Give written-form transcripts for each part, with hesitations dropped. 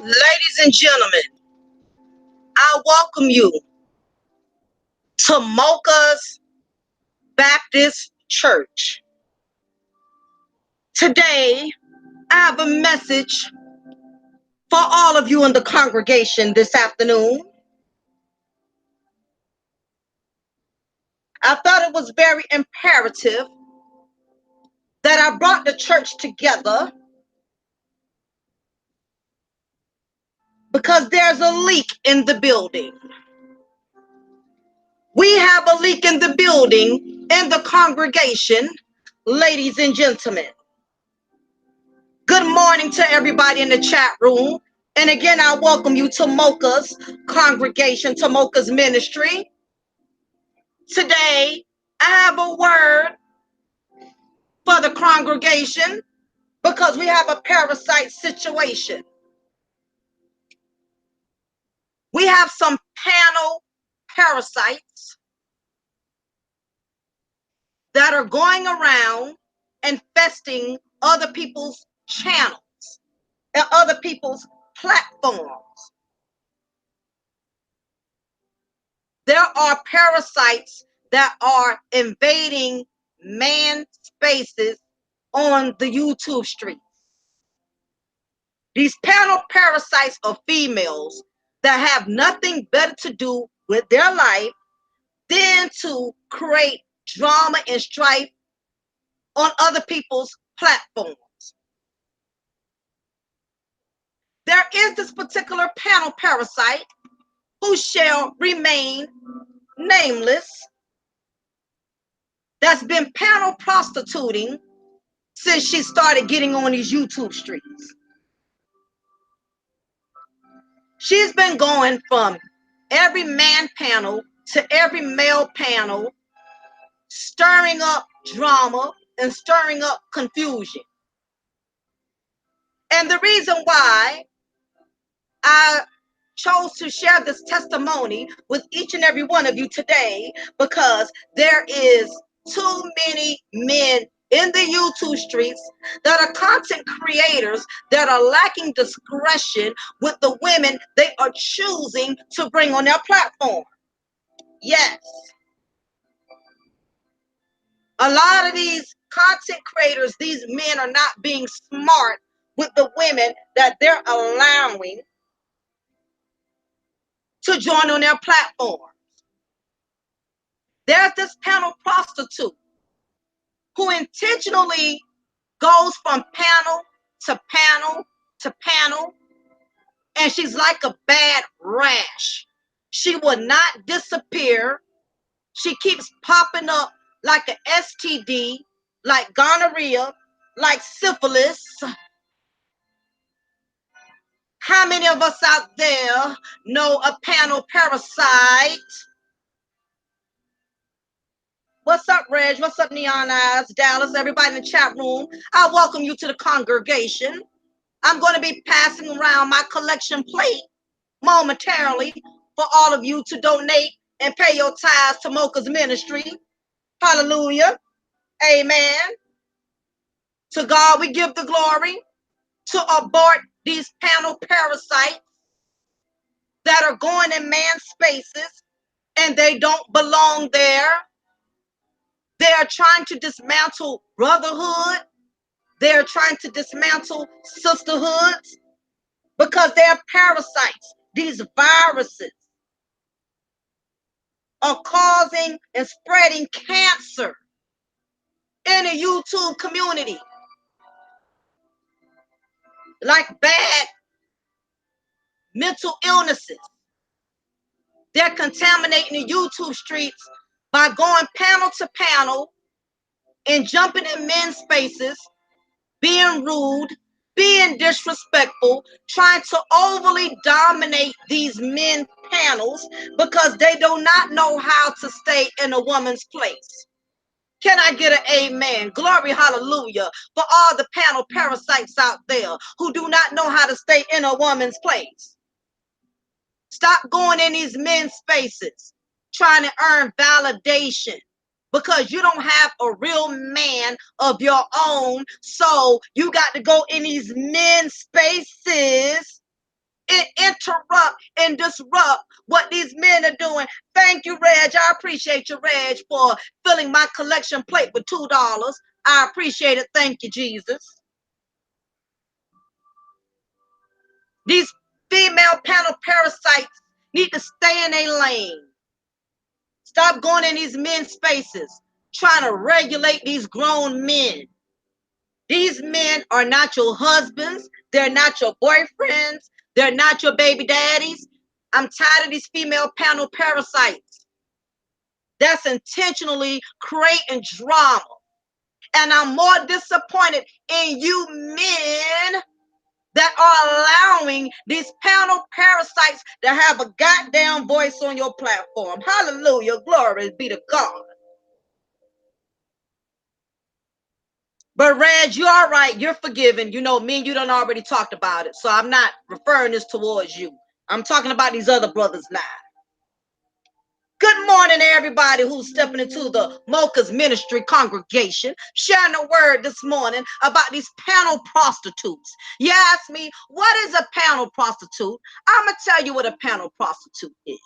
Ladies and gentlemen, I welcome you to Mocha's Baptist Church. Today, I have a message for all of you in the congregation this afternoon. I thought it was very imperative that I brought the church together because there's a leak in the building. We have a leak in the building, in the congregation, ladies and gentlemen. Good morning to everybody in the chat room. And again, I welcome you to Mocha's congregation, to Mocha's ministry. Today, I have a word for the congregation because we have a parasite situation. We have some panel parasites that are going around infesting other people's channels and other people's platforms. There are parasites that are invading man spaces on the YouTube streets. These panel parasites are females that have nothing better to do with their life than to create drama and strife on other people's platforms. There is this particular panel parasite who shall remain nameless that's been panel prostituting since she started getting on these YouTube streets. She's been going from every man panel to every male panel, stirring up drama and stirring up confusion. And the reason why I chose to share this testimony with each and every one of you today, because there is too many men in the YouTube streets that are content creators that are lacking discretion with the women they are choosing to bring on their platform. Yes. A lot of these content creators, these men are not being smart with the women that they're allowing to join on their platform. There's this panel prostitute who intentionally goes from panel to panel to panel, and she's like a bad rash. She will not disappear. She keeps popping up like an STD, like gonorrhea, like syphilis. How many of us out there know a panel parasite? What's up, Reg? What's up, Neon Eyes, Dallas, everybody in the chat room? I welcome you to the congregation. I'm going to be passing around my collection plate momentarily for all of you to donate and pay your tithes to Mocha's ministry. Hallelujah. Amen. To God we give the glory. To abort these panel parasites that are going in man's spaces and they don't belong there. They are trying to dismantle brotherhood. They are trying to dismantle sisterhoods because they are parasites. These viruses are causing and spreading cancer in the YouTube community. Like bad mental illnesses. They're contaminating the YouTube streets by going panel to panel and jumping in men's spaces, being rude, being disrespectful, trying to overly dominate these men panels because they do not know how to stay in a woman's place. Can I get an amen? Glory, hallelujah, for all the panel parasites out there who do not know how to stay in a woman's place. Stop going in these men's spaces trying to earn validation because you don't have a real man of your own. So you got to go in these men's spaces and interrupt and disrupt what these men are doing. Thank you, Reg. I appreciate you, Reg, for filling my collection plate with $2. I appreciate it. Thank you, Jesus. These female panel parasites need to stay in their lane. Stop going in these men's spaces trying to regulate these grown men. These men are not your husbands. They're not your boyfriends. They're not your baby daddies. I'm tired of these female panel parasites that's intentionally creating drama. And I'm more disappointed in you men that are allowing these panel parasites to have a goddamn voice on your platform. Hallelujah. Glory be to God. But Reg, you're all right. You're forgiven. You know, me and you done already talked about it. So I'm not referring this towards you. I'm talking about these other brothers now. Good morning, everybody who's stepping into the Mocha's ministry congregation, sharing the word this morning about these panel prostitutes. You ask me, what is a panel prostitute? I'm going to tell you what a panel prostitute is.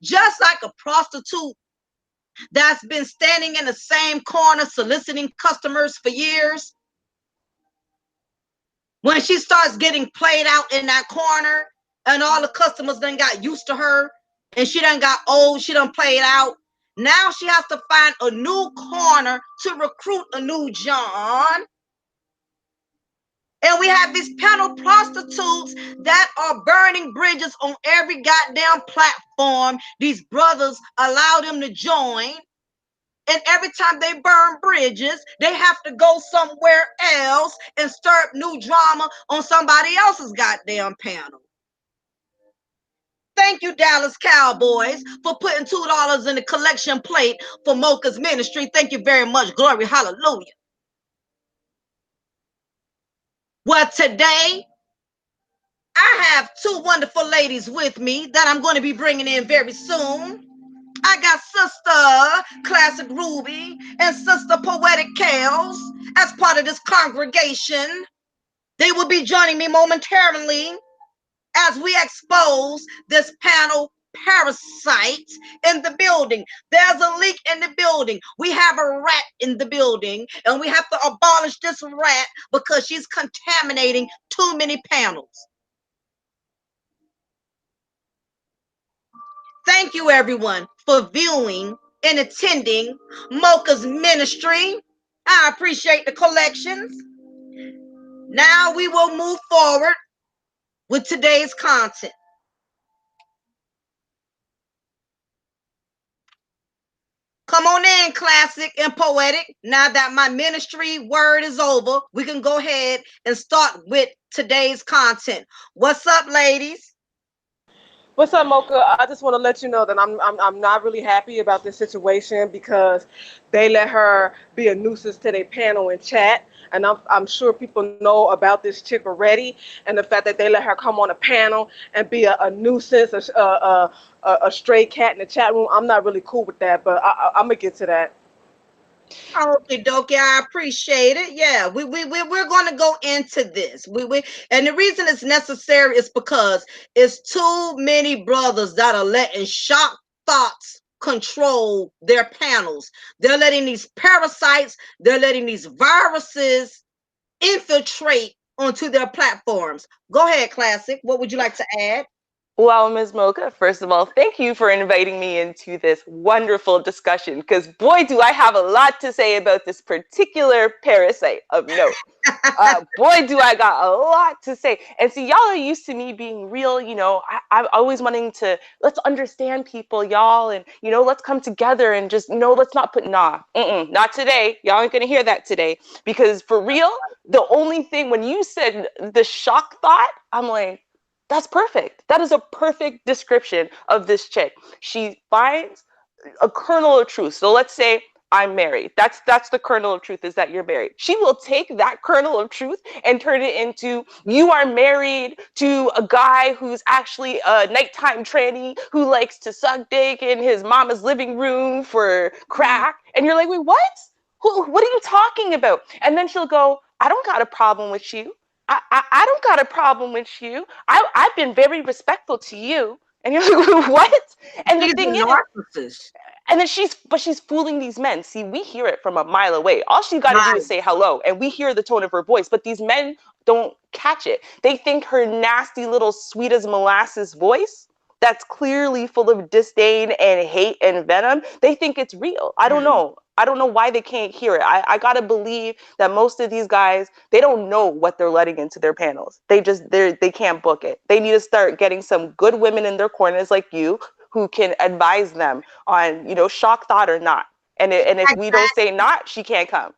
Just like a prostitute that's been standing in the same corner soliciting customers for years, when she starts getting played out in that corner and all the customers done got used to her and she done got old, she done played out. Now she has to find a new corner to recruit a new John. And we have these panel prostitutes that are burning bridges on every goddamn platform. These brothers allow them to join. And every time they burn bridges, they have to go somewhere else and stir up new drama on somebody else's goddamn panel. Thank you, Dallas Cowboys, for putting $2 in the collection plate for Mocha's ministry. Thank you very much. Glory, hallelujah. Well, today, I have two wonderful ladies with me that I'm going to be bringing in very soon. I got Sister Classic Ruby and Sister Poetic Kales as part of this congregation. They will be joining me momentarily as we expose this panel parasite in the building. There's a leak in the building. We have a rat in the building, and we have to abolish this rat because she's contaminating too many panels. Thank you, everyone, for viewing and attending Mocha's ministry. I appreciate the collections. Now we will move forward with today's content. Come on in, Classic and Poetic. Now that my ministry word is over, we can go ahead and start with today's content. What's up, ladies? What's up, Mocha? I just want to let you know that I'm not really happy about this situation because they let her be a nuisance to their panel and chat, and I'm sure people know about this chick already, and the fact that they let her come on a panel and be a nuisance, a stray cat in the chat room. I'm not really cool with that, but I'm gonna get to that. Okay, dokie, I appreciate it. Yeah, we're going to go into this. And the reason it's necessary is because it's too many brothers that are letting shock thoughts control their panels. They're letting these parasites, they're letting these viruses infiltrate onto their platforms. Go ahead, Classic. What would you like to add? Well, Ms. Mocha, first of all, thank you for inviting me into this wonderful discussion because boy, do I have a lot to say about this particular parasite of note. Boy, do I got a lot to say. And see, y'all are used to me being real. I'm always wanting to, let's understand people, y'all, and, let's come together and just, let's not put, not today. Y'all ain't going to hear that today. Because for real, the only thing, when you said the shock thought, I'm like, that's perfect. That is a perfect description of this chick. She finds a kernel of truth. So let's say I'm married. That's the kernel of truth, is that you're married. She will take that kernel of truth and turn it into, you are married to a guy who's actually a nighttime tranny who likes to suck dick in his mama's living room for crack. And you're like, wait, what? What are you talking about? And then she'll go, I don't got a problem with you. I don't got a problem with you. I've been very respectful to you. And you're like, what? And the She's thing a is, narcissist. and then she's fooling these men. See, we hear it from a mile away. All she got to do Right. is say hello, and we hear the tone of her voice. But these men don't catch it. They think her nasty little sweet as molasses voice, that's clearly full of disdain and hate and venom, they think it's real. I don't know. I don't know why they can't hear it. I gotta believe that most of these guys, they don't know what they're letting into their panels. They can't book it. They need to start getting some good women in their corners like you who can advise them on, shock thought or not. And if we don't say not, she can't come.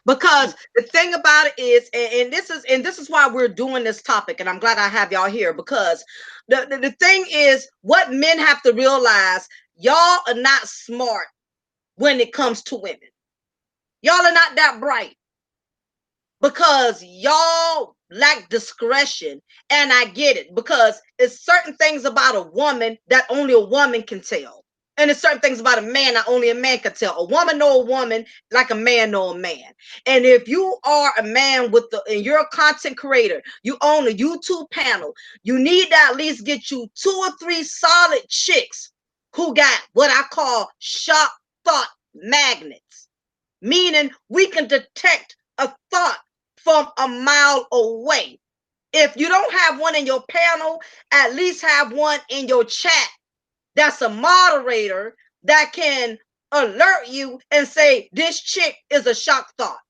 Because the thing about it is, and this is why we're doing this topic, and I'm glad I have y'all here, because the thing is, what men have to realize, y'all are not smart when it comes to women. Y'all are not that bright because y'all lack discretion. And I get it, because it's certain things about a woman that only a woman can tell. And there's certain things about a man that only a man can tell. A woman know a woman like a man know a man. And if you are a man and you're a content creator, you own a YouTube panel, you need to at least get you 2 or 3 solid chicks who got what I call shock thought magnets, meaning we can detect a thought from a mile away. If you don't have one in your panel, at least have one in your chat that's a moderator that can alert you and say, this chick is a shock thought.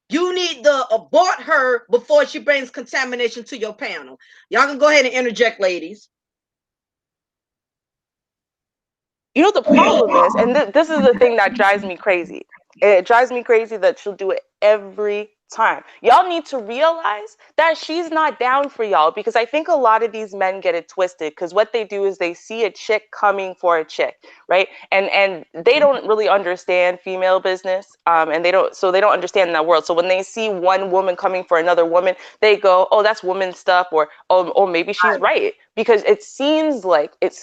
You need to abort her before she brings contamination to your panel. Y'all can go ahead and interject, ladies. The problem is, and this is the thing that drives me crazy. It drives me crazy that she'll do it every time. Y'all need to realize that she's not down for y'all, because I think a lot of these men get it twisted, because what they do is they see a chick coming for a chick, right? And they don't really understand female business, and they don't understand that world. So when they see one woman coming for another woman, they go, oh, that's woman stuff, or oh, maybe she's right, because it seems like this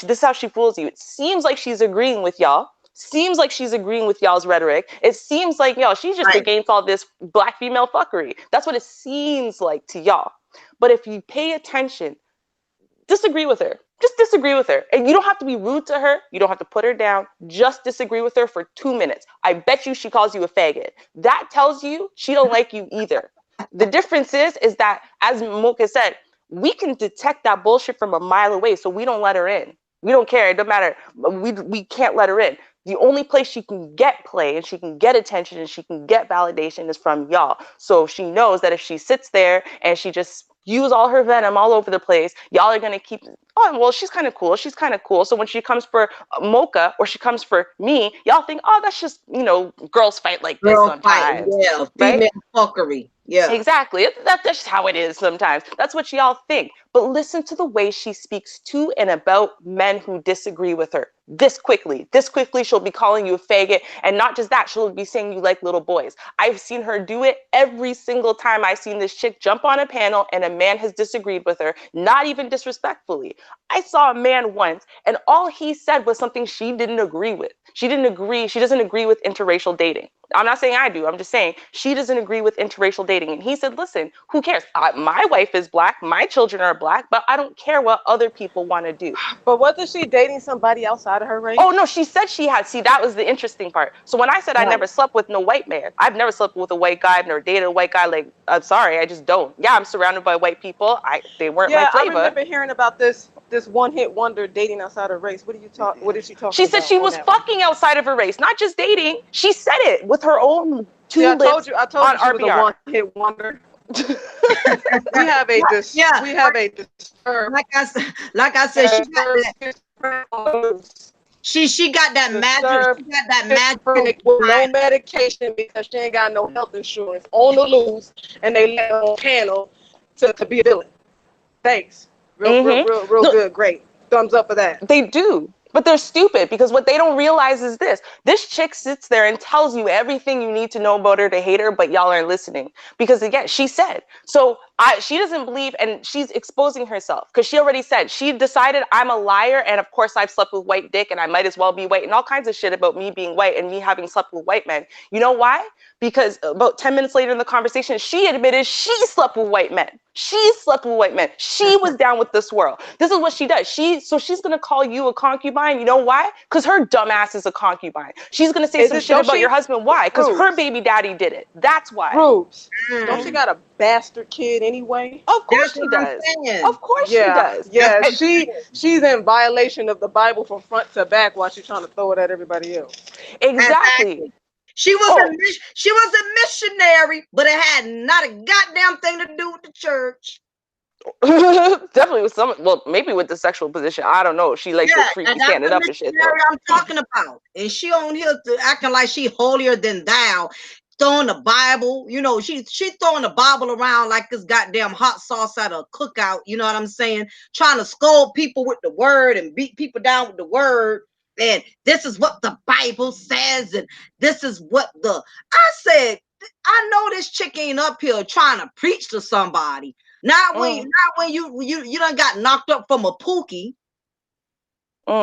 is how she fools you. It seems like she's agreeing with y'all. Seems like she's agreeing with y'all's rhetoric. It seems like, she's just against all this black female fuckery. That's what it seems like to y'all. But if you pay attention, disagree with her. Just disagree with her. And you don't have to be rude to her. You don't have to put her down. Just disagree with her for 2 minutes. I bet you she calls you a faggot. That tells you she don't like you either. The difference is that, as Mocha said, we can detect that bullshit from a mile away, so we don't let her in. We don't care. It doesn't matter. We can't let her in. The only place she can get play and she can get attention and she can get validation is from y'all. So she knows that if she sits there and she just spews all her venom all over the place, y'all are going to keep, oh, well, she's kind of cool. She's kind of cool. So when she comes for Mocha or she comes for me, y'all think, oh, that's just, girls fight like this sometimes. Yeah, right? female fuckery. Yeah. Exactly. That's just how it is sometimes. That's what y'all think. But listen to the way she speaks to and about men who disagree with her. This quickly, she'll be calling you a faggot. And not just that, she'll be saying you like little boys. I've seen her do it every single time I've seen this chick jump on a panel and a man has disagreed with her, not even disrespectfully. I saw a man once and all he said was something she didn't agree with. She doesn't agree with interracial dating. I'm not saying I do. I'm just saying she doesn't agree with interracial dating. And he said, listen, who cares? My wife is black. My children are black, but I don't care what other people want to do. But wasn't she dating somebody outside of her race? Oh, no, she said she had. See, that was the interesting part. So when I said I never slept with no white man, I've never slept with a white guy. I've never dated a white guy. Like, I'm sorry, I just don't. Yeah, I'm surrounded by white people. They weren't my Yeah, I flavor. remember hearing about this one-hit wonder dating outside of race. What is she talking She said about she on was that one? fucking outside of her race, not just dating. She said it with her own two See, lips I told on you she was a RBR. one-hit wonder. We have a Yeah, disturbed like I said, she got that magic. She disturbed got that schizophrenic magical with no mind. medication because she ain't got no health insurance on the loose, and they let her on panel to be a villain. Thanks. Real No, good. Great. Thumbs up for that. they do. But they're stupid because what they don't realize is this. This chick sits there and tells you everything you need to know about her to hate her, but y'all aren't listening. Because again, she said, so she doesn't believe, and she's exposing herself because she already said, she decided I'm a liar, and of course I've slept with white dick and I might as well be white, and all kinds of shit about me being white and me having slept with white men. You know why? Because about 10 minutes later in the conversation, she admitted she slept with white men. She slept with white men. She was down with this world. This is what she does. So she's gonna call you a concubine. You know why? Because her dumb ass is a concubine. She's gonna say some shit about your husband. Why? Because her baby daddy did it. That's why. Rubes. Don't she got a bastard kid anyway? Of course That's she what I'm does. saying. Of course she does. Yeah. That's She's in violation of the Bible from front to back while she's trying to throw it at everybody else. Exactly. She was a missionary, but it had not a goddamn thing to do with the church. Definitely with some. Well, maybe with the sexual position. I don't know. She likes to creep And you that's standing the up and shit though. missionary I'm talking about. And she on here acting like she holier than thou, throwing the Bible. You know, she throwing the Bible around like this goddamn hot sauce at a cookout. You know what I'm saying? Trying to scold people with the word and beat people down with the word. And this is what the Bible says, and this is what I said. I know this chick ain't up here trying to preach to somebody. Not when you done got knocked up from a pookie. You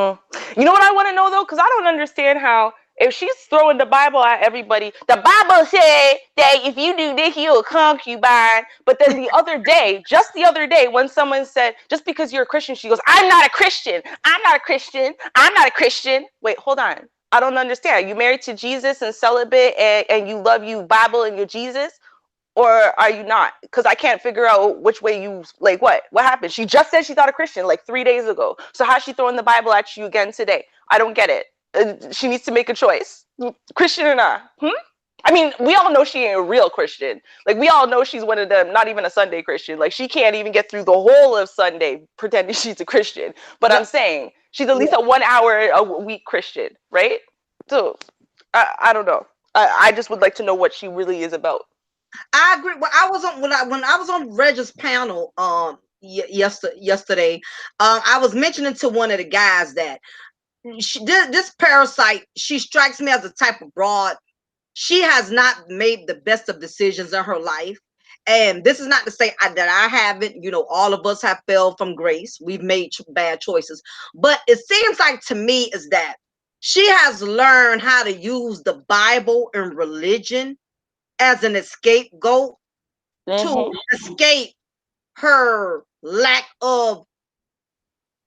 know what I want to know though? Because I don't understand how if she's throwing the Bible at everybody, the Bible said that if you do this, you're a concubine. But then just the other day, when someone said, just because you're a Christian, she goes, I'm not a Christian. I'm not a Christian. I'm not a Christian. Wait, hold on. I don't understand. Are you married to Jesus and celibate and you love you Bible and your Jesus? Or are you not? Because I can't figure out which way you like. What happened? She just said she's not a Christian like 3 days ago. So how's she throwing the Bible at you again today? I don't get it. She needs to make a choice, Christian or not. I mean, we all know she ain't a real Christian. Like, we all know she's one of them, not even a Sunday Christian. Like, she can't even get through the whole of Sunday pretending she's a Christian. But I'm saying she's at least a 1 hour a week Christian, right? So I don't know. I just would like to know what she really is about. I agree. When I was on Reg's panel yesterday, I was mentioning to one of the guys that this Parasite, she strikes me as a type of broad. She has not made the best of decisions in her life. And this is not to say that I haven't. You know, all of us have failed from grace. We've made bad choices. But it seems like to me is that she has learned how to use the Bible and religion as an scapegoat to escape her lack of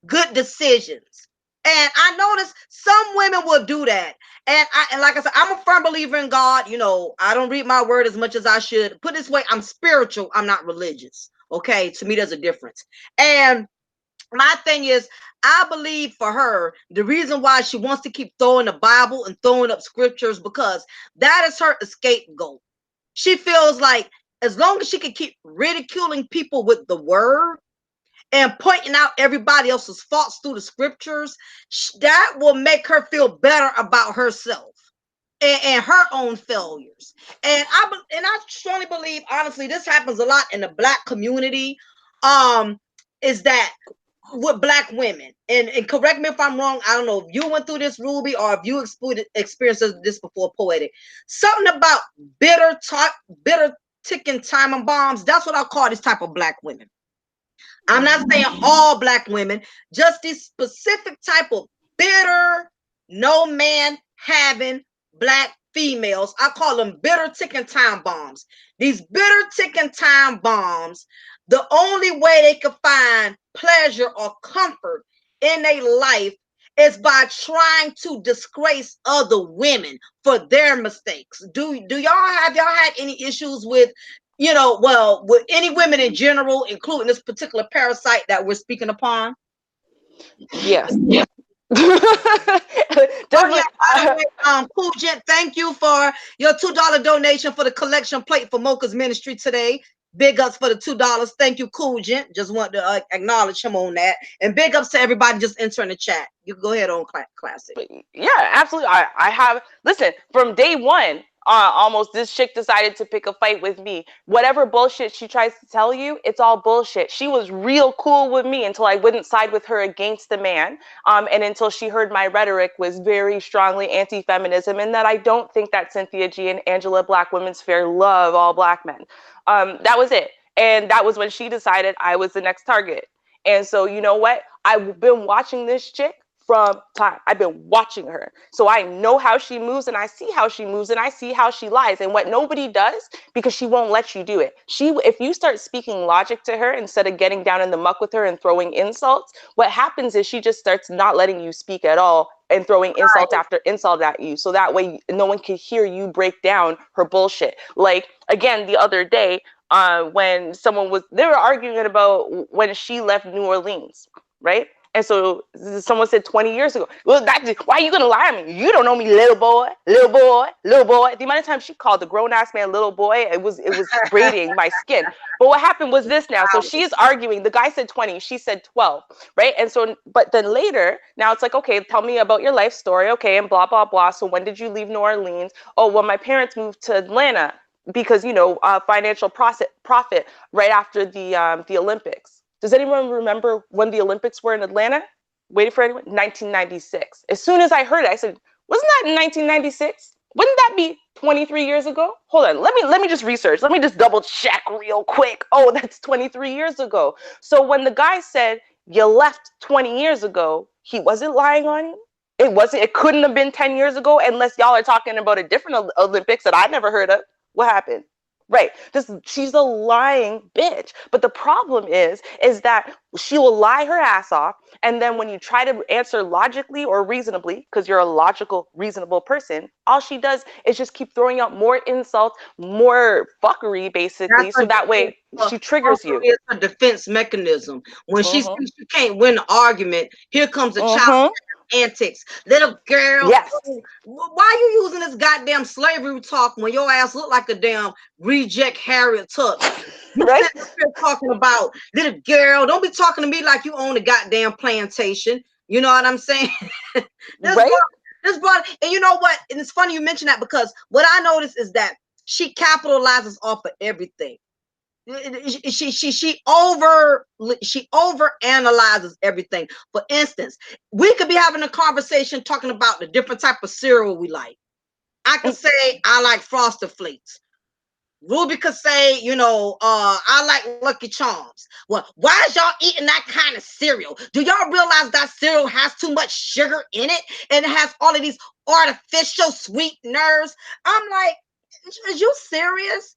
good decisions. And I noticed some women will do that. And like I said, I'm a firm believer in God. You know, I don't read my word as much as I should. Put it this way, I'm spiritual, I'm not religious. Okay, to me, there's a difference. And my thing is, I believe for her, the reason why she wants to keep throwing the Bible and throwing up scriptures, because that is her scapegoat. She feels like as long as she can keep ridiculing people with the word and pointing out everybody else's faults through the scriptures, that will make her feel better about herself and her own failures. And I strongly believe, honestly, this happens a lot in the Black community. Is that with Black women, and correct me if I'm wrong, I don't know if you went through this, Ruby, or if you experienced this before, Poetic. Something about bitter ticking time bombs. That's what I call this type of Black women. I'm not saying all Black women, just this specific type of bitter, no man having Black females. I call them bitter ticking time bombs. These bitter ticking time bombs, the only way they can find pleasure or comfort in their life is by trying to disgrace other women for their mistakes. Do y'all had any issues with, well, with any women in general, including this particular parasite that we're speaking upon? Yes. Oh yeah, Definitely. by the way, Cool Gent, thank you for your $2 donation for the collection plate for Mocha's ministry today. Big ups for the $2. Thank you, Cool Gent. Just want to acknowledge him on that. And big ups to everybody just entering the chat. You can go ahead on Classic. Yeah, absolutely. I have, listen, from day one, almost this chick decided to pick a fight with me. Whatever bullshit she tries to tell you, it's all bullshit. She was real cool with me until I wouldn't side with her against the man. And until she heard my rhetoric was very strongly anti-feminism, and that I don't think that Cynthia G and Angela Black Women's Fair love all black men. That was it. And that was when she decided I was the next target. And so, you know what? I've been watching this chick from time. I've been watching her. So I know how she moves, and I see how she moves, and I see how she lies. And what nobody does, because she won't let you do it. If you start speaking logic to her instead of getting down in the muck with her and throwing insults, what happens is she just starts not letting you speak at all and throwing insult after insult at you. So that way no one can hear you break down her bullshit. Like, again, the other day, when they were arguing about when she left New Orleans, right? And so someone said 20 years ago, well, why are you going to lie to me? You don't know me, little boy, little boy, little boy. The amount of time she called the grown-ass man little boy, it was braiding my skin. But what happened was this now. So she's arguing. The guy said 20. She said 12, right? And so, but then later, now it's like, okay, tell me about your life story. Okay, and blah, blah, blah. So when did you leave New Orleans? Oh, well, my parents moved to Atlanta because, financial profit right after the Olympics. Does anyone remember when the Olympics were in Atlanta? Waiting for anyone? 1996. As soon as I heard it, I said, wasn't that in 1996? Wouldn't that be 23 years ago? Hold on, let me just research. Let me just double check real quick. Oh, that's 23 years ago. So when the guy said you left 20 years ago, he wasn't lying on you. It couldn't have been 10 years ago unless y'all are talking about a different Olympics that I never heard of. What happened? Right. She's a lying bitch. But the problem is that she will lie her ass off. And then when you try to answer logically or reasonably, because you're a logical, reasonable person, all she does is just keep throwing out more insults, more fuckery, basically. So that way she triggers you. It's a defense mechanism. When she sees she can't win the argument, here comes a child antics. Little girl, yes. Why are you using this goddamn slavery talk when your ass look like a damn reject Harriet Tubman? You right? Talking about little girl. Don't be talking to me like you own a goddamn plantation. You know what I'm saying? This brother, and you know what? And it's funny you mention that, because what I notice is that she capitalizes off of everything. She over analyzes everything. For instance, we could be having a conversation talking about the different type of cereal we like. I could say I like Frosted Flakes. Ruby could say, I like Lucky Charms. Well, why is y'all eating that kind of cereal? Do y'all realize that cereal has too much sugar in it and it has all of these artificial sweeteners? I'm like, is you serious?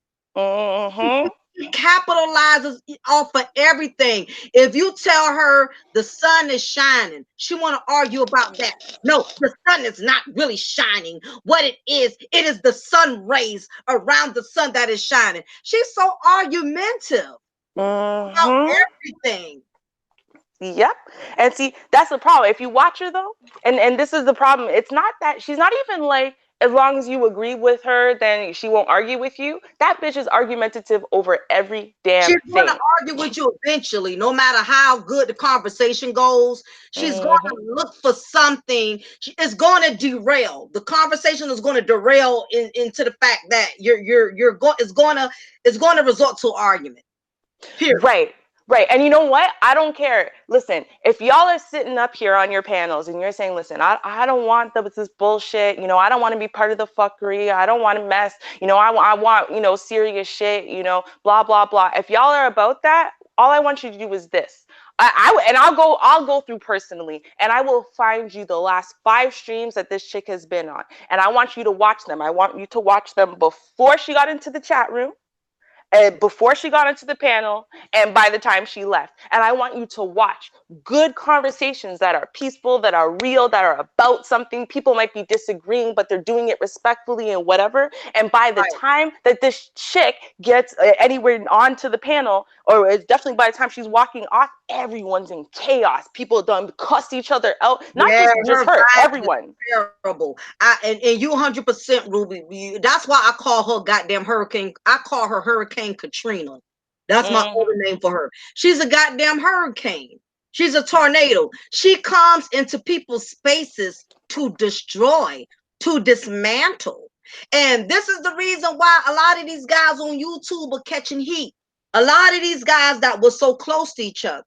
She capitalizes off of everything. If you tell her the sun is shining, she want to argue about that. No, the sun is not really shining. What it is the sun rays around the sun that is shining. She's so argumentative about everything. Yep. And see, that's the problem. If you watch her though, and this is the problem, it's not that she's not even like, as long as you agree with her, then she won't argue with you. That bitch is argumentative over every damn thing. She's gonna argue with you eventually, no matter how good the conversation goes. She's gonna look for something. It's gonna derail. The conversation is gonna derail into the fact that it's gonna result to argument. Period. Right. And you know what? I don't care. Listen, if y'all are sitting up here on your panels and you're saying, listen, I don't want this bullshit. I don't want to be part of the fuckery. I don't want to mess. I want, serious shit, blah, blah, blah. If y'all are about that, all I want you to do is this. I'll go through personally, and I will find you the last 5 streams that this chick has been on, and I want you to watch them. I want you to watch them before she got into the chat room, before she got into the panel, and by the time she left. And I want you to watch good conversations that are peaceful, that are real, that are about something. People might be disagreeing, but they're doing it respectfully and whatever. And by the time that this chick gets anywhere onto the panel, or it's definitely by the time she's walking off, everyone's in chaos. People done cuss each other out. Not Yeah, just her, everyone. Terrible. And you 100% Ruby. That's why I call her goddamn Hurricane. I call her Hurricane Katrina. That's my older name for her. She's a goddamn hurricane. She's a tornado. She comes into people's spaces to destroy, to dismantle. And this is the reason why a lot of these guys on YouTube are catching heat. A lot of these guys that were so close to each other,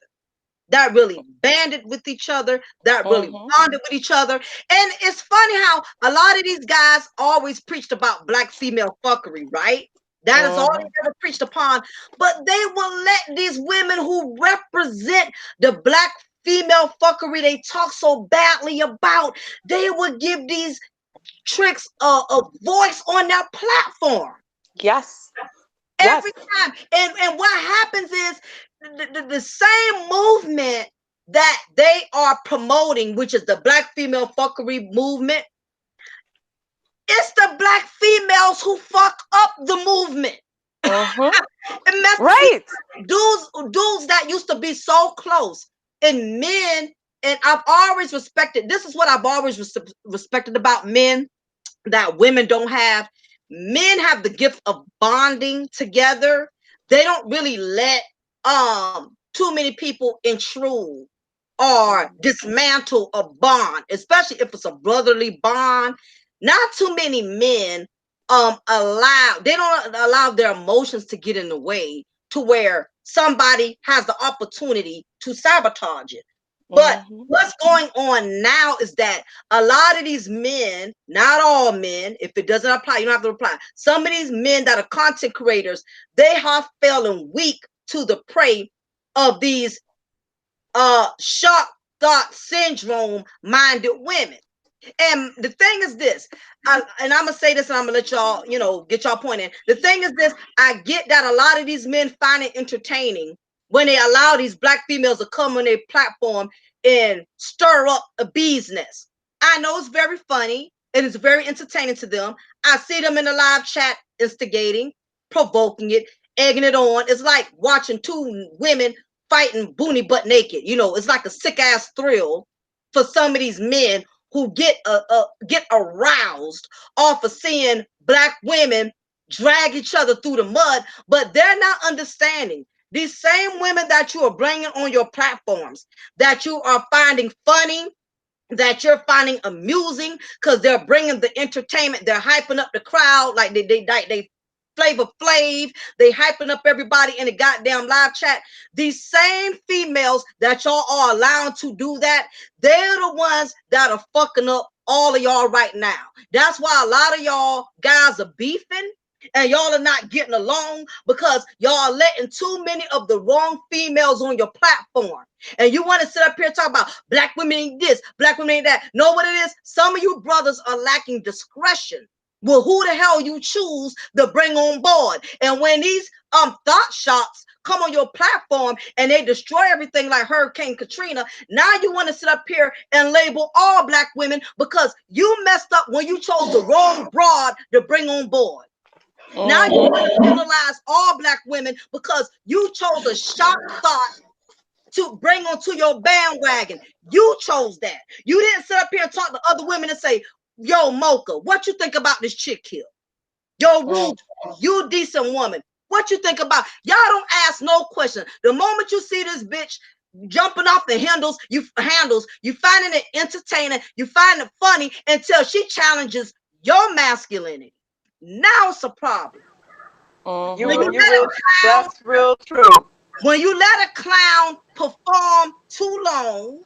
that really banded with each other, that really bonded with each other. And it's funny how a lot of these guys always preached about black female fuckery, right? That is all they ever preached upon. But they will let these women who represent the black female fuckery they talk so badly about, they will give these tricks a voice on their platform. Yes. Every time. And what happens is the same movement that they are promoting, which is the black female fuckery movement, it's the black females who fuck up the movement. Right. Dudes that used to be so close, and men, and I've always respected, this is what I've always respected about men that women don't have. Men have the gift of bonding together. They don't really let too many people intrude or dismantle a bond, especially if it's a brotherly bond. Not too many men they don't allow their emotions to get in the way to where somebody has the opportunity to sabotage it. But what's going on now is that a lot of these men, not all men, if it doesn't apply, you don't have to reply. Some of these men that are content creators, they have fallen weak to the prey of these shock thought syndrome minded women. And the thing is this, and I'm gonna say this and I'm gonna let y'all, get y'all point in. The thing is this, I get that a lot of these men find it entertaining when they allow these black females to come on their platform and stir up a bee's nest. I know it's very funny and it's very entertaining to them. I see them in the live chat instigating, provoking it, egging it on. It's like watching two women fighting booty butt naked. It's like a sick ass thrill for some of these men who get aroused off of seeing black women drag each other through the mud, but they're not understanding. These same women that you are bringing on your platforms, that you are finding funny, that you're finding amusing, because they're bringing the entertainment, they're hyping up the crowd like they Flavor Flav, they hyping up everybody in the goddamn live chat. These same females that y'all are allowing to do that, they're the ones that are fucking up all of y'all right now. That's why a lot of y'all guys are beefing and y'all are not getting along, because y'all are letting too many of the wrong females on your platform. And you want to sit up here and talk about black women ain't this, black women ain't that. Know what it is? Some of you brothers are lacking discretion. Well, who the hell you choose to bring on board? And when these thought shots come on your platform and they destroy everything like Hurricane Katrina, now you want to sit up here and label all black women because you messed up when you chose the wrong broad to bring on board. Now you want to penalize all black women because you chose a shock thought to bring onto your bandwagon. You chose that. You didn't sit up here and talk to other women and say, yo, Mocha, what you think about this chick here? Yo, Rude, you decent woman. What you think about? Y'all don't ask no question. The moment you see this bitch jumping off the handles, you finding it entertaining, you find it funny until she challenges your masculinity. Now it's a problem. That's real true. When you let a clown perform too long,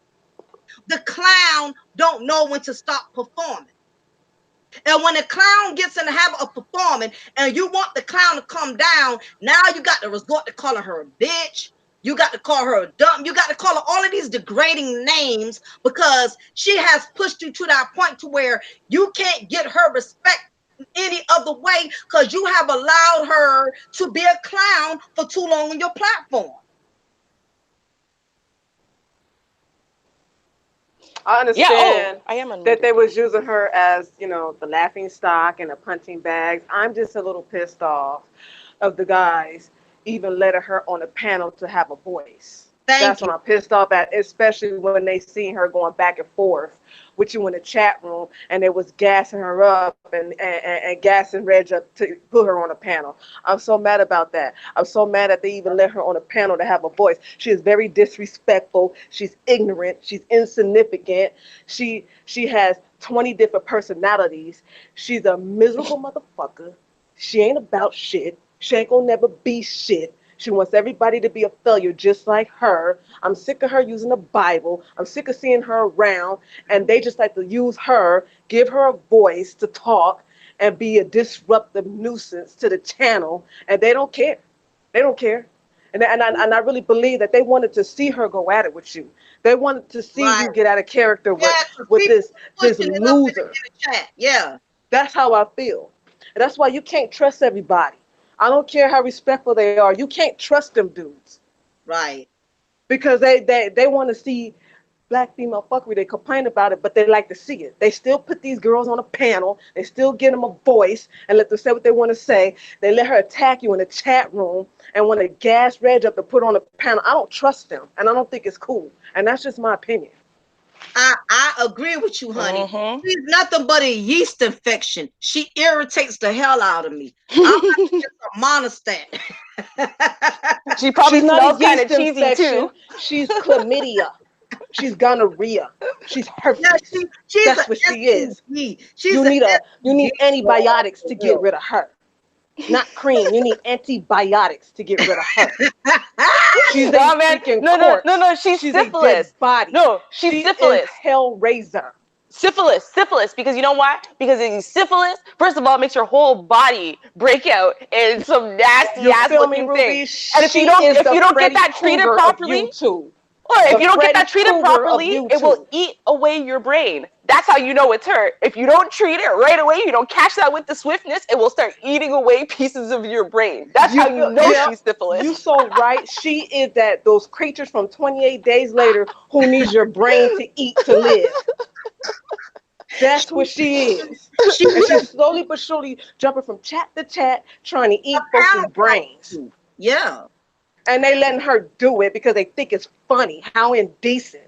the clown don't know when to stop performing. And when a clown gets in the habit of performing and you want the clown to come down, now you got to resort to calling her a bitch. You got to call her a dumb. You got to call her all of these degrading names because she has pushed you to that point to where you can't get her respect any other way because you have allowed her to be a clown for too long on your platform. I Yeah. Oh, understand I am that unmuted. they was using her as, the laughing stock and the punching bags. I'm just a little pissed off of the guys even letting her on the panel to have a voice. That's Thank what you. I'm pissed off at, especially when they seen her going back and forth with you in the chat room and they was gassing her up and gassing Reg up to put her on a panel. I'm so mad about that. I'm so mad that they even let her on a panel to have a voice. She is very disrespectful. She's ignorant. She's insignificant. She has 20 different personalities. She's a miserable motherfucker. She ain't about shit. She ain't gonna never be shit. She wants everybody to be a failure just like her. I'm sick of her using the Bible. I'm sick of seeing her around. And they just like to use her, give her a voice to talk, and be a disruptive nuisance to the channel. And they don't care. They don't care. And I really believe that they wanted to see her go at it with you. They wanted to see Right. you get out of character Yeah, because with people this pushing it up loser. in the chat. Yeah. That's how I feel. And that's why you can't trust everybody. I don't care how respectful they are. You can't trust them dudes Right. because they want to see black female fuckery. They complain about it, but they like to see it. They still put these girls on a panel. They still give them a voice and let them say what they want to say. They let her attack you in the chat room and want to gas Reg up to put on a panel. I don't trust them, and I don't think it's cool. And that's just my opinion. I agree with you, honey. Mm-hmm. She's nothing but a yeast infection. She irritates the hell out of me. I'm like just a monostat. She She's probably not a smells kind of yeast cheesy infection. too. She's chlamydia. She's gonorrhea. She's Yeah, herpes. she's an That's what she is. STD. She's an You STD need antibiotics for to get real. rid of her. Not cream. You need antibiotics to get rid of her. She's a No, man. freaking No, no, no, corpse. no. She's She's a dead syphilis. body. No, she's She is syphilis. Hellraiser. Syphilis, because you know why? Because it's syphilis, first of all, it makes your whole body break out in some nasty You ass feel me, looking thing. Ruby? And She is if the you don't get Freddy that treated Krueger of properly, YouTube. or if The you don't get Freddy that treated Krueger of properly, it will YouTube. eat away your brain. That's how you know it's hurt. If you don't treat it right away, you don't catch that with the swiftness, it will start eating away pieces of your brain. That's how you know Yeah, she's you syphilis. so right. She is those creatures from 28 Days Later who needs your brain to eat to live. That's what she is. She's And a she's slowly but surely jumping from chat to chat, trying to eat folks' power brains. prostitute. Yeah. And they letting her do it because they think it's funny. How indecent.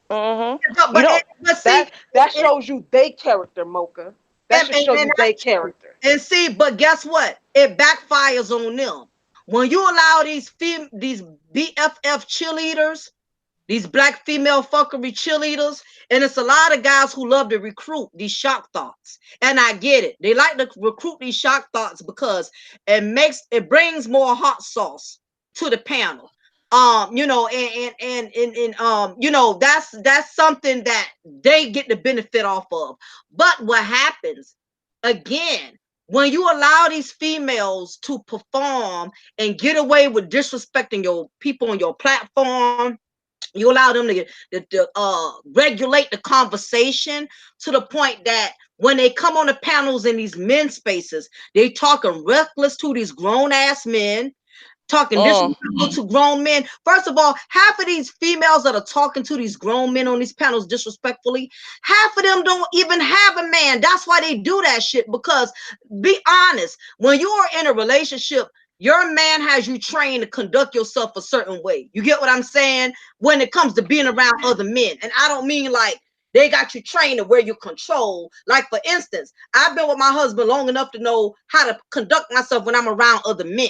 Mm-hmm. But You but, know, but see, That shows you they character, Mocha. That and, should and, show and you they character. And see, but guess what? It backfires on them. When you allow these BFF cheerleaders, these black female fuckery cheerleaders, and it's a lot of guys who love to recruit these shock thoughts. And I get it. They like to recruit these shock thoughts because it brings more hot sauce to the panel. That's something that they get the benefit off of. But what happens again when you allow these females to perform and get away with disrespecting your people on your platform, you allow them to regulate the conversation to the point that when they come on the panels in these men spaces, they talking reckless to these grown ass men, talking disrespectful to grown men. First of all, half of these females that are talking to these grown men on these panels disrespectfully, half of them don't even have a man. That's why they do that shit. Because be honest, when you are in a relationship, your man has you trained to conduct yourself a certain way. You get what I'm saying? When it comes to being around other men. And I don't mean like they got you trained to where you control. Like, for instance, I've been with my husband long enough to know how to conduct myself when I'm around other men.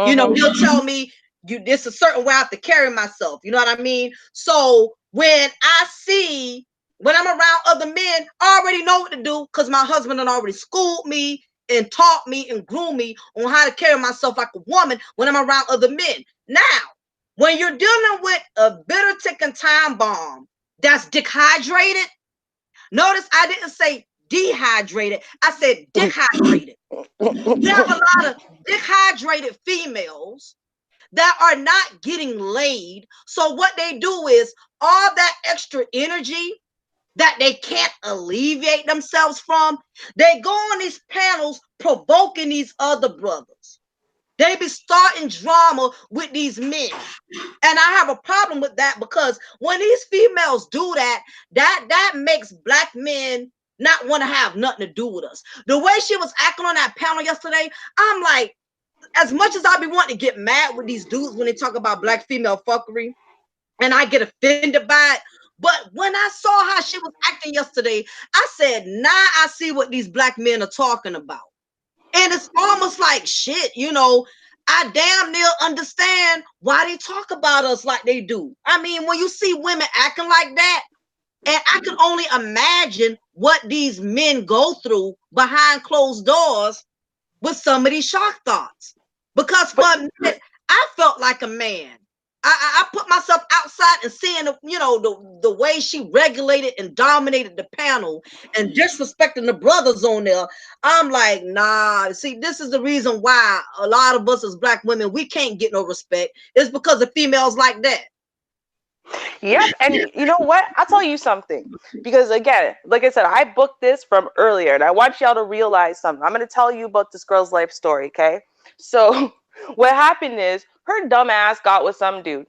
He'll tell me this a certain way I have to carry myself. You know what I mean? So when I'm around other men, I already know what to do because my husband had already schooled me and taught me and groomed me on how to carry myself like a woman when I'm around other men. Now, when you're dealing with a bitter ticking time bomb that's dehydrated, notice I didn't say dehydrated, I said dehydrated. You have a lot of dehydrated females that are not getting laid. So what they do is all that extra energy that they can't alleviate themselves from, they go on these panels provoking these other brothers. They be starting drama with these men. And I have a problem with that because when these females do that, that makes black men not want to have nothing to do with us. The way she was acting on that panel yesterday, I'm like, as much as I be wanting to get mad with these dudes when they talk about black female fuckery, and I get offended by it. But when I saw how she was acting yesterday, I said, now I see what these black men are talking about. And it's almost like shit, I damn near understand why they talk about us like they do. I mean, when you see women acting like that, and I can only imagine what these men go through behind closed doors with some of these shock thoughts. Because for a minute, I felt like a man. I put myself outside and seeing the way she regulated and dominated the panel and disrespecting the brothers on there. I'm like, nah. See, this is the reason why a lot of us as black women, we can't get no respect. It's because of females like that. Yep. And you know what? I'll tell you something. Because again, like I said, I booked this from earlier and I want y'all to realize something. I'm going to tell you about this girl's life story, okay? So what happened is her dumb ass got with some dude.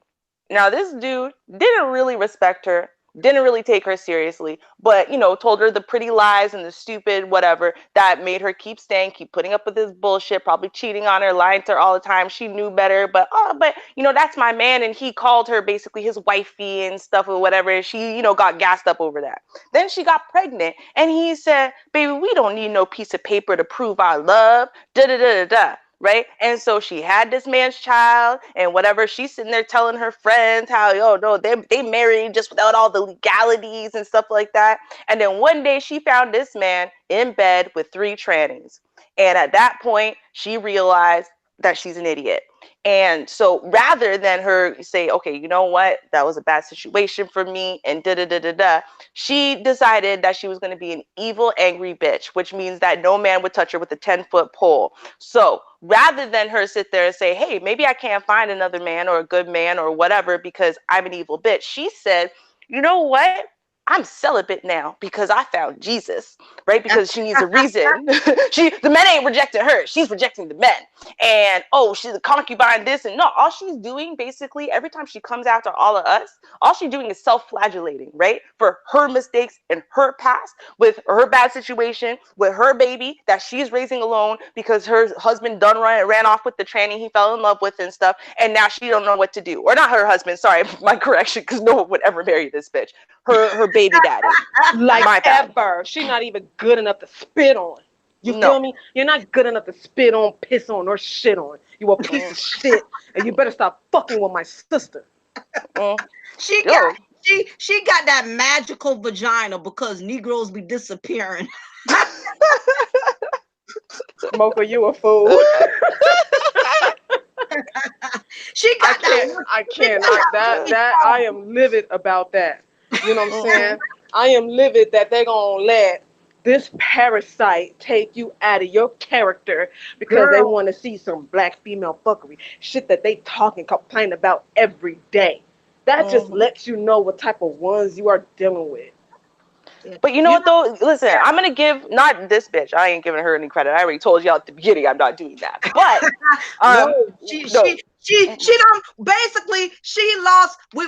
Now, this dude didn't really respect her, didn't really take her seriously, but, told her the pretty lies and the stupid whatever that made her keep staying, keep putting up with this bullshit, probably cheating on her, lying to her all the time. She knew better, but that's my man. And he called her basically his wifey and stuff or whatever. She, got gassed up over that. Then she got pregnant and he said, baby, we don't need no piece of paper to prove our love. Da da da da da. Right. And so she had this man's child and whatever. She's sitting there telling her friends how, no, they married just without all the legalities and stuff like that. And then one day she found this man in bed with 3 trannies. And at that point, she realized that she's an idiot. And so rather than her say, okay, you know what, that was a bad situation for me and da da da da da, she decided that she was going to be an evil, angry bitch, which means that no man would touch her with a 10-foot pole. So rather than her sit there and say, hey, maybe I can't find another man or a good man or whatever because I'm an evil bitch, she said, you know what? I'm celibate now because I found Jesus, right? Because she needs a reason. The men ain't rejecting her. She's rejecting the men. And, she's a concubine this and no, all she's doing basically every time she comes after all of us, all she's doing is self-flagellating, right? For her mistakes in her past, with her bad situation, with her baby that she's raising alone because her husband ran off with the tranny he fell in love with and stuff. And now she don't know what to do. Or not her husband, sorry, my correction, because no one would ever marry this bitch. Her baby daddy. Like ever. She's not even good enough to spit on. You feel me? You're not good enough to spit on, piss on, or shit on. You a piece of shit. And you better stop fucking with my sister. She got that magical vagina because Negroes be disappearing. Mocha, you a fool. She got that. I cannot. That I am livid about that. You know what I'm saying? I am livid that they're gonna let this parasite take you out of your character because they want to see some black female fuckery. Shit that they talk and complain about every day. That just lets you know what type of ones you are dealing with. But you know what though? Listen, I'm gonna give not this bitch. I ain't giving her any credit. I already told y'all at the beginning I'm not doing that. But she don't basically she lost. We're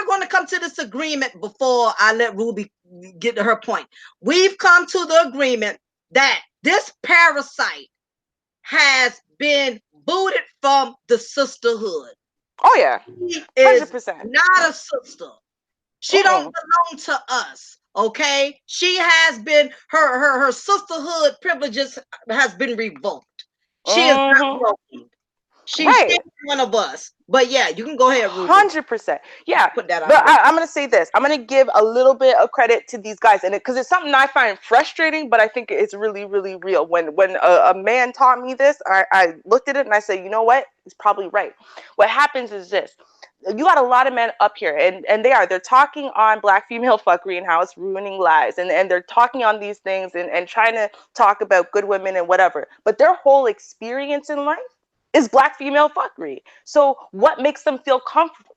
going to come to this agreement before I let Ruby get to her point. We've come to the agreement that this parasite has been booted from the sisterhood. Oh yeah, she is 100%. Not a sister. She don't belong to us. Okay, she has been her sisterhood privileges has been revoked. She is not welcome. She's one of us. But yeah, you can go ahead, Ruby. 100%. Yeah. Put that out. But I'm gonna say this. I'm gonna give a little bit of credit to these guys, and because it's something I find frustrating, but I think it's really, really real. When a man taught me this, I looked at it and I said, you know what? He's probably right. What happens is this. You got a lot of men up here and they're talking on black female fuckery and how it's ruining lives and they're talking on these things and trying to talk about good women and whatever, but their whole experience in life is black female fuckery. So what makes them feel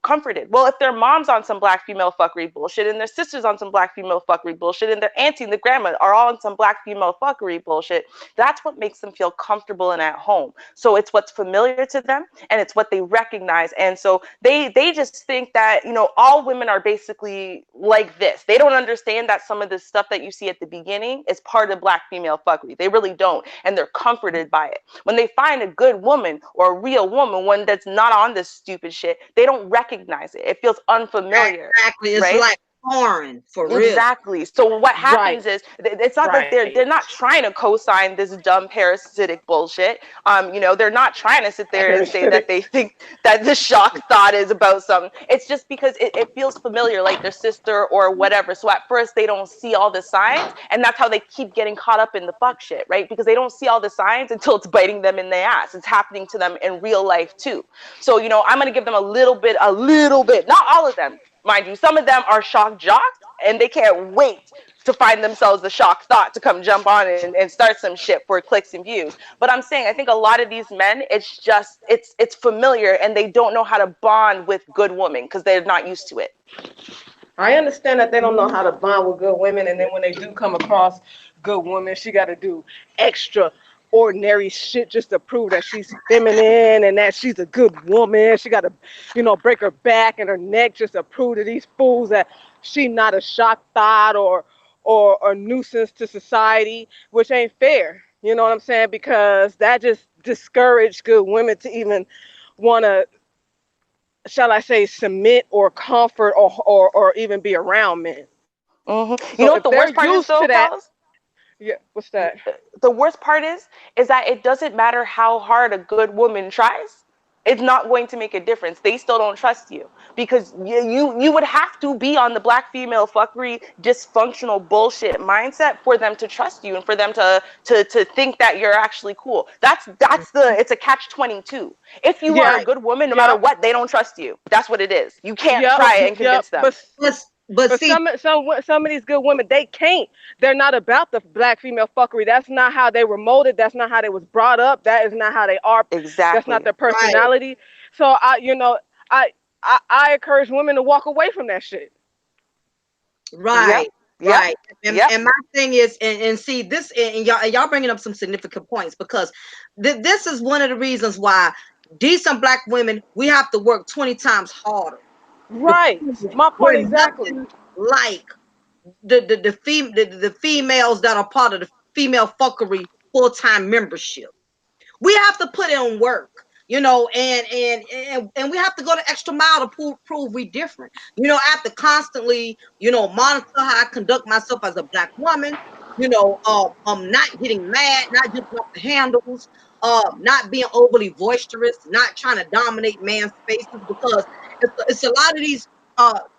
comforted? Well, if their mom's on some black female fuckery bullshit and their sister's on some black female fuckery bullshit and their auntie and the grandma are all on some black female fuckery bullshit, that's what makes them feel comfortable and at home. So it's what's familiar to them and it's what they recognize. And so they just think that, you know, all women are basically like this. They don't understand that some of the stuff that you see at the beginning is part of black female fuckery. They really don't. And they're comforted by it. When they find a good woman or a real woman, one that's not on this stupid shit, they don't recognize it. It feels unfamiliar. Exactly. It's right? like foreign for real. Exactly. So what happens Right. is it's not that they're not trying to co-sign this dumb parasitic bullshit. You know, they're not trying to sit there and say that they think that the shock thought is about something. It's just because it feels familiar, like their sister or whatever. So at first they don't see all the signs, and that's how they keep getting caught up in the fuck shit, right? Because they don't see all the signs until it's biting them in the ass. It's happening to them in real life too. So, you know, I'm gonna give them a little bit, not all of them. Mind you, some of them are shock jocks and they can't wait to find themselves a shock thought to come jump on and start some shit for clicks and views. But I'm saying I think a lot of these men, it's just it's familiar and they don't know how to bond with good women because they're not used to it. I understand that they don't know how to bond with good women, and then when they do come across good women, she got to do extra ordinary shit just to prove that she's feminine and that she's a good woman. She got to, you know, break her back and her neck just to prove to these fools that she not a shock thought or a nuisance to society, which ain't fair. You know what I'm saying? Because that just discouraged good women to even want to, shall I say, submit or comfort or even be around men. You So know what if the they're worst part is used though, to that, fellas? yeah, what's that? The worst part is that it doesn't matter how hard a good woman tries. It's not going to make a difference. They still don't trust you because you would have to be on the black female fuckery dysfunctional bullshit mindset for them to trust you and for them to think that you're actually cool. That's it's a catch-22. If you are Yeah, a good woman, no matter yep, what, they don't trust you. That's what it is. You can't yep, try and yep. convince them. But But see, some of these good women, they can't. They're not about the black female fuckery. That's not how they were molded. That's not how they was brought up. That is not how they are. That's not Exactly. their right, personality. So I I encourage women to walk away from that shit. right, Yep. Yep. right. Yep. And my thing is, and see this, and y'all bringing up some significant points because this is one of the reasons why decent black women we have to work 20 times harder Right. because My point we're exactly. nothing like the females that are part of the female fuckery full-time membership. We have to put in work, you know, and we have to go the extra mile to prove we different. You know, I have to constantly, you know, monitor how I conduct myself as a black woman. You know, not getting mad, not just off the handles, not being overly boisterous, not trying to dominate man's spaces because it's a lot of these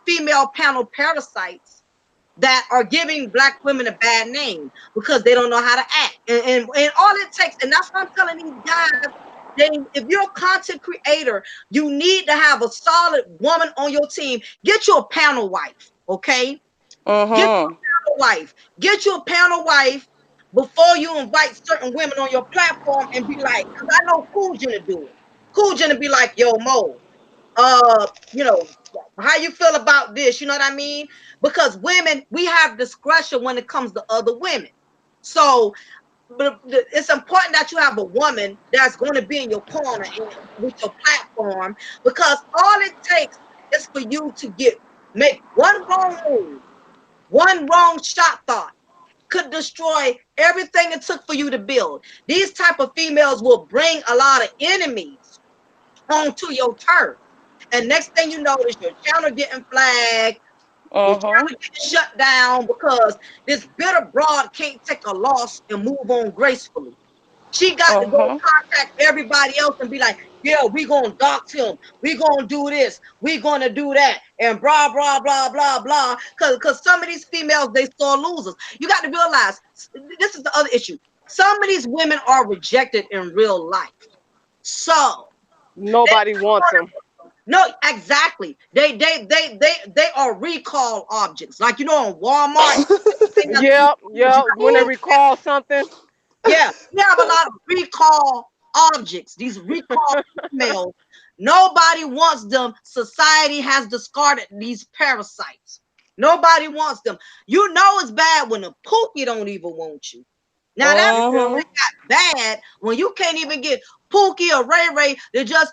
female panel parasites that are giving black women a bad name because they don't know how to act. And all it takes, and that's what I'm telling these guys, if you're a content creator, you need to have a solid woman on your team. Get you a panel wife, okay? Get you Mm-hmm. a panel wife. Get you a panel wife before you invite certain women on your platform and be like, because I know Cool Jenna do it. Cool Jenna be like, yo, Mo, you know, how you feel about this, you know what I mean? Because women, we have discretion when it comes to other women. So but it's important that you have a woman that's going to be in your corner with your platform because all it takes is for you to make one wrong move, one wrong shot thought could destroy everything it took for you to build. These type of females will bring a lot of enemies onto your turf. And next thing you know is your channel getting flagged, your Mm-hmm. channel getting shut down because this bitter broad can't take a loss and move on gracefully. She got to go Mm-hmm. contact everybody else and be like, yeah, we gonna dox him. We gonna do this. We gonna do that. And blah, blah, blah, blah, blah. Because some of these females, they sore losers. You got to realize, this is the other issue. Some of these women are rejected in real life. So they Nobody wants them. no, exactly. They are recall objects. Like you know, on Walmart, Yep, yep. When they recall something, yeah, we have a lot of recall objects, these recall females. Nobody wants them. Society has discarded these parasites. Nobody wants them. You know it's bad when a pookie don't even want you. Now that's Mm-hmm. bad when you can't even get Pookie or Ray Ray to just,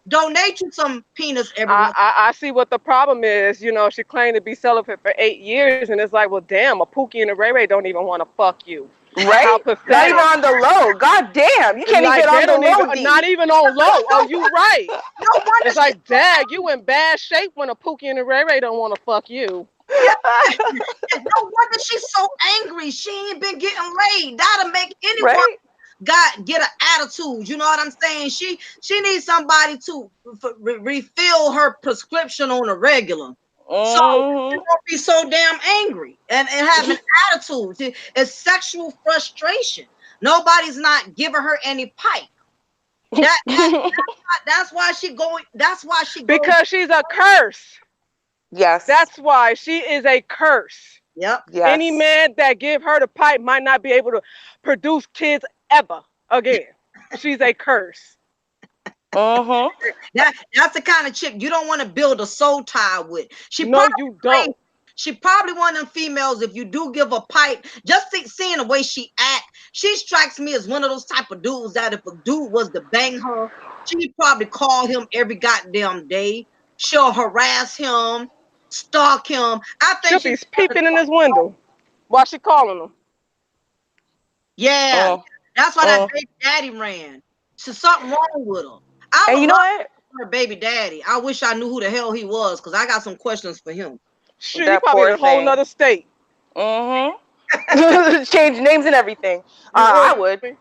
donate you some peanuts every I, once. I I see what the problem is. She claimed to be celibate for 8 years, and it's like, well, damn, a Pookie and a Ray Ray don't even want to fuck you. How Right? Not even pathetic. on the low. God damn. You can't even Like get they on the don't even, low not D. even on low. Oh, you right. No wonder It's like, Dad, you in bad shape when a Pookie and a Ray Ray don't want to fuck you. yeah, no wonder she's so angry. She ain't been getting laid. That'll make anyone Right? get an attitude. You know what I'm saying? She needs somebody to refill her prescription on a regular. So she Mm-hmm. won't be so damn angry and have an attitude. It's sexual frustration. Nobody's not giving her any pipe. That's why she going. That's why she goes. Because she's a curse. Yes. That's why she is a curse. Yep. Any Yes. man that give her the pipe might not be able to produce kids ever again. She's a curse. Mm-hmm. That's the kind of chick you don't want to build a soul tie with. No, you don't. She probably one of them females. If you do give a pipe, just seeing the way she act, she strikes me as one of those type of dudes that if a dude was to bang her, she'd probably call him every goddamn day. She'll harass him, stalk him. I think She'll she's be peeping in his window while she calling him. yeah. Mm, That's why that mm. baby daddy ran. So something wrong with her. I And would you know love what? her baby daddy. I wish I knew who the hell he was because I got some questions for him. Shit, he That probably in poor a whole thing. nother state. Mm-hmm. Change names and everything. You I heard would. me?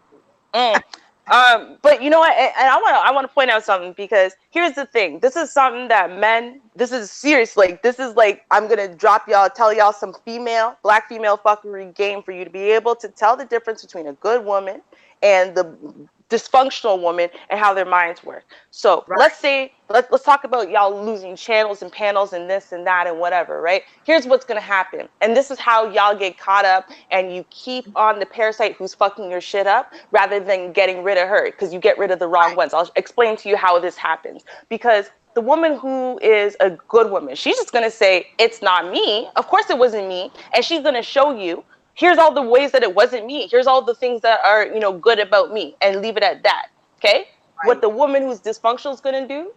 Mm. But you know what? And I want to point out something because here's the thing. This is something that men. This is serious. Like this is like I'm gonna drop y'all, tell y'all some black female fuckery game for you to be able to tell the difference between a good woman and the dysfunctional woman and how their minds work. So Right. let's say let's talk about y'all losing channels and panels and this and that and whatever, right? Here's what's gonna happen, and this is how y'all get caught up and you keep on the parasite who's fucking your shit up rather than getting rid of her because you get rid of the wrong ones. I'll explain to you how this happens because the woman who is a good woman, she's just gonna say it's not me. Of course it wasn't me, and she's gonna show you here's all the ways that it wasn't me. Here's all the things that are, good about me and leave it at that. Okay? What Right. the woman who's dysfunctional is going to do,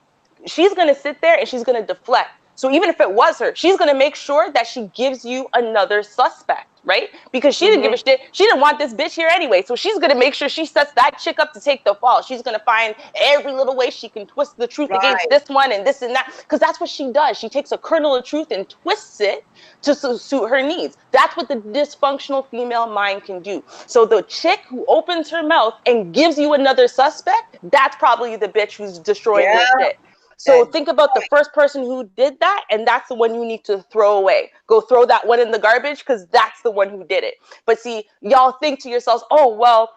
she's going to sit there and she's going to deflect. So even if it was her, she's going to make sure that she gives you another suspect, right? Because she didn't give a Mm-hmm. shit. She didn't want this bitch here anyway. So she's going to make sure she sets that chick up to take the fall. She's going to find every little way she can twist the truth against Right. this one and this and that. Because that's what she does. She takes a kernel of truth and twists it to suit her needs. That's what the dysfunctional female mind can do. So the chick who opens her mouth and gives you another suspect, that's probably the bitch who's destroying your Yeah. shit. So That think about the first person who did that, and that's the one you need to throw away. Go throw that one in the garbage because that's the one who did it. But see, y'all think to yourselves, oh, well,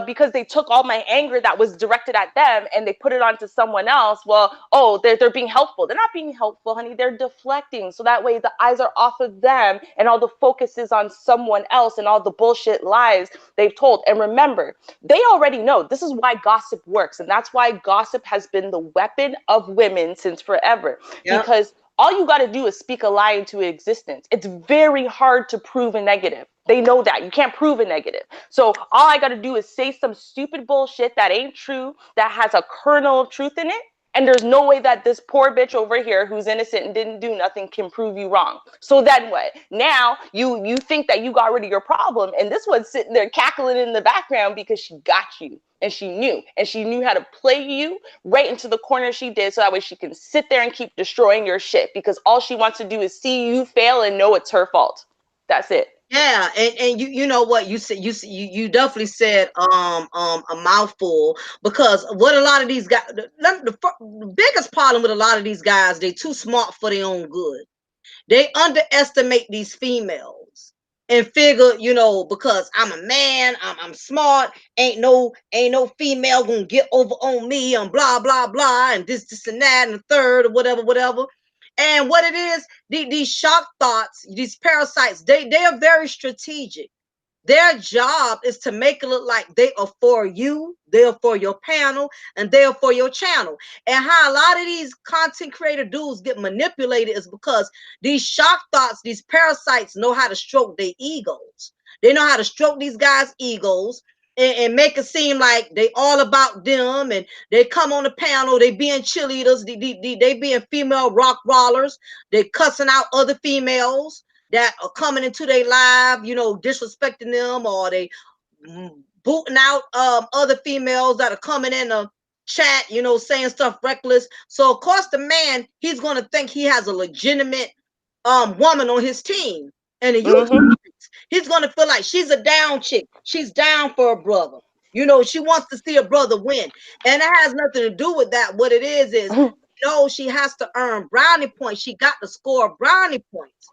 because they took all my anger that was directed at them and they put it onto someone else. Well, oh, they're being helpful. They're not being helpful, honey. They're deflecting. So that way the eyes are off of them and all the focus is on someone else and all the bullshit lies they've told. And remember, they already know this is why gossip works. And that's why gossip has been the weapon of women since forever. Yep. Because all you got to do is speak a lie into existence. It's very hard to prove a negative. They know that. You can't prove a negative. So all I got to do is say some stupid bullshit that ain't true, that has a kernel of truth in it. And there's no way that this poor bitch over here who's innocent and didn't do nothing can prove you wrong. So then what? Now you think that you got rid of your problem, and this one's sitting there cackling in the background because she got you and she knew how to play you right into the corner she did, so that way she can sit there and keep destroying your shit because all she wants to do is see you fail and know it's her fault. That's it. Yeah, and you know what you said, you definitely said a mouthful, because what a lot of these guys, the biggest problem with a lot of these guys, they too smart for their own good. They underestimate these females and figure, because I'm a man, I'm smart, ain't no female gonna get over on me and blah blah blah and this and that and the third or whatever. And what it is, these shock thoughts, these parasites, they are very strategic. Their job is to make it look like they are for you, they are for your panel, and they are for your channel. And how a lot of these content creator dudes get manipulated is because these shock thoughts, these parasites know how to stroke their egos. They know how to stroke these guys' egos and make it seem like they all about them, and they come on the panel, they being cheerleaders, they being female rock rollers, they cussing out other females that are coming into their live, disrespecting them, or they booting out other females that are coming in the chat, saying stuff reckless. So of course the man, he's gonna think he has a legitimate woman on his team. And the YouTube, he's gonna feel like she's a down chick. She's down for a brother. She wants to see a brother win. And it has nothing to do with that. What it is, she has to earn brownie points. She got to score brownie points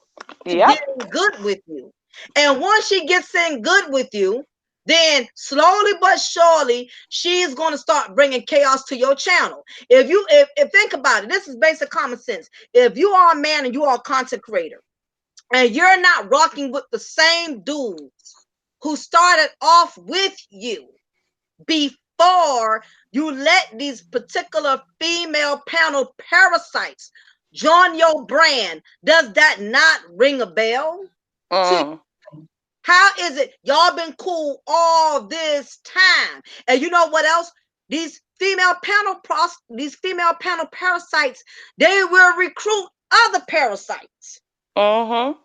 to Yep. get in good with you. And once she gets in good with you, then slowly but surely, she's going to start bringing chaos to your channel. If think about it, this is basic common sense. If you are a man and you are a content creator, and you're not rocking with the same dudes who started off with you before you let these particular female panel parasites join your brand, does that not ring a bell? To how is it y'all been cool all this time? And you know what else? These female panel parasites, they will recruit other parasites. They'll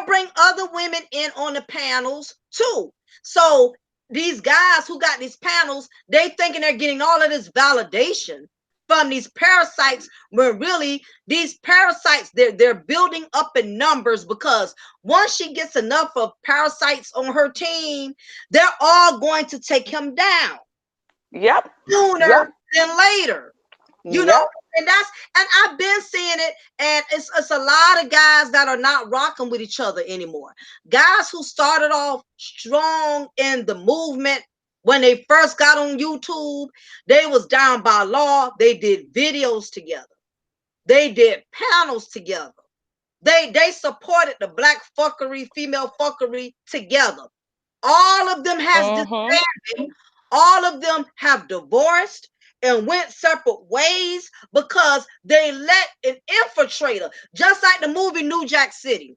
bring other women in on the panels too. So these guys who got these panels, they thinking they're getting all of this validation from these parasites, when really these parasites, they're building up in numbers, because once she gets enough of parasites on her team, they're all going to take him down. Yep. Sooner than later. Yep. And I've been seeing it, and it's a lot of guys that are not rocking with each other anymore. Guys who started off strong in the movement when they first got on YouTube, they was down by law. They did videos together. They did panels together. They supported the black fuckery, female fuckery together. All of them has disbanded. All of them have divorced and went separate ways because they let an infiltrator, just like the movie New Jack City.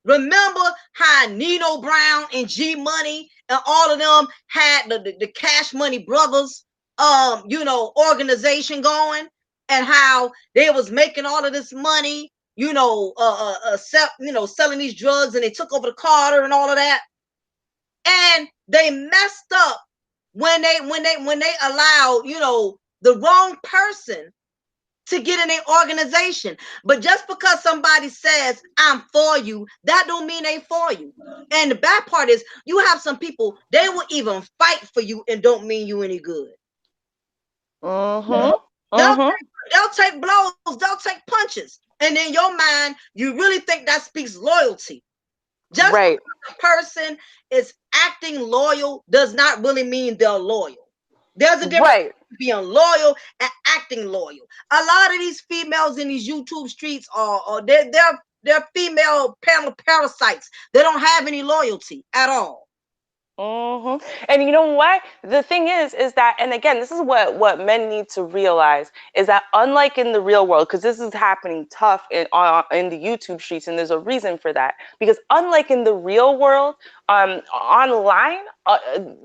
Remember how Nino Brown and G Money and all of them had the Cash Money Brothers organization going, and how they was making all of this money, selling these drugs, and they took over the Carter and all of that. And they messed up when they allowed, the wrong person to get in an organization. But just because somebody says I'm for you, that don't mean they for you. And the bad part is, you have some people, they will even fight for you and don't mean you any good. They'll take blows, they'll take punches, and in your mind, you really think that speaks loyalty. Just because a person is acting loyal does not really mean they're loyal. There's a difference between being loyal and acting loyal. A lot of these females in these YouTube streets are they're female panel parasites. They don't have any loyalty at all. And you know what? The thing is that, and again, this is what men need to realize, is that unlike in the real world, because this is happening tough in the YouTube streets, and there's a reason for that. Because unlike in the real world, online,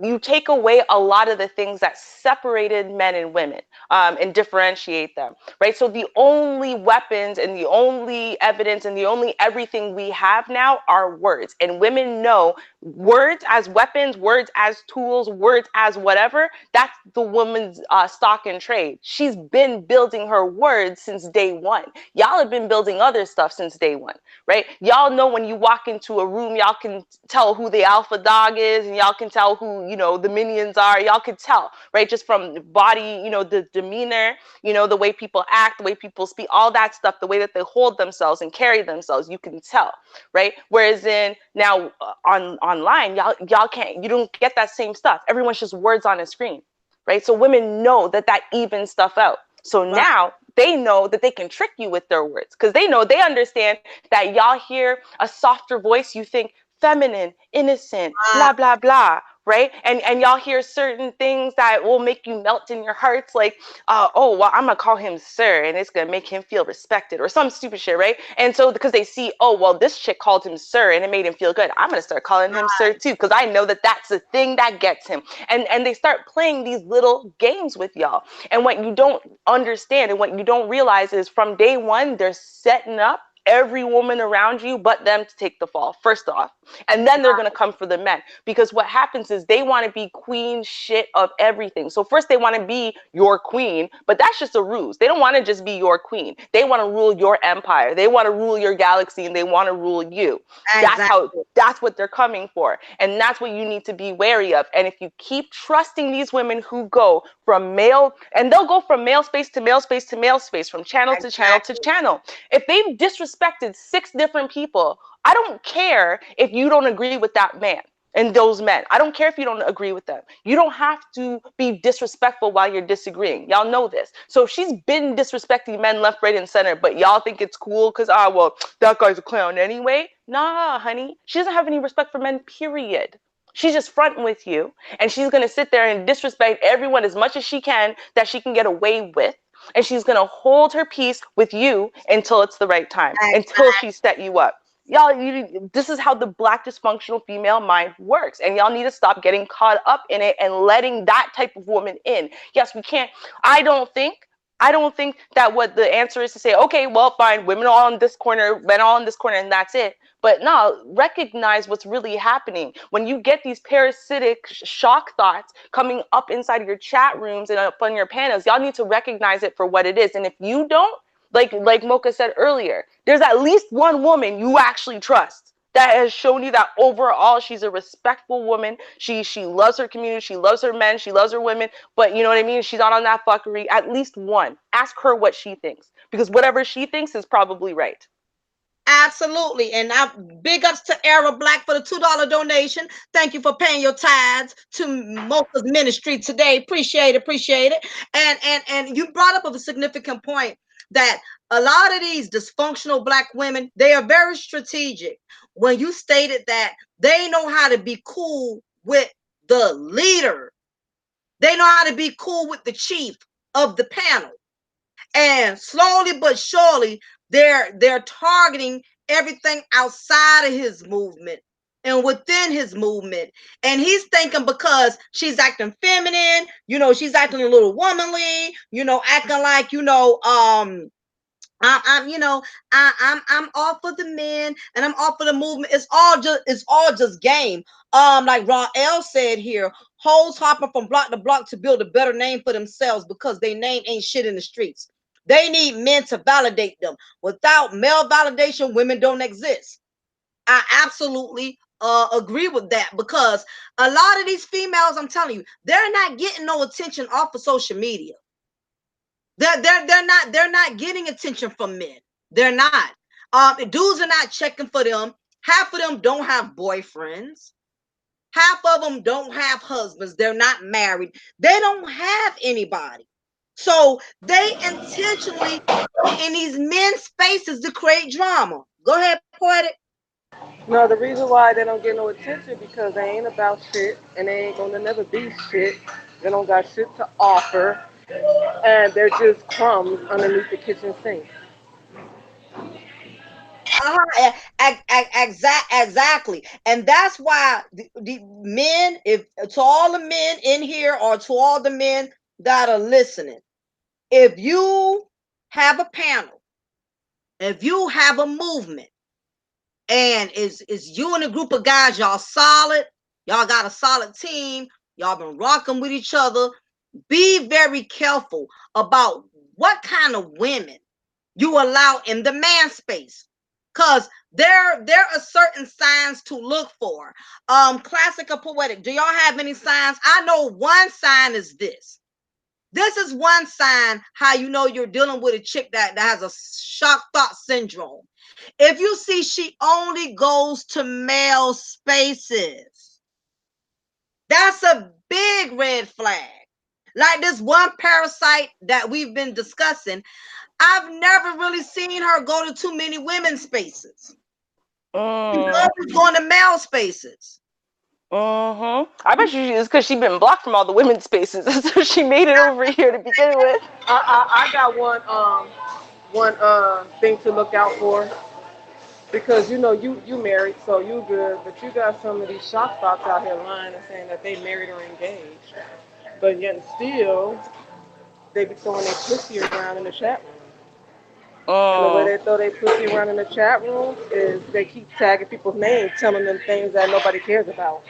you take away a lot of the things that separated men and women, and differentiate them, right? So the only weapons and the only evidence and the only everything we have now are words. And women know words as weapons, words as tools, words as whatever. That's the woman's stock and trade. She's been building her words since day one. Y'all have been building other stuff since day one, right? Y'all know when you walk into a room, y'all can tell who the alpha dog is, and y'all can tell who, the minions are. Y'all can tell, right? Just from the body, the demeanor, the way people act, the way people speak, all that stuff, the way that they hold themselves and carry themselves, you can tell, right? Whereas in now online, y'all can't, you don't get that same stuff. Everyone's just words on a screen, right? So women know that evens stuff out. So now they know that they can trick you with their words, because they understand that y'all hear a softer voice, you think feminine, innocent, Ah, blah blah blah, right? And y'all hear certain things that will make you melt in your hearts, like, oh well, I'm gonna call him sir, and it's gonna make him feel respected, or some stupid shit, right? And so because they see, oh well, this chick called him sir, and it made him feel good, I'm gonna start calling him sir too, because I know that that's the thing that gets him. And they start playing these little games with y'all. And what you don't understand and what you don't realize is from day one, they're setting up every woman around you but them to take the fall first off, and then they're going to come for the men, because what happens is they want to be queen shit of everything. So first they want to be your queen, but that's just a ruse. They don't want to just be your queen, they want to rule your empire, they want to rule your galaxy, and they want to rule you. exactly. That's what they're coming for, and that's what you need to be wary of. And if you keep trusting these women who go from male, and they'll go from male space to male space to male space, from channel to channel to Exactly. channel, if they've disrespected 6 different people, I don't care if you don't agree with that man and those men. I don't care if you don't agree with them. You don't have to be disrespectful while you're disagreeing. Y'all know this. So if she's been disrespecting men left, right, and center, but y'all think it's cool because, well, that guy's a clown anyway. Nah, honey. She doesn't have any respect for men, period. She's just fronting with you, and she's going to sit there and disrespect everyone as much as she can that she can get away with. And she's going to hold her peace with you until it's the right time, until Exactly. she set you up. Y'all, this is how the black dysfunctional female mind works, and y'all need to stop getting caught up in it and letting that type of woman in. Yes, we can't. I don't think I don't think that what the answer is to say, okay, well, fine, women all in this corner, men all in this corner, and that's it. But no, recognize what's really happening. When you get these parasitic shock thoughts coming up inside of your chat rooms and up on your panels, y'all need to recognize it for what it is. And if you don't, like Mocha said earlier, there's at least one woman you actually trust that has shown you that overall she's a respectful woman. She loves her community, she loves her men, she loves her women, but you know what I mean? She's not on that fuckery. At least one. Ask her what she thinks, because whatever she thinks is probably right. Absolutely. And I big ups to Era Black for the $2 donation. Thank you for paying your tithes to Mocha's ministry today. Appreciate it, appreciate it. And you brought up a significant point that a lot of these dysfunctional black women, they are very strategic. When you stated that they know how to be cool with the leader, they know how to be cool with the chief of the panel. And slowly but surely, they're targeting everything outside of his movement and within his movement. And he's thinking because she's acting feminine, she's acting a little womanly, acting like, I'm all for the men and I'm all for the movement. It's all just game. Like Raw L said here, hoes hopping from block to block to build a better name for themselves because their name ain't shit in the streets. They need men to validate them. Without male validation, women don't exist. I absolutely agree with that, because a lot of these females, I'm telling you, they're not getting no attention off of social media. They're not getting attention from men. They're not. Dudes are not checking for them. Half of them don't have boyfriends. Half of them don't have husbands. They're not married. They don't have anybody. So they intentionally in these men's spaces to create drama. Go ahead, Poetic. No, the reason why they don't get no attention because they ain't about shit and they ain't gonna never be shit. They don't got shit to offer and they're just crumbs underneath the kitchen sink. Exactly. And that's why the men, if to all the men in here or to all the men that are listening, if you have a panel, if you have a movement, and is you and a group of guys, y'all solid, y'all got a solid team, y'all been rocking with each other, be very careful about what kind of women you allow in the man space, because there are certain signs to look for. Classic or poetic, do y'all have any signs? I know one sign is this is one sign how you know you're dealing with a chick that has a shock thought syndrome. If you see she only goes to male spaces, that's a big red flag. Like this one parasite that we've been discussing, I've never really seen her go to too many women's spaces. She's Mm. always going to male spaces. I bet you it's because she's been blocked from all the women's spaces, so she made it over here to begin with. I got one thing to look out for because you married, so you good, but you got some of these shock spots out here lying and saying that they married or engaged, but yet and still they be throwing their pussy around in the chat room. And the way Mm. they throw their pussy around in the chat room is they keep tagging people's names, telling them things that nobody cares about.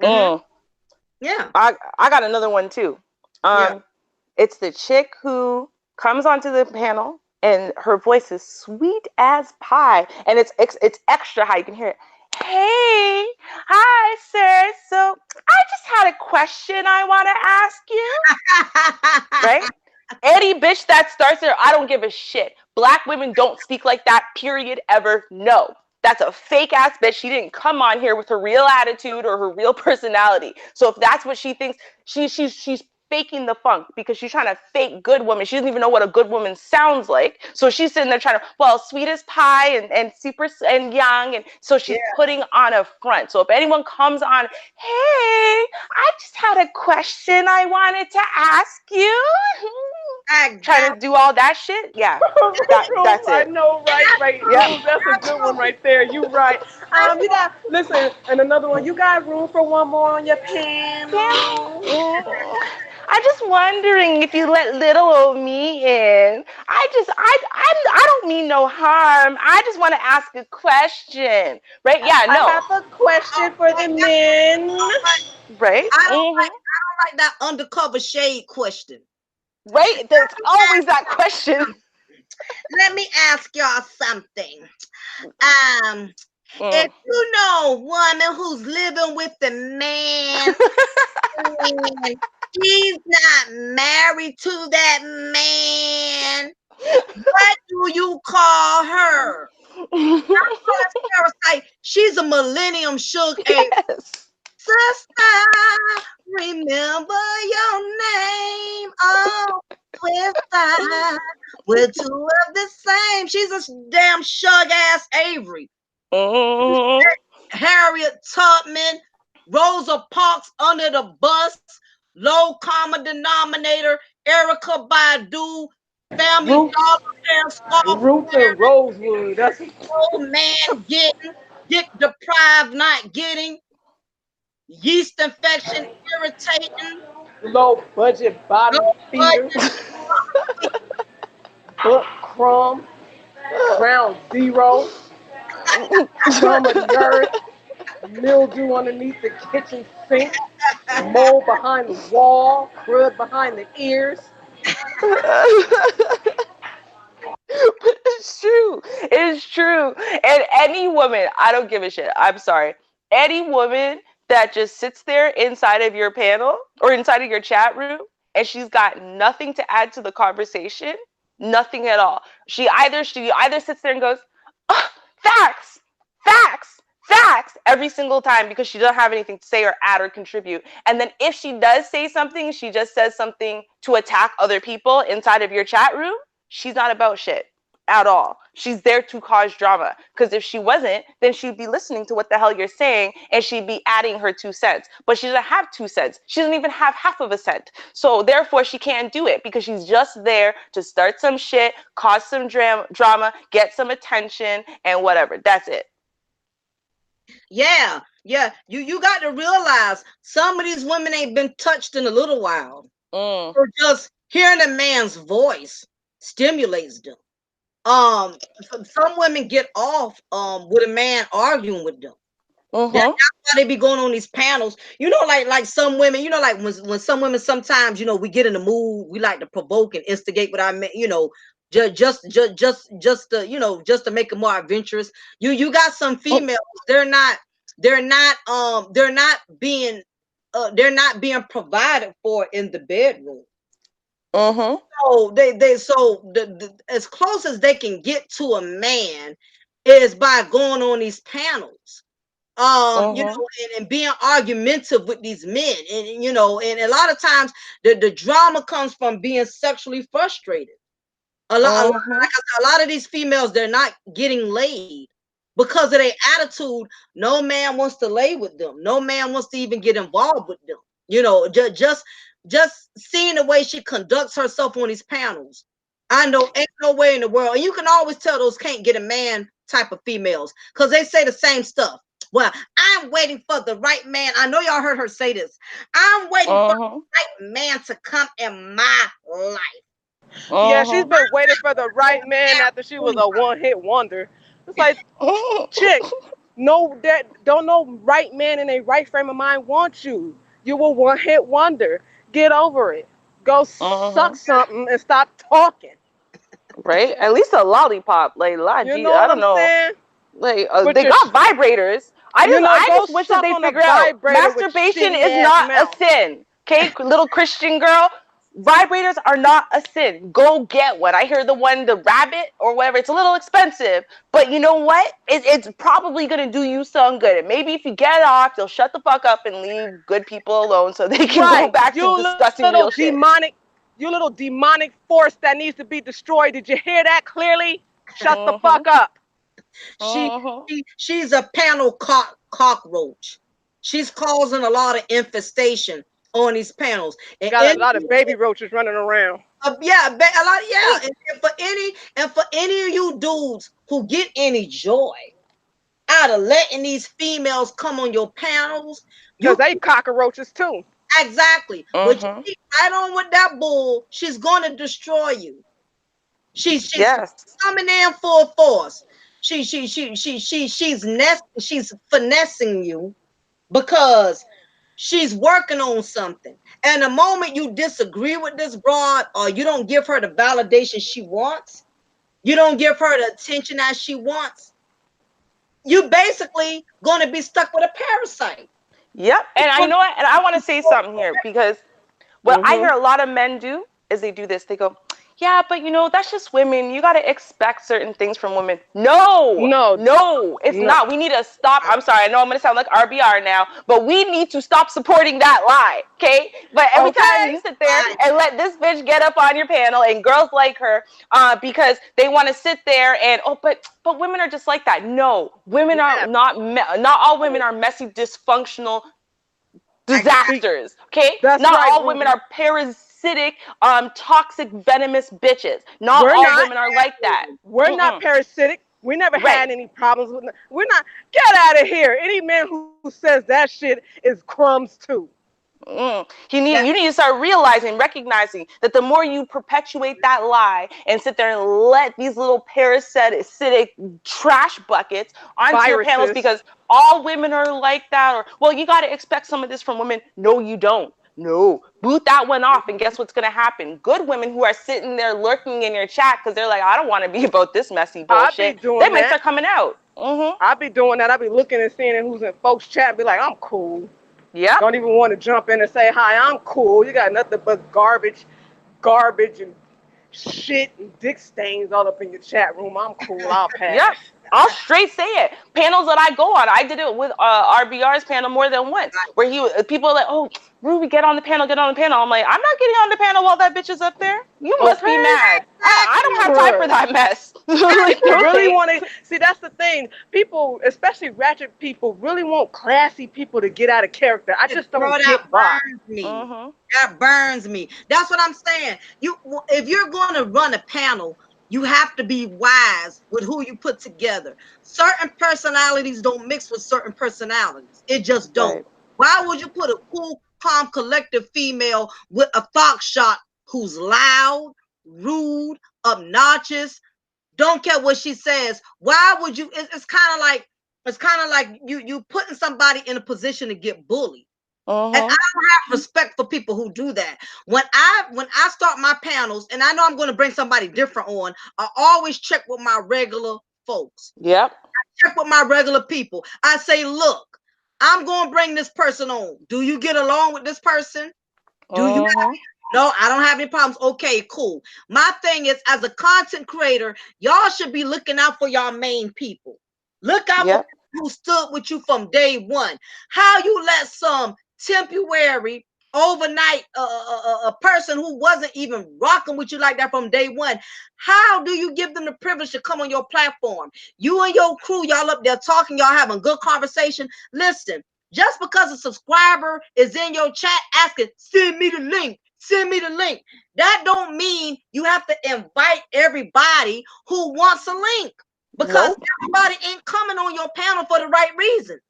Mm-hmm. Mm. Yeah. I got another one too. Yeah. Um, it's the chick who comes onto the panel and her voice is sweet as pie, and it's extra high. You can hear it. Hey, hi, sir. So I just had a question I want to ask you. Right? Any bitch that starts there, I don't give a shit. Black women don't speak like that, period, ever. No. That's a fake ass bitch. She didn't come on here with her real attitude or her real personality. So if that's what she thinks, she's faking the funk because she's trying to fake good woman. She doesn't even know what a good woman sounds like. So she's sitting there trying to, well, sweet as pie and super and young. And so she's Yeah. putting on a front. So if anyone comes on, hey, I just had a question I wanted to ask you. I Trying got to do all that shit. Yeah, that's I it. know, right, Yep. Rules. That's a good one right there. You right. You got listen, and another one. You got room for one more on your Panel. panel. I'm just wondering if you let little old me in. I don't mean no harm. I just want to ask a question. Right? Yeah, I no. have a question for the men. Right? I don't like that undercover shade question. Right? There's always that question. Let me ask y'all something. Um, if Mm. you know a woman who's living with the man and she's not married to that man, what do you call her? Parasite. She's a millennium sugar. Yes. Sister, remember your name. Oh, Twister. We're two of the same. She's a damn shug ass Avery. Mm. Harriet Tubman, Rosa Parks under the bus, low common denominator, Erica Badu, Family Ruth, Dollar hair scarf Ruth and wearing, Rosewood. That's old man getting, dick deprived not getting, yeast infection irritating, low budget bottom low feeder, budget. butt crumb, ground zero, scum of the earth, mildew underneath the kitchen sink, mold behind the wall, crud behind the ears. It's true. It's true. And any woman, I don't give a shit. I'm sorry. Any woman that just sits there inside of your panel or inside of your chat room and she's got nothing to add to the conversation, nothing at all. She either sits there and goes, oh, facts, facts, facts every single time because she doesn't have anything to say or add or contribute. And then if she does say something, she just says something to attack other people inside of your chat room. She's not about shit at all. She's there to cause drama. Because if she wasn't, then she'd be listening to what the hell you're saying and she'd be adding her 2 cents. But she doesn't have 2 cents. She doesn't even have half of a cent. So therefore, she can't do it because she's just there to start some shit, cause some drama, get some attention, and whatever. That's it. Yeah, yeah. You got to realize some of these women ain't been touched in a little while. Mm. Or just hearing a man's voice stimulates them. Some women get off with a man arguing with them. That's Mm-hmm. why they be going on these panels. You know, like some women, you know, like when some women sometimes, you know, we get in the mood, we like to provoke and instigate with our men, you know, just to, you know, just to make it more adventurous. You got some females, they're not being they're not being provided for in the bedroom. Mm-hmm. So as close as they can get to a man is by going on these panels. You Mm-hmm. know, and being argumentative with these men, and you know, and a lot of times the drama comes from being sexually frustrated. Mm-hmm. Like I said, a lot of these females, they're not getting laid because of their attitude. No man wants to lay with them. No man wants to even get involved with them. You know, just seeing the way she conducts herself on these panels. I know ain't no way in the world. And you can always tell those can't get a man type of females because they say the same stuff. Well, I'm waiting for the right man. I know y'all heard her say this. I'm waiting for Mm-hmm. the right man to come in my life. Yeah, she's Mm-hmm. been waiting for the right man after she was a one-hit wonder. It's like, chick, no, that don't know right man in a right frame of mind want you. You were one-hit wonder. Get over it. Go suck Mm-hmm. something and stop talking. Right? At least a lollipop. Like, You gee, know I what don't I'm know. saying? Like, With they your, got vibrators. I go just wish that suck they on a figure out vibrator with masturbation shitty is ass not a mouth. sin. Okay, little Christian girl. Vibrators are not a sin. Go get one. I hear the rabbit or whatever. It's a little expensive, but you know what? It's probably gonna do you some good. And maybe if you get it off, you'll shut the fuck up and leave good people alone so they can go Right. back to discussing Little real shit. demonic, you little demonic force that needs to be destroyed. Did you hear that clearly? Shut the Mhm. fuck up. She Mhm. she's a panel cockroach. She's causing a lot of infestation on these panels. And Got a any lot of baby roaches running around. yeah, a lot, yeah. And for any of you dudes who get any joy out of letting these females come on your panels, Because you they cockroaches too. exactly. But you Mhm. keep right on with that bull, she's gonna destroy you. She's Yes. coming in full force. She's finessing you because she's working on something. And the moment you disagree with this broad or you don't give her the validation she wants, you don't give her the attention that she wants, you basically gonna be stuck with a parasite. Yep. And you know what? And I want to say something here because what I hear Mm-hmm. a lot of men do is they do this. They go, yeah, but you know, that's just women. You got to expect certain things from women. No, No, no, it's no. not. We need to stop. I'm sorry. I know I'm going to sound like RBR now, but we need to stop supporting that lie. Okay. But every time Okay. you sit there and let this bitch get up on your panel and girls like her because they want to sit there and, oh, but women are just like that. No, women are Yeah. not all women are messy, dysfunctional See, disasters. Okay, that's not right, all women Ruby. are parasitic, toxic, venomous bitches. Not We're all not. women are like that. We're not Mm-mm. parasitic. We never Right. had any problems with. We're not. Get out of here. Any man who says that shit is crumbs too. You need to start realizing, recognizing that the more you perpetuate that lie and sit there and let these little parasitic trash buckets onto your panels Viruses. because all women are like that, or well, you got to expect some of this from women. No, you don't. No, boot that one off, and guess what's gonna happen? Good women who are sitting there lurking in your chat because they're like, I don't want to be about this messy I be bullshit. They doing might that. start coming out. I be doing that. I be looking and seeing who's in folks' chat. And be like, I'm cool. Yep. Don't even want to jump in and say hi. I'm cool. You got nothing but garbage and shit and dick stains all up in your chat room. I'm cool. I'll Yep. pass. I'll straight say it. Panels that I go on, I did it with RBR's panel more than once, where people are like, "Oh, Ruby, get on the panel, get on the panel." I'm like, "I'm not getting on the panel while that bitch is up there. You must be Okay. mad. I don't have time for that mess." Like, People really okay. want to see. That's the thing. People, especially ratchet people, really want classy people to get out of character. I just Bro, don't that get why. burns me. Mhm. That burns me. That's what I'm saying. If you're going to run a panel, you have to be wise with who you put together. Certain personalities don't mix with certain personalities. It just don't. Right. Why would you put a cool, calm, collective female with a thought shot who's loud, rude, obnoxious, don't care what she says? Why would you? It's kind of like you putting somebody in a position to get bullied. And I Mhm. don't have respect for people who do that. When I start my panels, and I know I'm going to bring somebody different on, I always check with my regular folks. Yep. Check with my regular people. I say, look, I'm going to bring this person on. Do you get along with this person? Do you Mhm. no, I don't have any problems. Okay, cool. My thing is, as a content creator, y'all should be looking out for y'all main people. Look out for Yep. people who stood with you from day one. How you let some temporary overnight a person who wasn't even rocking with you like that from day one. How do you give them the privilege to come on your platform? You and your crew, y'all up there talking, y'all having good conversation. Listen, just because a subscriber is in your chat asking, send me the link, send me the link, that don't mean you have to invite everybody who wants a link, because Nope. everybody ain't coming on your panel for the right reasons.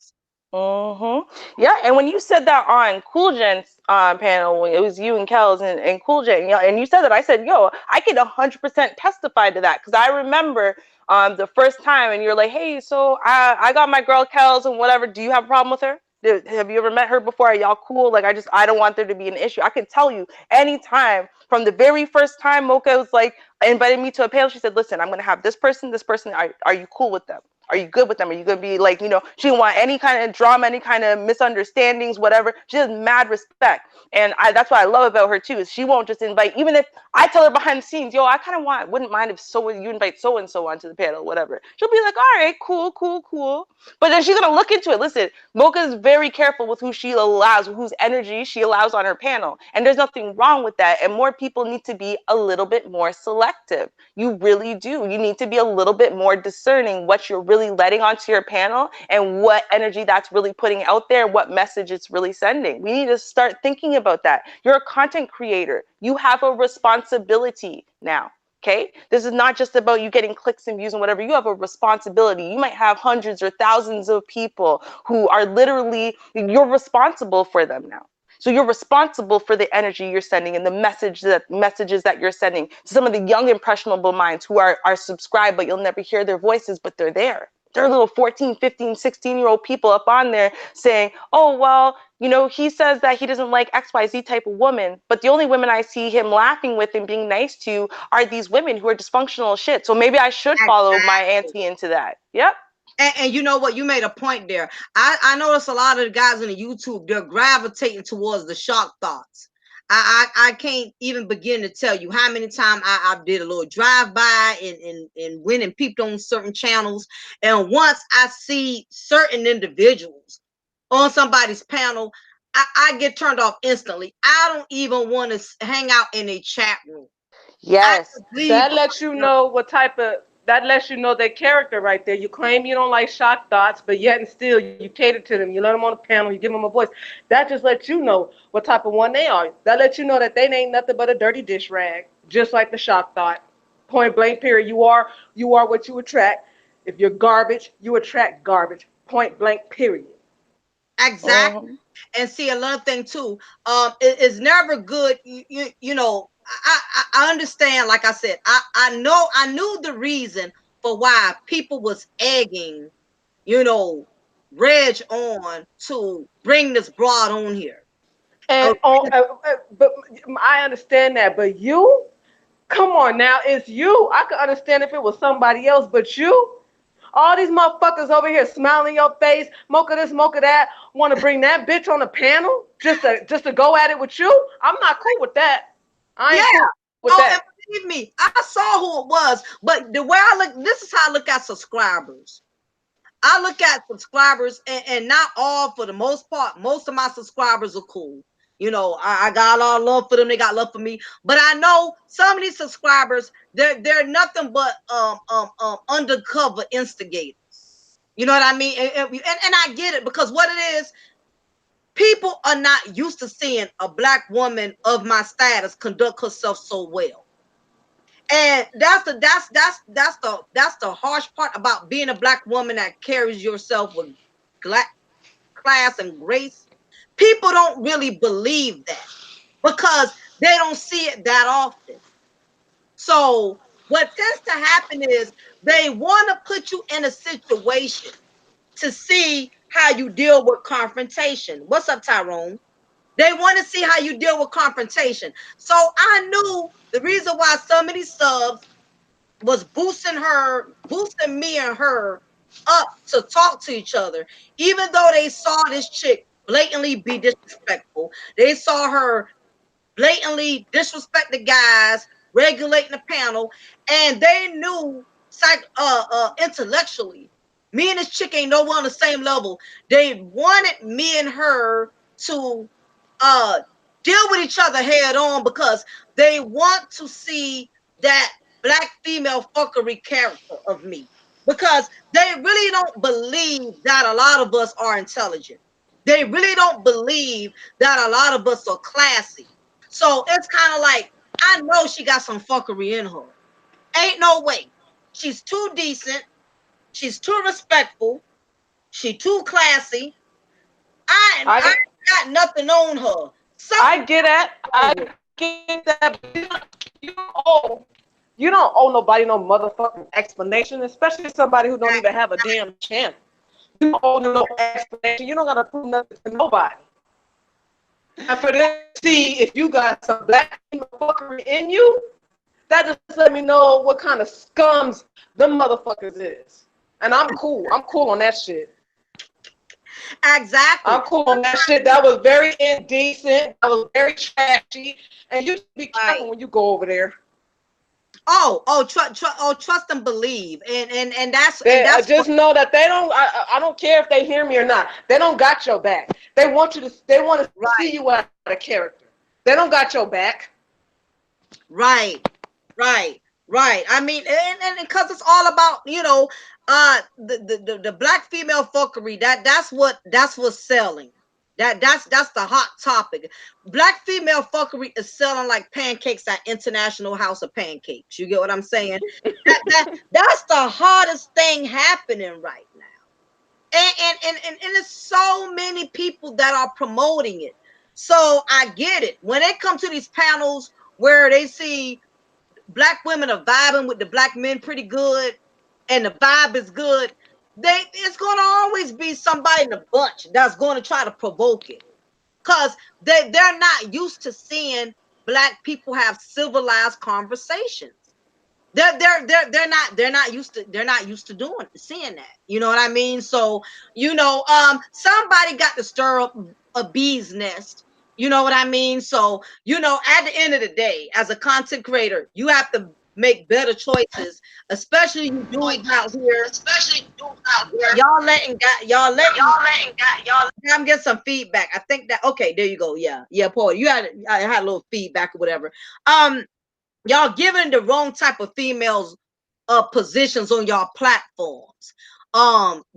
Yeah, and when you said that on Cool Gent's panel, when it was you and Kels and Cool Gent, and you said that, I said, yo, I can 100% testify to that, because I remember the first time, and you're like, hey, so I got my girl Kels and whatever. Do you have a problem with her? Have you ever met her before? Are y'all cool? Like, I don't want there to be an issue. I can tell you anytime from the very first time Mocha was like, invited me to a panel, she said, listen, I'm going to have this person, this person. Are you cool with them? Are you good with them? Are you going to be like, she didn't want any kind of drama, any kind of misunderstandings, whatever. She has mad respect. And that's what I love about her too, is she won't just invite, even if I tell her behind the scenes, yo, I kind of wouldn't mind if you invite so-and-so onto the panel, whatever. She'll be like, all right, cool, cool, cool. But then she's going to look into it. Listen, Mocha is very careful with who she allows, whose energy she allows on her panel. And there's nothing wrong with that. And more people need to be a little bit more selective. You really do. You need to be a little bit more discerning what you're really letting onto your panel and what energy that's really putting out there, what message it's really sending. We need to start thinking about that. You're a content creator. You have a responsibility now. Okay, this is not just about you getting clicks and views and whatever. You have a responsibility. You might have hundreds or thousands of people who are literally, you're responsible for them now. So you're responsible for the energy you're sending and the messages that you're sending to some of the young impressionable minds who are subscribed, but you'll never hear their voices, but they're there. They're little 14, 15, 16-year-old people up on there saying, oh, well, he says that he doesn't like XYZ type of woman, but the only women I see him laughing with and being nice to are these women who are dysfunctional as shit. So maybe I should follow my auntie into that. Yep. And you know what? You made a point there. I notice a lot of the guys in the YouTube, they're gravitating towards the shock thoughts. I can't even begin to tell you how many times I did a little drive by and went and peeped on certain channels. And once I see certain individuals on somebody's panel, I get turned off instantly. I don't even want to hang out in a chat room. Yes. That lets you know that lets you know their character right there. You claim you don't like shock thoughts, but yet and still you cater to them. You let them on the panel, you give them a voice. That just lets you know what type of one they are. That lets you know that they ain't nothing but a dirty dish rag, just like the shock thought. Point blank period. You are what you attract. If you're garbage, you attract garbage. Point blank period. Exactly. And see, another thing too, it's never good. I understand. Like I said, I knew the reason for why people was egging, you know, Reg on to bring this broad on here. And but I understand that, but you, come on now, it's you. I could understand if it was somebody else, but you, all these motherfuckers over here smiling in your face, mocha this, mocha that, want to bring that bitch on the panel just to go at it with you. I'm not cool with that. I ain't cool with Oh, that. and believe me, I saw who it was, but the way I look, this is how I look at subscribers. I look at subscribers, and not all, for the most part, most of my subscribers are cool. I got a lot of love for them. They got love for me. But I know some of these subscribers, they're nothing but undercover instigators. You know what I mean? And I get it, because what it is, people are not used to seeing a black woman of my status conduct herself so well. And that's the harsh part about being a black woman that carries yourself with class and grace. People don't really believe that because they don't see it that often. So what tends to happen is they want to put you in a situation to see how you deal with confrontation. What's up, Tyrone? They want to see how you deal with confrontation. So I knew the reason why some of these subs was boosting me and her up to talk to each other, even though they saw this chick blatantly be disrespectful. They saw her blatantly disrespect the guys, regulating the panel, and they knew intellectually, me and this chick ain't nowhere on the same level. They wanted me and her to deal with each other head on because they want to see that black female fuckery character of me. Because they really don't believe that a lot of us are intelligent. They really don't believe that a lot of us are classy. So it's kind of like, I know she got some fuckery in her. Ain't no way. She's too decent. She's too respectful. She too classy. I I got nothing on her. I Something get that. I get that. But you don't owe nobody no motherfucking explanation, especially somebody who don't even have a damn chance. You don't owe no explanation. You don't gotta prove nothing to nobody. And for them to see if you got some black fuckery in you, that just let me know what kind of scums them motherfuckers is. And I'm cool. I'm cool on that shit. exactly. I'm cool on that shit. That was very indecent. That was very trashy. And you should be careful Right. when you go over there. Trust and believe, and that's what. Just know that they don't. I don't care if they hear me or not. They don't got your back. They want you to. They want to see Right, you out of character. They don't got your back. right, right. I mean, and because it's all about, the black female fuckery. That's what's selling. That's the hot topic. Black female fuckery is selling like pancakes at International House of Pancakes. You get what I'm saying? That's the hottest thing happening right now. And there's so many people that are promoting it. So I get it. When they come to these panels where they see black women are vibing with the black men pretty good and the vibe is good, it's gonna always be somebody in the bunch that's gonna try to provoke it. Because they're not used to seeing black people have civilized conversations. They're not used to doing seeing that. You know what I mean? So somebody got to stir up a bee's nest. You know what I mean? So at the end of the day, as a content creator, you have to make better choices, especially you dudes out here. Y'all letting I'm getting some feedback. I think that okay, there you go. Yeah, Paul, I had a little feedback or whatever. Um, y'all giving the wrong type of females positions on y'all platforms.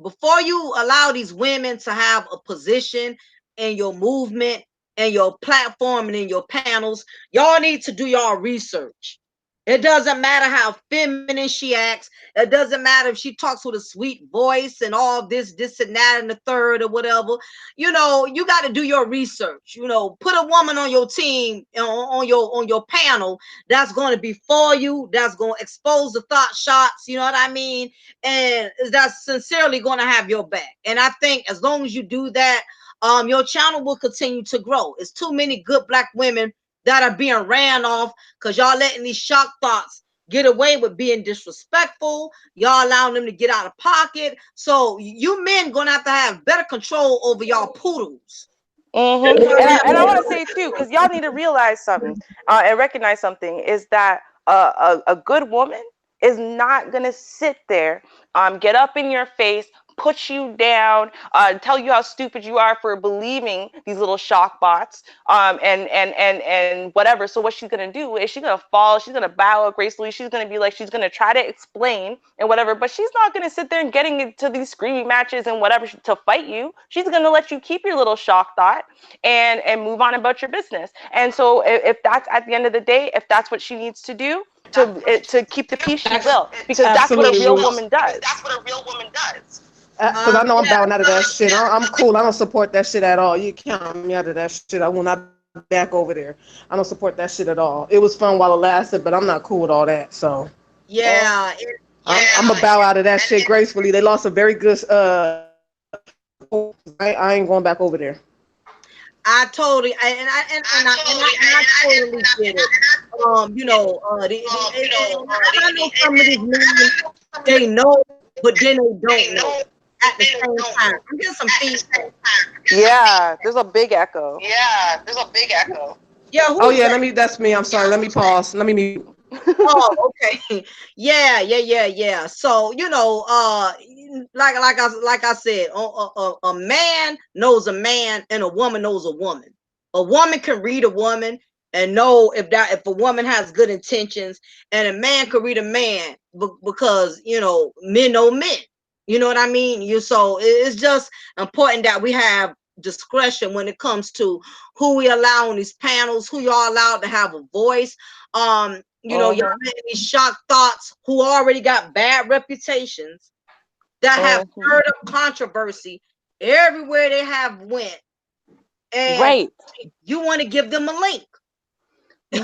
Before you allow these women to have a position in your movement and your platform and in your panels, y'all need to do y'all research. It doesn't matter how feminine she acts. It doesn't matter if she talks with a sweet voice and all this and that and the third or whatever. You got to do your research. Put a woman on your team, on your panel that's going to be for you, that's going to expose the thought shots, you know what I mean? And that's sincerely going to have your back. And I think as long as you do that, your channel will continue to grow. It's too many good black women that are being ran off because y'all letting these shock thoughts get away with being disrespectful. Y'all allowing them to get out of pocket. So you men gonna have to have better control over y'all poodles. And I want to say too, because y'all need to realize something and recognize something is that a good woman is not gonna sit there, get up in your face, put you down, tell you how stupid you are for believing these little shock bots, and whatever. So what she's gonna do is she's gonna fall, she's gonna bow out gracefully, she's gonna be like, she's gonna try to explain and whatever, but she's not gonna sit there and getting into these screaming matches and whatever to fight you. She's gonna let you keep your little shock thought and move on about your business. And so if that's at the end of the day, if that's what she needs to do to keep the peace, she will, because that's what a real woman does. Because I know I'm Yeah, bowing out of that shit. I'm cool. I don't support that shit at all. You count me out of that shit. I will not be back over there. I don't support that shit at all. It was fun while it lasted, but I'm not cool with all that. So yeah, I'm gonna bow out of that shit gracefully. They lost a very good. I ain't going back over there. I totally I totally get it. I know some of these men, they know, but then they don't know at the same time. I'm getting some feedback. Yeah, there's a big echo. Yeah, Oh who's yeah, that? that's me. I'm sorry. Let me pause. Let me mute. Oh, okay. Yeah. So, like I said, a man knows a man and a woman knows a woman. A woman can read a woman and know if a woman has good intentions, and a man could read a man because men know men. You know what I mean? It's just important that we have discretion when it comes to who we allow on these panels, who y'all allowed to have a voice. Y'all Mm-hmm. making these shock thoughts who already got bad reputations that have Mm-hmm. stirred up controversy everywhere they have went, and Right. you want to give them a link.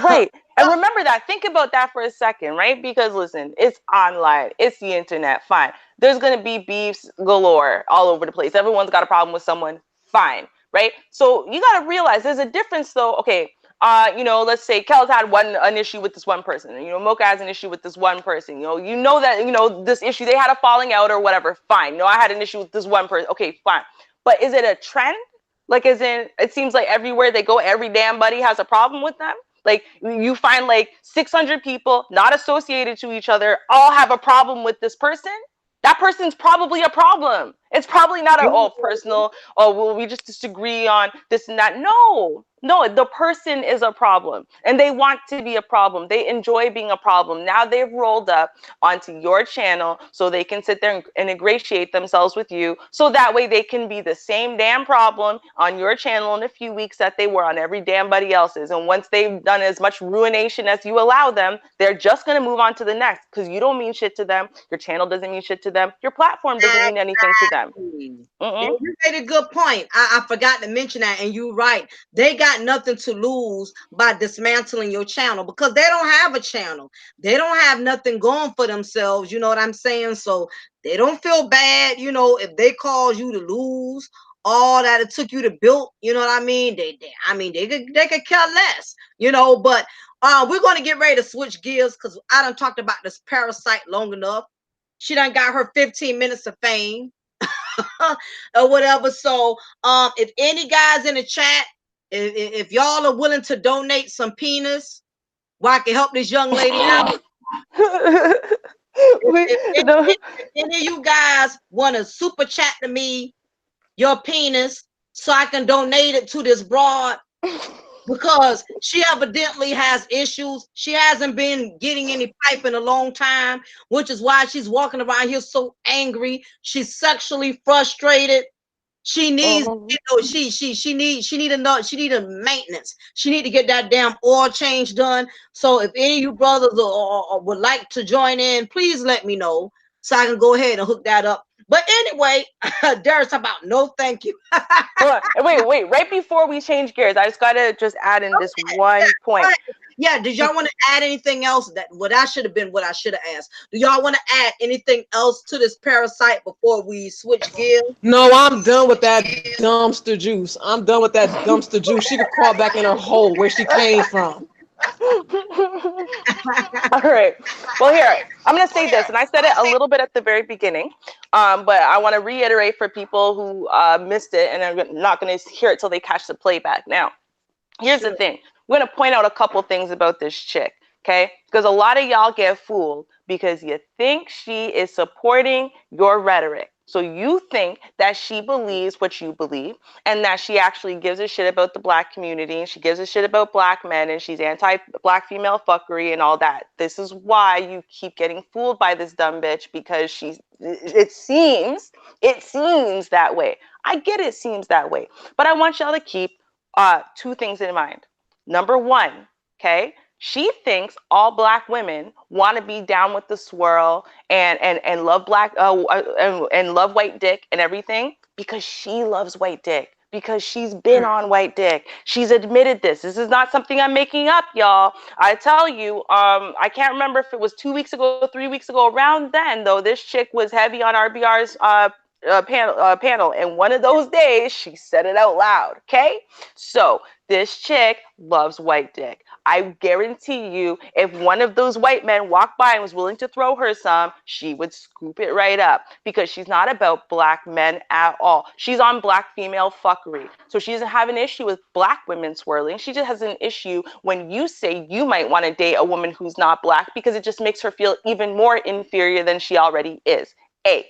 Right. And remember that. Think about that for a second, right? Because listen, it's online, it's the internet. Fine. There's going to be beefs galore all over the place. Everyone's got a problem with someone. Fine. Right. So you got to realize there's a difference, though. Okay. Let's say Kel's had an issue with this one person. Mocha has an issue with this one person. That, this issue, they had a falling out or whatever. Fine. I had an issue with this one person. Okay, fine. But is it a trend? Like, as in, it seems like everywhere they go, every damn buddy has a problem with them. Like, you find like 600 people not associated to each other all have a problem with this person. That person's probably a problem. It's probably not personal. Oh, well, we just disagree on this and that. No, the person is a problem, and they want to be a problem. They enjoy being a problem. Now they've rolled up onto your channel so they can sit there and ingratiate themselves with you, so that way they can be the same damn problem on your channel in a few weeks that they were on every damn buddy else's. And once they've done as much ruination as you allow them, they're just going to move on to the next, because you don't mean shit to them. Your channel doesn't mean shit to them. Your platform doesn't mean anything to them. And you made a good point. I forgot to mention that, and you're right. They got nothing to lose by dismantling your channel, because they don't have a channel. They don't have nothing going for themselves. You know what I'm saying? So they don't feel bad, if they cause you to lose all that it took you to build. You know what I mean? They could care less. But we're going to get ready to switch gears, because I done talked about this Parasite long enough. She done got her 15 minutes of fame. Or whatever. So if any guys in the chat, if y'all are willing to donate some penis where I can help this young lady out, if any of you guys want to super chat to me your penis so I can donate it to this broad, because she evidently has issues. She hasn't been getting any pipe in a long time, which is why she's walking around here so angry. She's sexually frustrated. She needs, she need a maintenance. She need to get that damn oil change done. So if any of you brothers or would like to join in, please let me know so I can go ahead and hook that up. But anyway, there's about no thank you. Wait. Right before we change gears, I just gotta add in this one point. Yeah, did y'all want to add anything else? That what I should have asked. Do y'all want to add anything else to this Parasite before we switch gears? No, I'm done with that dumpster juice. I'm done with that dumpster juice. She could crawl back in her hole where she came from. All right. Well, here, I'm going to say this, and I said it a little bit at the very beginning, but I want to reiterate for people who missed it and are not going to hear it till they catch the playback. Now, here's the thing. We're going to point out a couple things about this chick, okay? Because a lot of y'all get fooled because you think she is supporting your rhetoric. So you think that she believes what you believe, and that she actually gives a shit about the Black community, and she gives a shit about Black men, and she's anti-Black female fuckery and all that. This is why you keep getting fooled by this dumb bitch, because it seems that way. I get it seems that way, but I want y'all to keep two things in mind. Number one, okay? She thinks all Black women want to be down with the swirl and love and love white dick and everything because she loves white dick, because she's been on white dick. She's admitted this. This is not something I'm making up, y'all. I tell you, I can't remember if it was 2 weeks ago, 3 weeks ago. Around then, though, this chick was heavy on RBR's panel, and one of those days she said it out loud. Okay, so this chick loves white dick. I guarantee you, if one of those white men walked by and was willing to throw her some, she would scoop it right up, because she's not about Black men at all. She's on Black female fuckery. So she doesn't have an issue with Black women swirling. She just has an issue when you say you might want to date a woman who's not Black, because it just makes her feel even more inferior than she already is. A.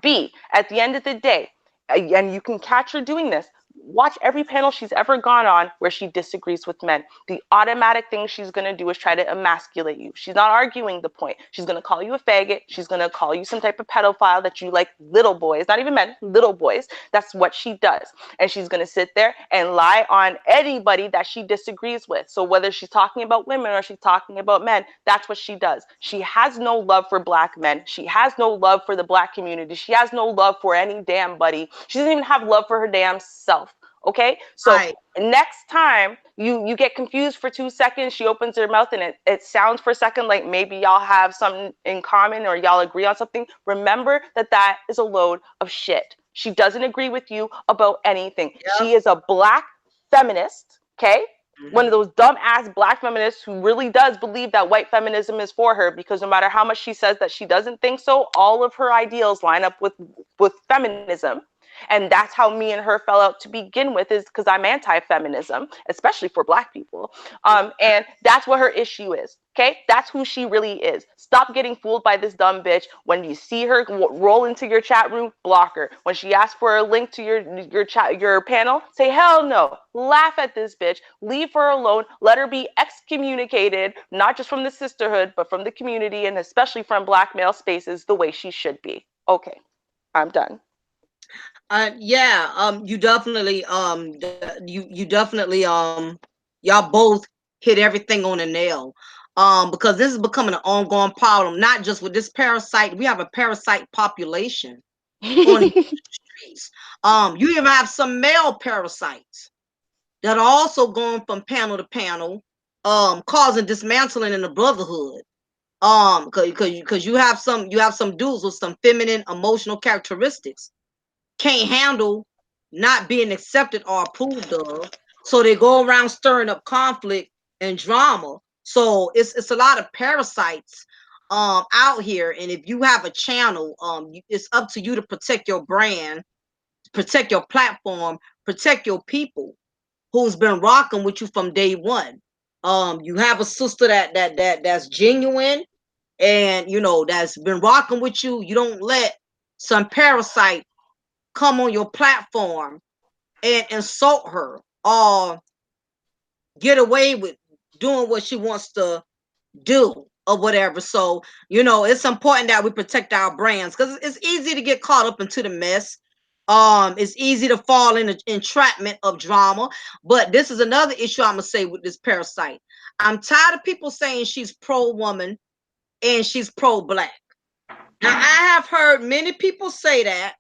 B, at the end of the day, and you can catch her doing this, Watch every panel she's ever gone on where she disagrees with men. The automatic thing she's going to do is try to emasculate you. She's not arguing the point. She's going to call you a faggot. She's going to call you some type of pedophile, that you like little boys, not even men, little boys. That's what she does. And she's going to sit there and lie on anybody that she disagrees with. So whether she's talking about women or she's talking about men, that's what she does. She has no love for black men. She has no love for the black community. She has no love for any damn buddy. She doesn't even have love for her damn self. Okay, so Right. next time you get confused for 2 seconds, she opens her mouth and it sounds for a second like maybe y'all have something in common or y'all agree on something. Remember that that is a load of shit. She doesn't agree with you about anything. Yep. She is a black feminist, okay? One of Mhm. those dumb ass black feminists who really does believe that white feminism is for her, because no matter how much she says that she doesn't think so, all of her ideals line up with feminism. And that's how me and her fell out to begin with, is because I'm anti-feminism, especially for black people. And that's what her issue is. Okay, that's who she really is. Stop getting fooled by this dumb bitch. When you see her roll into your chat room, block her. When she asks for a link to your panel, say hell no. Laugh at this bitch. Leave her alone. Let her be excommunicated, not just from the sisterhood, but from the community, and especially from black male spaces, the way she should be. Okay, I'm done. Yeah, you definitely, you definitely, y'all both hit everything on the nail. Because this is becoming an ongoing problem, not just with this parasite. We have a parasite population on the streets. You even have some male parasites that are also going from panel to panel, causing dismantling in the brotherhood. Because you have some dudes with some feminine emotional characteristics can't handle not being accepted or approved of. So they go around stirring up conflict and drama. So it's a lot of parasites out here. And if you have a channel, it's up to you to protect your brand, protect your platform, protect your people who's been rocking with you from day one. You have a sister that's genuine, and that's been rocking with you. You don't let some parasite come on your platform and insult her or get away with doing what she wants to do or whatever. So, it's important that we protect our brands, because it's easy to get caught up into the mess. It's easy to fall in the entrapment of drama. But this is another issue I'm gonna say with this parasite. I'm tired of people saying she's pro woman and she's pro black. Now, I have heard many people say that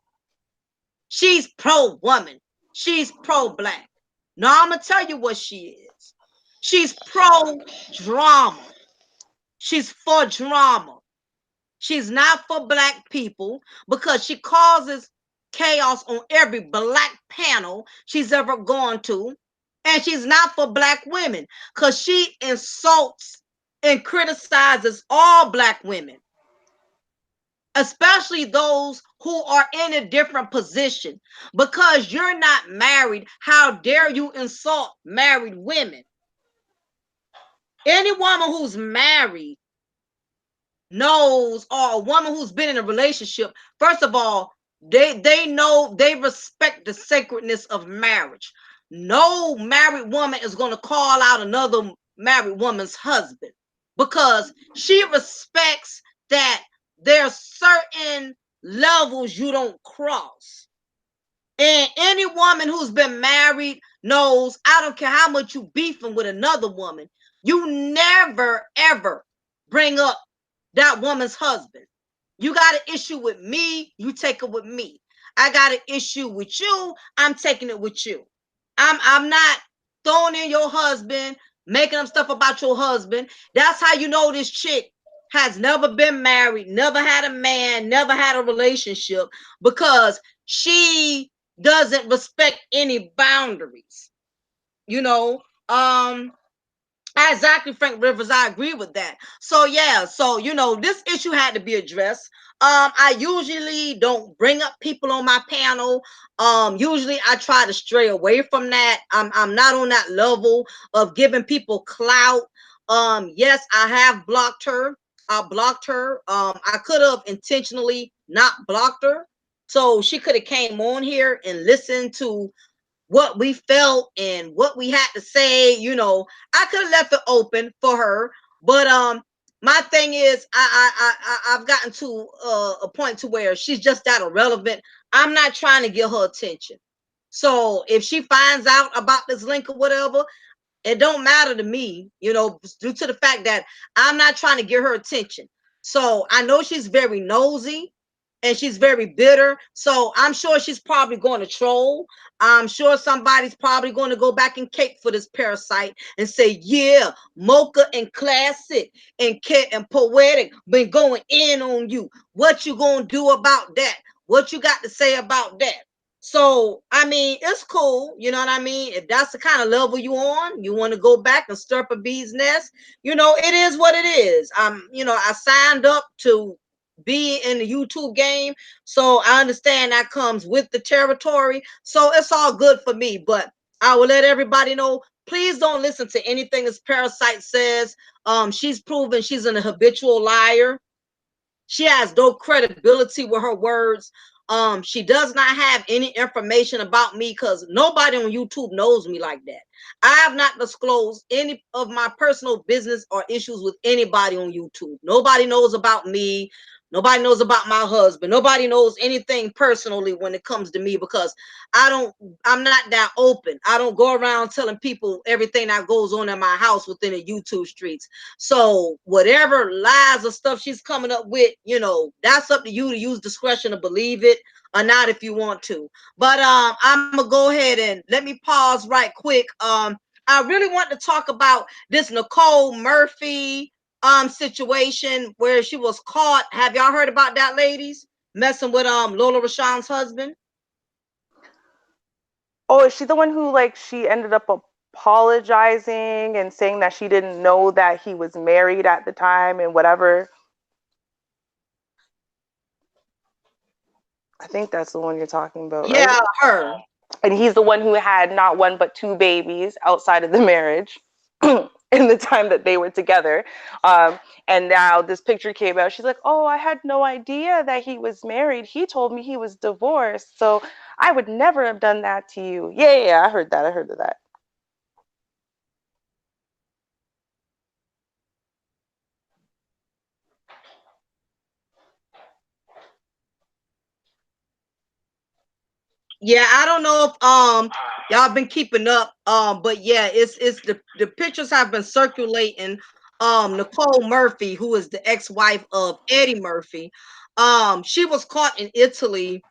she's pro woman. She's pro black. Now I'm gonna tell you what she is. She's pro drama. She's for drama. She's not for black people, because she causes chaos on every black panel she's ever gone to. And she's not for black women, because she insults and criticizes all black women, especially those who are in a different position. Because you're not married, how dare you insult married women? Any woman who's married knows, or a woman who's been in a relationship, first of all, they know, they respect the sacredness of marriage. No married woman is going to call out another married woman's husband, because she respects that there's certain levels you don't cross. And any woman who's been married knows, I don't care how much you beefing with another woman, you never ever bring up that woman's husband. You got an issue with me, you take it with me. I got an issue with you, I'm taking it with you. I'm not throwing in your husband, making up stuff about your husband. That's how you know this chick has never been married, never had a man, never had a relationship, because she doesn't respect any boundaries. You know, exactly, Frank Rivers. I agree with that. So yeah, so this issue had to be addressed. I usually don't bring up people on my panel. Usually I try to stray away from that. I'm not on that level of giving people clout. Yes, I have blocked her. I blocked her. I could have intentionally not blocked her, so she could have came on here and listened to what we felt and what we had to say. I could have left it open for her, but my thing is, I've gotten to a point to where she's just that irrelevant. I'm not trying to get her attention. So if she finds out about this link or whatever, it don't matter to me, due to the fact that I'm not trying to get her attention. So I know she's very nosy and she's very bitter. So I'm sure she's probably going to troll. I'm sure somebody's probably going to go back and cape for this parasite and say, yeah, Mocha and Classic and Poetic been going in on you. What you gonna do about that? What you got to say about that? So, I mean, it's cool. You know what I mean? If that's the kind of level you on, you want to go back and stir up a bee's nest, it is what it is. I signed up to be in the YouTube game. So I understand that comes with the territory. So it's all good for me. But I will let everybody know, please don't listen to anything this parasite says. She's proven she's an habitual liar. She has no credibility with her words. She does not have any information about me because nobody on YouTube knows me like that. I have not disclosed any of my personal business or issues with anybody on YouTube. Nobody knows about me. Nobody knows about my husband. Nobody knows anything personally when it comes to me because I'm not that open. I don't go around telling people everything that goes on in my house within the YouTube streets. So whatever lies or stuff she's coming up with, that's up to you to use discretion to believe it or not if you want to. But I'm gonna go ahead and let me pause right quick. I really want to talk about this Nicole Murphy situation where she was caught. Have y'all heard about that, ladies? Messing with Lola Rashawn's husband. Oh, is she the one who she ended up apologizing and saying that she didn't know that he was married at the time and whatever? I think that's the one you're talking about, right? Yeah, her. And he's the one who had not one but two babies outside of the marriage in the time that they were together. And now this picture came out. She's like, oh, I had no idea that he was married. He told me he was divorced. So I would never have done that to you. Yeah, I heard that. I heard of that. Yeah, I don't know if y'all been keeping up. But yeah, it's the pictures have been circulating. Nicole Murphy, who is the ex-wife of Eddie Murphy, she was caught in Italy,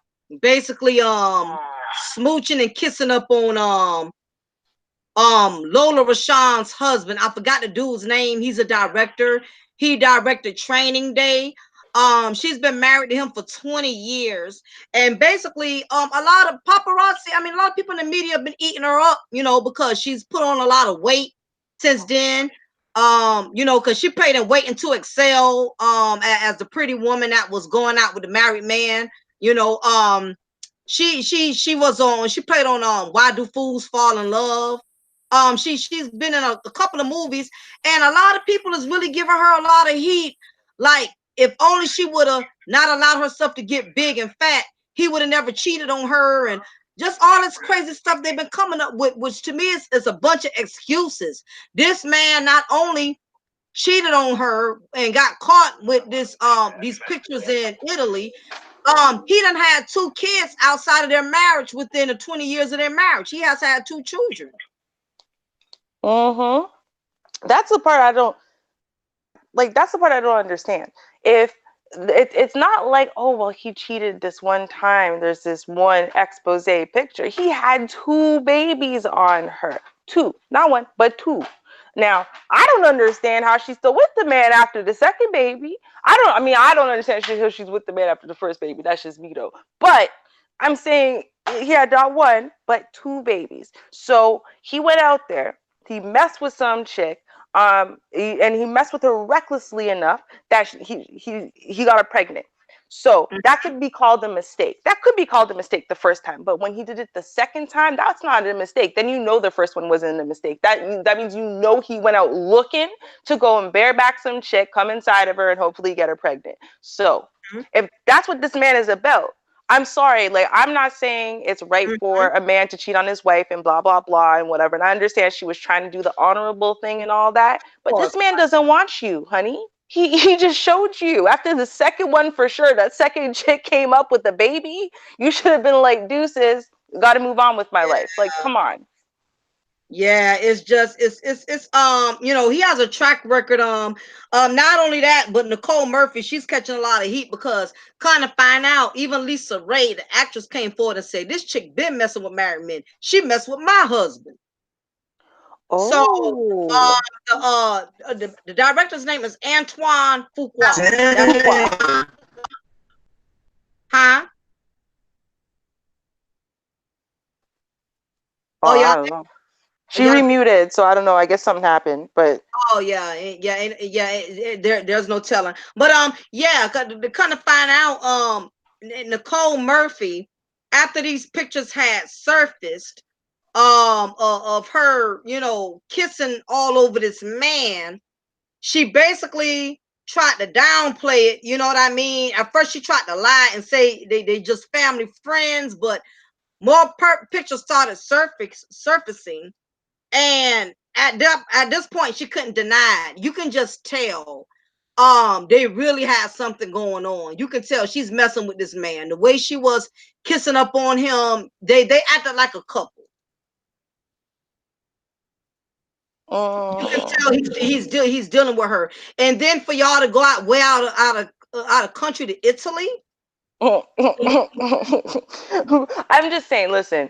basically smooching and kissing up on Lola Rashawn's husband. I forgot the dude's name. He's a director. He directed Training Day. She's been married to him for 20 years. And basically, a lot of paparazzi, I mean, a lot of people in the media have been eating her up, because she's put on a lot of weight since then. Because she played in Waiting to Excel as the pretty woman that was going out with the married man. You know, she was on, she played on Why Do Fools Fall in Love. She's been in a couple of movies, and a lot of people is really giving her a lot of heat. Like, if only she would have not allowed herself to get big and fat, he would have never cheated on her, and just all this crazy stuff they've been coming up with, which to me is a bunch of excuses. This man not only cheated on her and got caught with these pictures in Italy, he done had two kids outside of their marriage within the 20 years of their marriage. He has had two children. Mm-hmm. That's the part I don't That's the part I don't understand. If it's not like, oh well, he cheated this one time, there's this one expose picture. He had two babies on her. Two, not one, but two. Now, I don't understand how she's still with the man after the second baby. I don't understand how she's with the man after the first baby. That's just me though. But I'm saying he had not one, but two babies. So he went out there, he messed with some chick, and he messed with her recklessly enough that he got her pregnant. So that could be called a mistake. That could be called a mistake the first time, but when he did it the second time, that's not a mistake. Then you know the first one wasn't a mistake. That means he went out looking to go and bareback some chick, come inside of her, and hopefully get her pregnant. So if that's what this man is about, I'm sorry, like I'm not saying it's right Mm-hmm. for a man to cheat on his wife and blah blah blah and whatever. And I understand she was trying to do the honorable thing and all that, Of but this course. man doesn't want you, honey. He just showed you after the second one for sure. That second chick came up with the baby. You should have been like, deuces, got to move on with my life. Like, come on. Yeah, it's just you know, he has a track record. Not only that, but Nicole Murphy, she's catching a lot of heat because kind of find out even Lisa Ray, the actress, came forward and said this chick been messing with married men. She messed with my husband. So Oh, the director's name is Antoine Fuqua. That's Fuqua. huh? Oh, Oh I y'all, don't know. She y'all. remuted, so I don't know. I guess something happened, but Oh yeah, there's no telling. But yeah, to kind of find out, Nicole Murphy, after these pictures had surfaced, of her, you know, kissing all over this man, she basically tried to downplay it. You know what I mean? At first, she tried to lie and say they just family friends, but more pictures started surfacing. And at this point, she couldn't deny it. You can just tell they really had something going on. You can tell she's messing with this man. The way she was kissing up on him, they acted like a couple. You can tell he's dealing with her. And then for y'all to go out way out of country to Italy. I'm just saying, listen,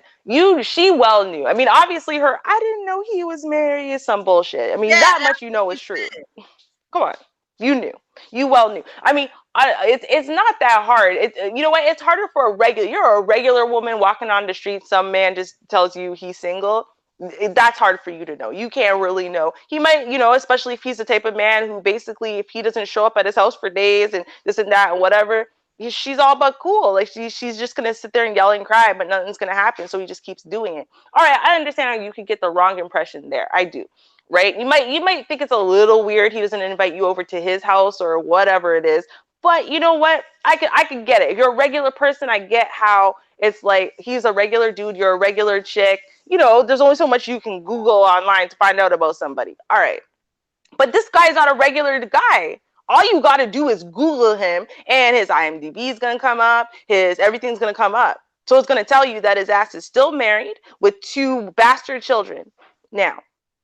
she well knew. I mean, obviously I didn't know he was married is some bullshit. I mean, Yeah, that that's much you what know she is true. said. Come on. You knew. You well knew. I mean, it's not that hard. You know what? It's harder for you're a regular woman walking on the street. Some man just tells you he's single. That's hard for you to know. You can't really know. He might, especially if he's the type of man who basically, if he doesn't show up at his house for days and this and that and whatever, she's all but cool. Like she's just gonna sit there and yell and cry, but nothing's gonna happen. So he just keeps doing it. All right, I understand how you could get the wrong impression there. I do. Right? You might think it's a little weird he doesn't invite you over to his house or whatever it is. But you know what? I could get it. If you're a regular person, I get how it's like he's a regular dude, you're a regular chick. There's only so much you can Google online to find out about somebody. All right. But this guy's not a regular guy. All you got to do is Google him, and his IMDb is going to come up. His everything's going to come up. So it's going to tell you that his ass is still married with 2 bastard children. Now,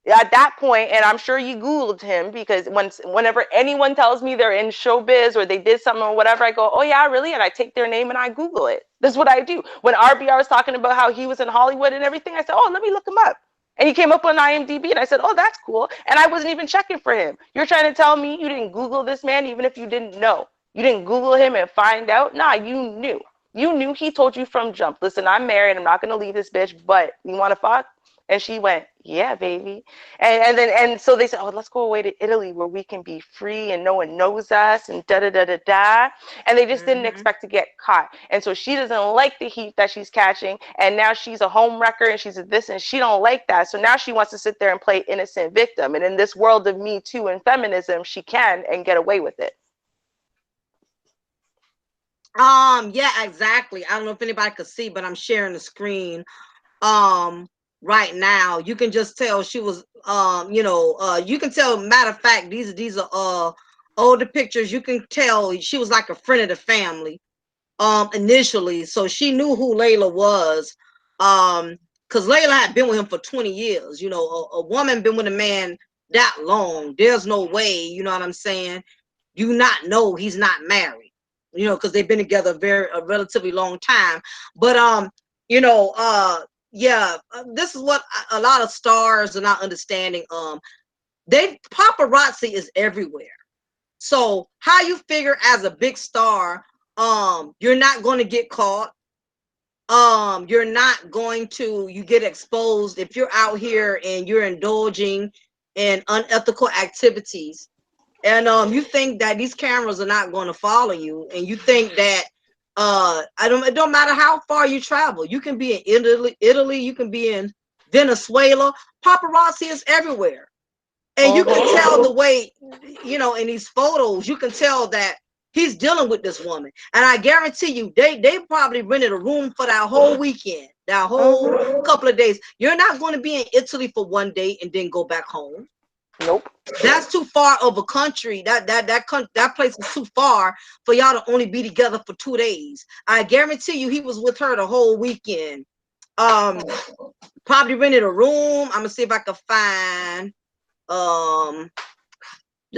at that point, and I'm sure you Googled him because whenever anyone tells me they're in showbiz or they did something or whatever, I go, oh yeah, really? And I take their name and I Google it. That's what I do. When RBR was talking about how he was in Hollywood and everything, I said, oh, let me look him up. And he came up on IMDb, and I said, oh, that's cool. And I wasn't even checking for him. You're trying to tell me you didn't Google this man, even if you didn't know. You didn't Google him and find out? Nah, you knew. You knew. He told you from jump. Listen, I'm married. I'm not going to leave this bitch, but you want to fuck? And she went, yeah, baby. And so they said, oh, let's go away to Italy where we can be free and no one knows us and da da da da da. And they just didn't expect to get caught. And so she doesn't like the heat that she's catching. And now she's a home wrecker and she's a this and she don't like that. So now she wants to sit there and play innocent victim. And in this world of Me Too and feminism, she can and get away with it. Yeah, exactly. I don't know if anybody could see, but I'm sharing the screen. Right now, you can just tell she was, you can tell. Matter of fact, these are older pictures. You can tell she was like a friend of the family, initially, so she knew who Layla was, because Layla had been with him for 20 years. A woman been with a man that long. There's no way, you know what I'm saying, you not know he's not married, because they've been together a relatively long time. But yeah, this is what a lot of stars are not understanding. Paparazzi is everywhere. So how you figure as a big star, you're not going to get caught. You're not going to, you get exposed if you're out here and you're indulging in unethical activities. And you think that these cameras are not going to follow you, and you think that it don't matter how far you travel. You can be in Italy, you can be in Venezuela. Paparazzi is everywhere. And you can tell the way, in these photos, you can tell that he's dealing with this woman. And I guarantee you, they probably rented a room for that whole weekend, that whole couple of days. You're not going to be in Italy for one day and then go back home. Nope. That's too far of a country. That place is too far for y'all to only be together for 2 days. I guarantee you, he was with her the whole weekend. Probably rented a room. I'm gonna see if I can find the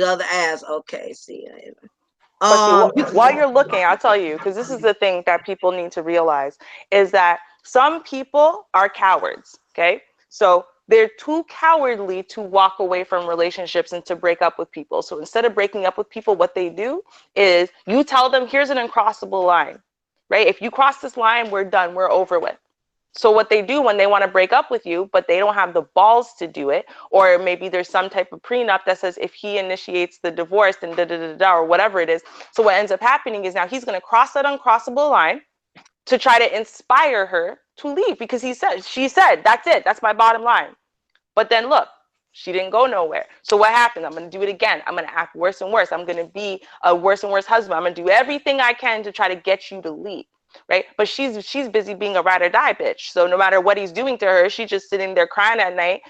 other ass. Okay, see. But see, while you're looking, I'll tell you, because this is the thing that people need to realize, is that some people are cowards, okay? So they're too cowardly to walk away from relationships and to break up with people. So instead of breaking up with people, what they do is you tell them, here's an uncrossable line, right? If you cross this line, we're done, we're over with. So what they do when they want to break up with you, but they don't have the balls to do it, or maybe there's some type of prenup that says if he initiates the divorce, then da da da da, or whatever it is. So what ends up happening is now he's going to cross that uncrossable line to try to inspire her to leave, because she said, that's it, that's my bottom line. But then look, she didn't go nowhere. So what happened? I'm going to do it again. I'm going to act worse and worse. I'm going to be a worse and worse husband. I'm going to do everything I can to try to get you to leave. Right? But she's busy being a ride or die bitch. So no matter what he's doing to her, she's just sitting there crying at night,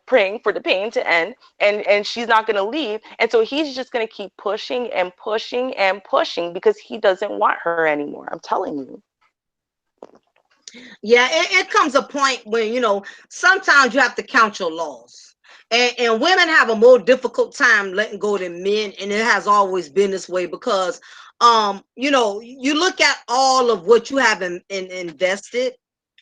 praying for the pain to end, and she's not going to leave. And so he's just going to keep pushing and pushing and pushing because he doesn't want her anymore. I'm telling you. Yeah, it comes a point when, sometimes you have to count your loss. And women have a more difficult time letting go than men, and it has always been this way because you look at all of what you have invested,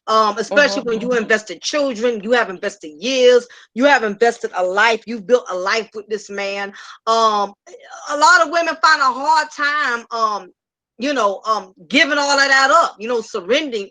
especially when you invested children, you have invested years, you have invested a life, you've built a life with this man. A lot of women find a hard time giving all of that up,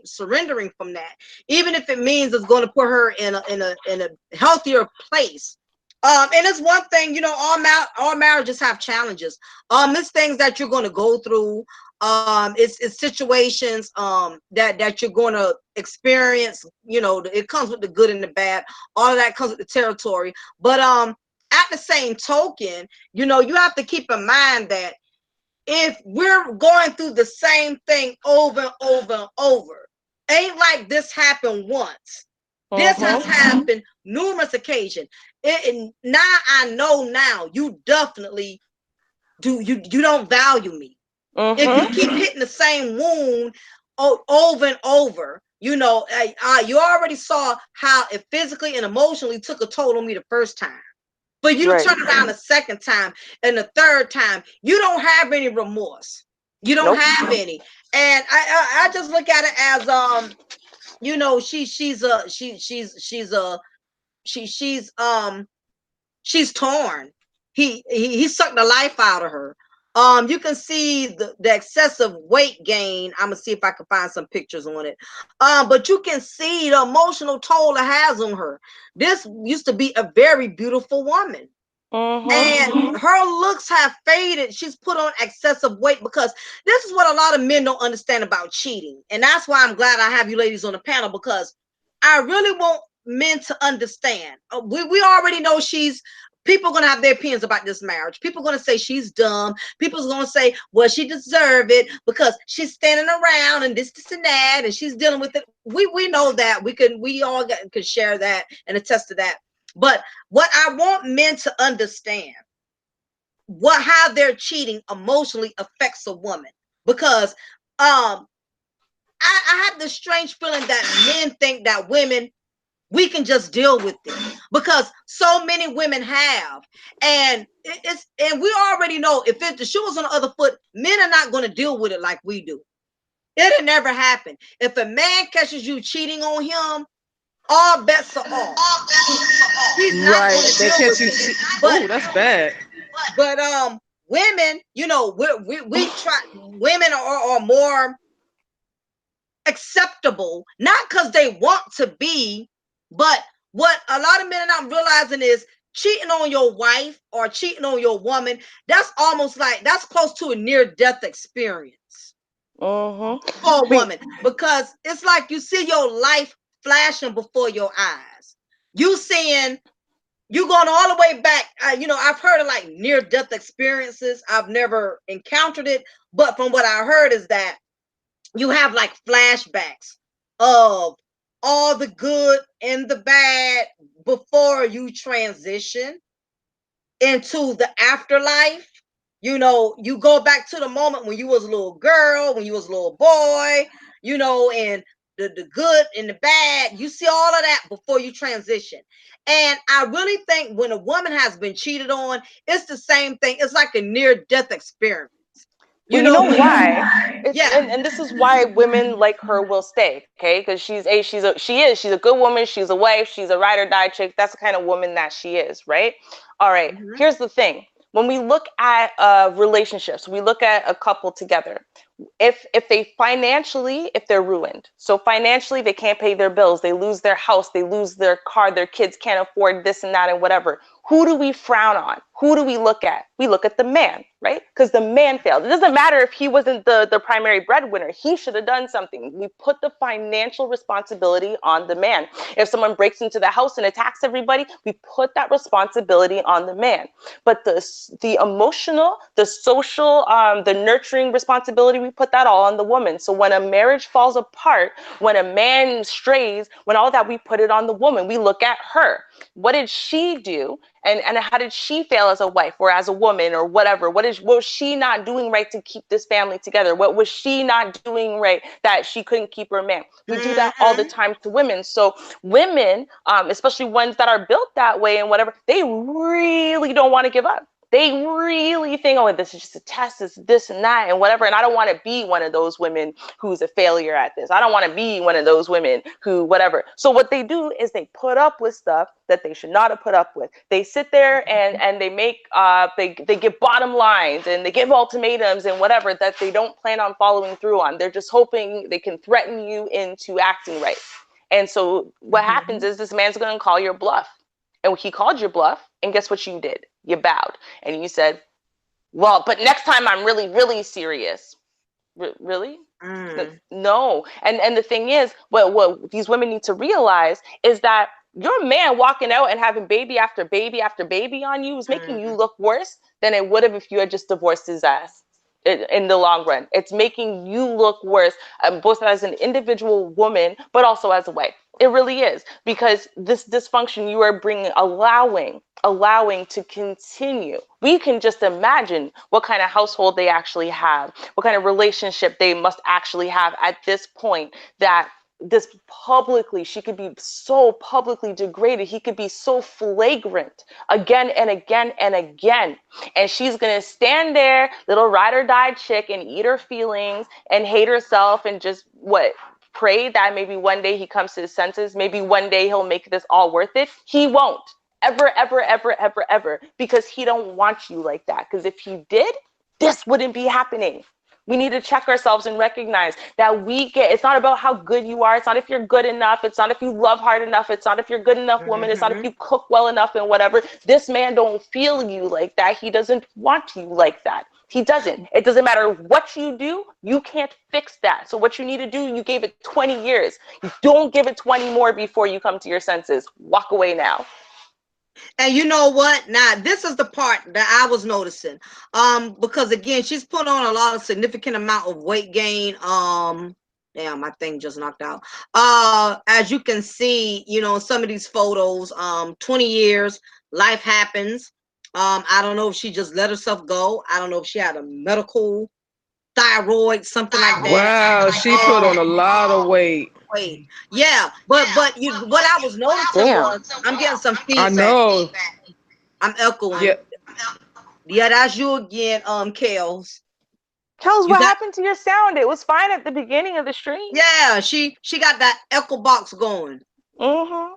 surrendering from that, even if it means it's going to put her in a healthier place. And it's one thing, all marriages have challenges. It's things that you're going to go through. It's situations that you're going to experience. It comes with the good and the bad. All of that comes with the territory. But at the same token, you have to keep in mind that if we're going through the same thing over and over and over, ain't like this happened once. This has happened numerous occasions. Now I know now you definitely you don't value me. If you keep hitting the same wound over and over, you already saw how it physically and emotionally took a toll on me the first time. But you turn around the second time and the third time, you don't have any remorse. You don't have any. And I just look at it as she's torn. He sucked the life out of her. You can see the excessive weight gain. I'm gonna see if I can find some pictures on it. But you can see the emotional toll it has on her. This used to be a very beautiful woman. And her looks have faded. She's put on excessive weight because this is what a lot of men don't understand about cheating. And that's why I'm glad I have you ladies on the panel, because I really want men to understand. We already know people are going to have their opinions about this marriage. People are going to say she's dumb. People's going to say, well, she deserved it because she's standing around and this and that, and she's dealing with it. We know that. We all can share that and attest to that. But what I want men to understand, how their cheating emotionally affects a woman, because I have this strange feeling that men think that women, we can just deal with it, because so many women have, and we already know if the shoe was on the other foot, men are not going to deal with it like we do. It'll never happen. If a man catches you cheating on him, all bets are off. He's not going to deal with it. Oh, that's bad. But women, we try. Women are more acceptable, not because they want to be, but what a lot of men are not realizing is cheating on your wife or cheating on your woman. That's close to a near-death experience for a woman, because it's like you see your life flashing before your eyes. You seeing you going all the way back. You know, I've heard of like near death experiences. I've never encountered it, but from what I heard is that you have like flashbacks of all the good and the bad before you transition into the afterlife. You know, you go back to the moment when you was a little girl, when you was a little boy, you know, and the good and the bad. You see all of that before you transition. And I really think when a woman has been cheated on, it's the same thing. It's like a near death experience. Well, You you know, know why? It's yeah. and this is why women like her will stay, okay? Because she's a good woman, she's a wife, she's a ride or die chick. That's the kind of woman that she is, right? All right. Mhm. Here's the thing. When we look at relationships, we look at a couple together. If they financially, if they're ruined, so financially they can't pay their bills, they lose their house, they lose their car, their kids can't afford this and that and whatever, who do we frown on? Who do we look at? We look at the man, right? Because the man failed. It doesn't matter if he wasn't the primary breadwinner. He should have done something. We put the financial responsibility on the man. If someone breaks into the house and attacks everybody, we put that responsibility on the man. But the emotional, the social, the nurturing responsibility, we put that all on the woman. So when a marriage falls apart, when a man strays, when all that, we put it on the woman. We look at her. What did she do? And how did she fail as a wife or as a woman or whatever? What was she not doing right to keep this family together? What was she not doing right that she couldn't keep her man? We do that all the Mhm. time to women. So women, especially ones that are built that way and whatever, they really don't want to give up. They really think, oh, this is just a test, this and that and whatever. And I don't want to be one of those women who's a failure at this. I don't want to be one of those women who whatever. So what they do is they put up with stuff that they should not have put up with. They sit there and they make they give bottom lines and they give ultimatums and whatever that they don't plan on following through on. They're just hoping they can threaten you into acting right. And so what happens Mhm. is this man's going to call your bluff. And he called your bluff, and guess what you did? You bowed. And you said, well, but next time I'm really, really serious. Really? Mm. No. And the thing is, what these women need to realize is that your man walking out and having baby after baby after baby on you is making you Mm. look worse than it would have if you had just divorced his ass. In the long run, it's making you look worse, both as an individual woman, but also as a wife. It really is, because this dysfunction you are bringing, allowing to continue. We can just imagine what kind of household they actually have, what kind of relationship they must actually have at this point, that this publicly, she could be so publicly degraded, he could be so flagrant again and again and again. And she's gonna stand there, little ride or die chick, and eat her feelings and hate herself and just pray that maybe one day he comes to his senses, maybe one day he'll make this all worth it. He won't. Ever, because he don't want you like that. Because if he did, this wouldn't be happening. We need to check ourselves and recognize that it's not about how good you are. It's not if you're good enough. It's not if you love hard enough. It's not if you're good enough woman. It's not if Mhm. you cook well enough and whatever. This man don't feel you like that. He doesn't want you like that. He doesn't. It doesn't matter what you do. You can't fix that. So what you need to do, you gave it 20 years. You don't give it 20 more before you come to your senses. Walk away now. And you know what? Now, this is the part that I was noticing. Because again, she's put on a lot of significant amount of weight gain. Damn, my thing just knocked out. As you can see, you know, some of these photos, 20 years, life happens. I don't know if she just let herself go. I don't know if she had a medical thyroid, something like that. Wow, she put on a lot of weight. Wait, yeah, but what I was noticing Damn. was I'm getting some I feedback. know. I'm Yeah. echoing. Yeah, that's you again, Kels. Kels, You what got happened to your sound? It was fine at the beginning of the stream. yeah, she got that echo box going. Mm-hmm.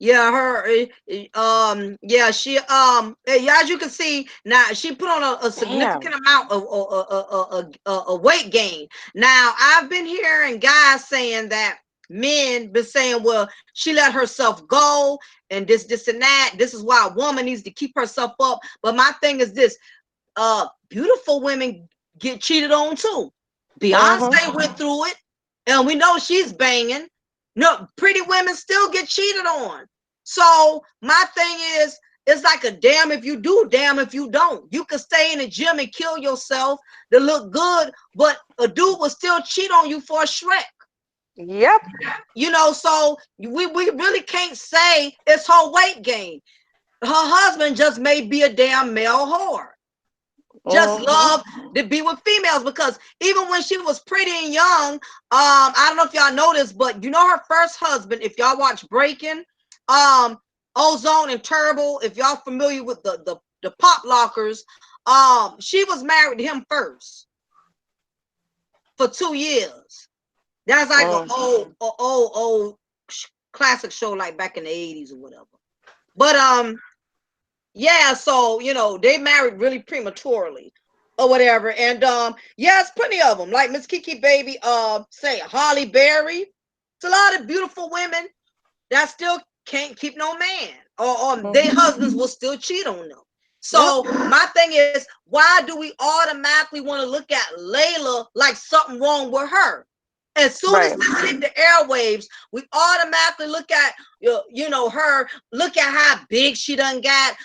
Yeah, her yeah, she yeah, as you can see now she put on a Damn. significant amount of weight gain. Now I've been hearing guys saying that men been saying, well, she let herself go and this and that. This is why a woman needs to keep herself up. But my thing is this, beautiful women get cheated on too. Mm-hmm. Beyonce went through it, and we know she's banging. No, pretty women still get cheated on. So my thing is, it's like a damn if you do, damn if you don't. You could stay in the gym and kill yourself to look good, but a dude will still cheat on you for a Shrek. Yep. You know, so we really can't say it's her weight gain. Her husband just may be a damn male whore. Just love to be with females, because even when she was pretty and young, I don't know if y'all noticed, but you know her first husband, if y'all watch Breaking, Ozone and Turbo, if y'all familiar with the pop lockers, she was married to him first for 2 years. That's like an old classic show, like back in the 80s or whatever. But yeah, so you know, they married really prematurely or whatever. And yeah, it's plenty of them. Like Miss Kiki Baby, say Holly Berry. It's a lot of beautiful women that still can't keep no man, or their husbands will still cheat on them. So my thing is, why do we automatically want to look at Layla like something wrong with her? As soon as this hit the airwaves, we automatically look at you know, her. Look at how big she done got.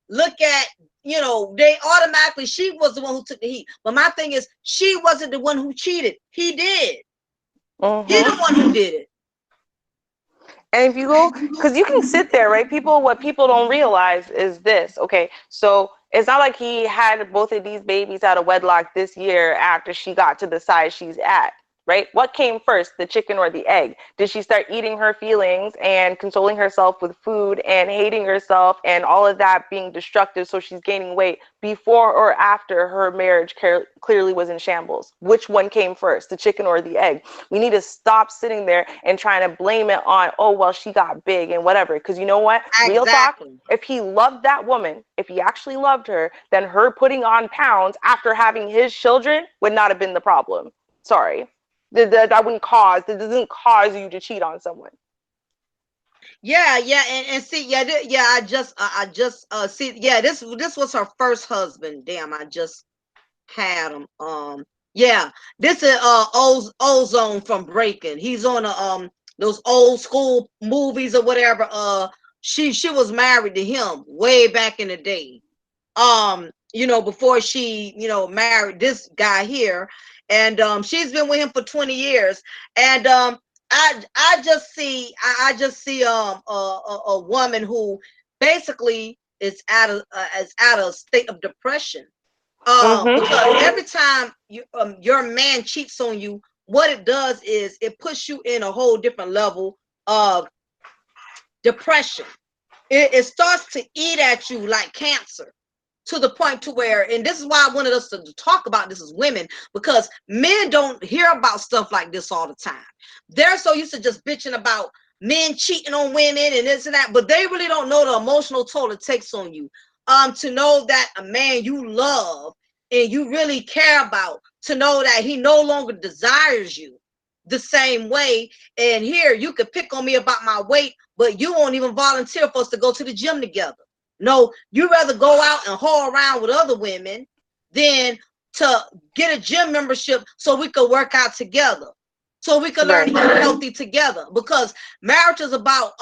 Look at, you know, they automatically, she was the one who took the heat. But my thing is, she wasn't the one who cheated. He did. He the one who did it. And if you go, because you can sit there, right? What people don't realize is this, okay? So it's not like he had both of these babies out of wedlock this year after she got to the size she's at, right? What came first, the chicken or the egg? Did she start eating her feelings and consoling herself with food and hating herself and all of that being destructive, so she's gaining weight before or after her marriage clearly was in shambles? Which one came first, the chicken or the egg? We need to stop sitting there and trying to blame it on, oh, well, she got big and whatever. Because you know what? Exactly. Real talk, if he loved that woman, if he actually loved her, then her putting on pounds after having his children would not have been the problem. Sorry. That doesn't cause you to cheat on someone. Yeah, and see, I just see, yeah, this was her first husband. Damn, I just had him. Yeah, this is Ozone from Breaking. He's on those old school movies or whatever. She was married to him way back in the day. You know, before she, you know, married this guy here, and she's been with him for 20 years. And I just see a woman who basically is at a state of depression. Because every time your man cheats on you, what it does is it puts you in a whole different level of depression. It starts to eat at you like cancer, to the point to where, and this is why I wanted us to talk about this as women, because men don't hear about stuff like this all the time. They're so used to just bitching about men cheating on women and this and that, but they really don't know the emotional toll it takes on you. To know that a man you love and you really care about, to know that he no longer desires you the same way. And here, you could pick on me about my weight, but you won't even volunteer for us to go to the gym together. No, you rather go out and haul around with other women than to get a gym membership so we could work out together, so we could learn to get healthy together. Because marriage is about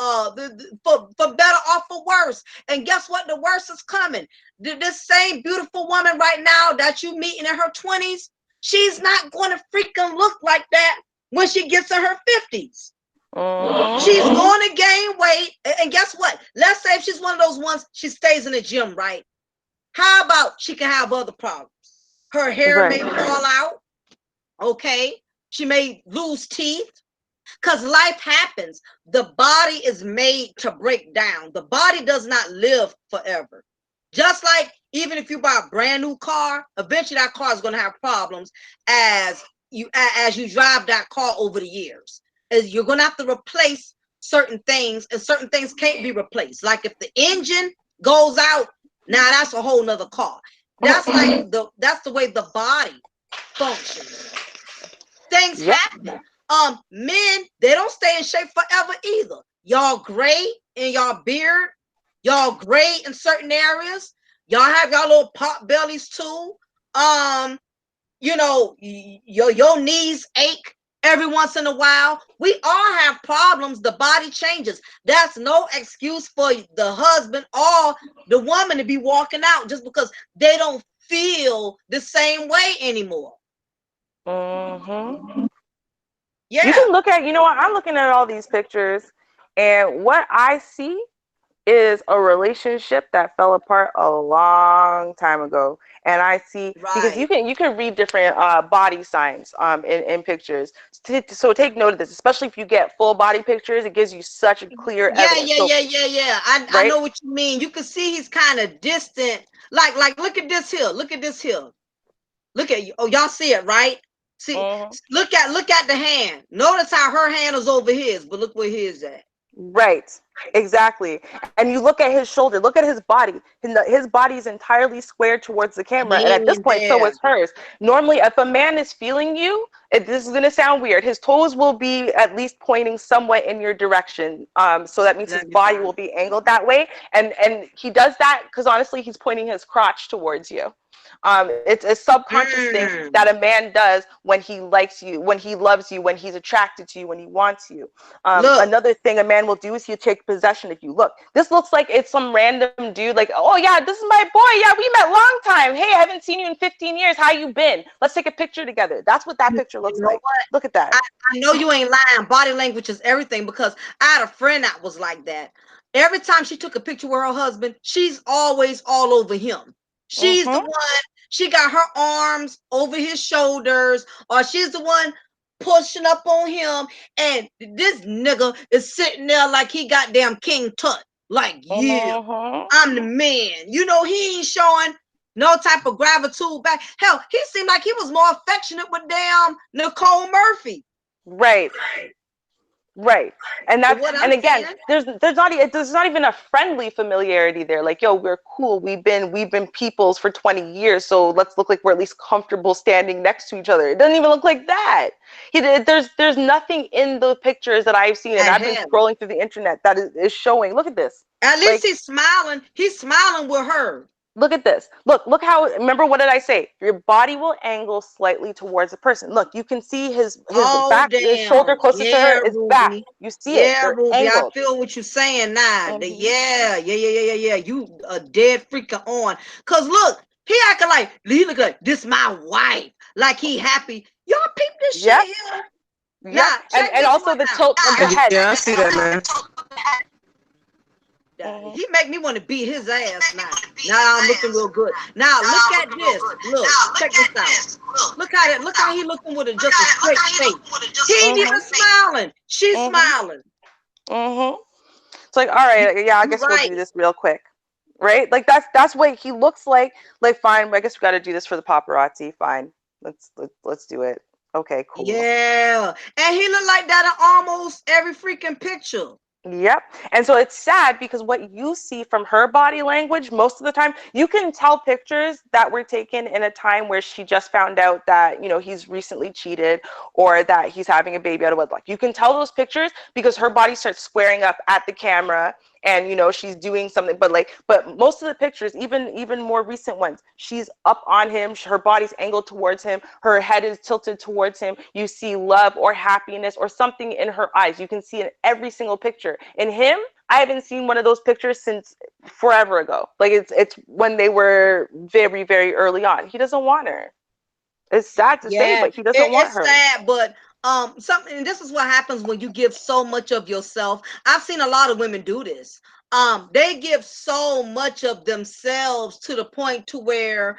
for better or for worse. And guess what? The worst is coming. This same beautiful woman right now that you meeting in her 20s, she's not going to freaking look like that when she gets in her 50s. She's going to gain weight. And guess what? Let's say if she's one of those ones, she stays in the gym, right? How about she can have other problems? Her hair may fall out. Okay. She may lose teeth. Because life happens. The body is made to break down. The body does not live forever. Just like even if you buy a brand new car, eventually that car is going to have problems as you drive that car over the years. Is you're going to have to replace certain things, and certain things can't be replaced. Like if the engine goes out, now that's a whole nother car. That's like that's the way the body functions. Things happen. Men, they don't stay in shape forever either. Y'all gray in y'all beard, y'all gray in certain areas, y'all have y'all little pot bellies too. You know, your knees ache every once in a while. We all have problems. The body changes. That's no excuse for the husband or the woman to be walking out just because they don't feel the same way anymore. Mm-hmm. You Yeah, can look at, you know what, I'm looking at all these pictures, and what I see is a relationship that fell apart a long time ago. And I see, because right. you can read different body signs in pictures. So take note of this, especially if you get full body pictures, it gives you such a clear Yeah, evidence. yeah, So yeah, yeah, yeah. I right. know what you mean. You can see he's kind of distant. Like look at this here. Look at this here. Look at you. Oh, y'all see it, right? See, Mm-hmm. look at the hand. Notice how her hand is over his, but look where his at. Right. Exactly. And you look at his shoulder, look at his body. His body is entirely squared towards the camera. And He at this ain't point, so there. is hers. Normally, if a man is feeling you, this is going to sound weird. His toes will be at least pointing somewhat in your direction. So that means his Let me body find will it. be angled that way. And he does that because honestly, he's pointing his crotch towards you. It's a subconscious thing that Mm. a man does when he likes you, when he loves you, when he's attracted to you, when he wants you. Look, Another thing a man will do is he'll take possession of you. Look, this looks like it's some random dude. Like, oh yeah, this is my boy. Yeah, we met long time. Hey, I haven't seen you in 15 years. How you been? Let's take a picture together. That's what that you, picture you looks know like. what? Look at that. I know you ain't lying. Body language is everything because I had a friend that was like that. Every time she took a picture with her husband, she's always all over him. She's the Mm-hmm. one, she got her arms over his shoulders, or she's the one pushing up on him. And this nigga is sitting there like he goddamn King Tut. Like, yeah, Mm-hmm. I'm the man. You know, he ain't showing no type of gratitude back. Hell, he seemed like he was more affectionate with damn Nicole Murphy. Right. Right. And For that's, what I'm and again, seeing. there's not even a friendly familiarity there. Like, yo, we're cool. We've been peoples for 20 years, so let's look like we're at least comfortable standing next to each other. It doesn't even look like that. There's nothing in the pictures that I've seen, and At I've been him. scrolling through the internet that is showing. Look at this. At least Like, he's smiling. He's smiling with her. look at this. Look how, remember what did I say? Your body will angle slightly towards the person. Look, you can see his Oh back, his shoulder damn. closest to her Yeah, is back. Ruby. You see it. Yeah, They're Ruby. I angled. feel what you're saying now. Hmm. Yeah. You a dead freaking on. Cause look, he acting like he look like this my wife. Like he happy. Y'all peep this shit Yep. here. Yep. Now check And this also one the out. tilt of the head. Yeah, I see that, man. Hmm. He make me want to beat his ass now. Now I'm looking real good. Now look at this. Look, check this out. Look at it. Look how he looking with just a straight face. He ain't even Hmm. smiling. She's Hmm. smiling. Hmm. It's like, all right, yeah, I You guess we'll right. do this real quick. Right? Like that's what he looks like. Like, fine, I guess we gotta do this for the paparazzi. Fine. Let's do it. Okay, cool. Yeah. And he look like that in almost every freaking picture. Yep. And so it's sad because what you see from her body language, most of the time, you can tell pictures that were taken in a time where she just found out that, he's recently cheated or that he's having a baby out of wedlock. You can tell those pictures because her body starts squaring up at the camera and she's doing something, but most of the pictures, even more recent ones, she's up on him, her body's angled towards him, her head is tilted towards him. You see love or happiness or something in her eyes. You can see in every single picture. In him, I haven't seen one of those pictures since forever ago. Like, it's when they were very, very early on. He doesn't want her. It's sad to say, Yeah. but he doesn't want It's her. sad, but something, and this is what happens when you give so much of yourself. I've seen a lot of women do this. They give so much of themselves to the point to where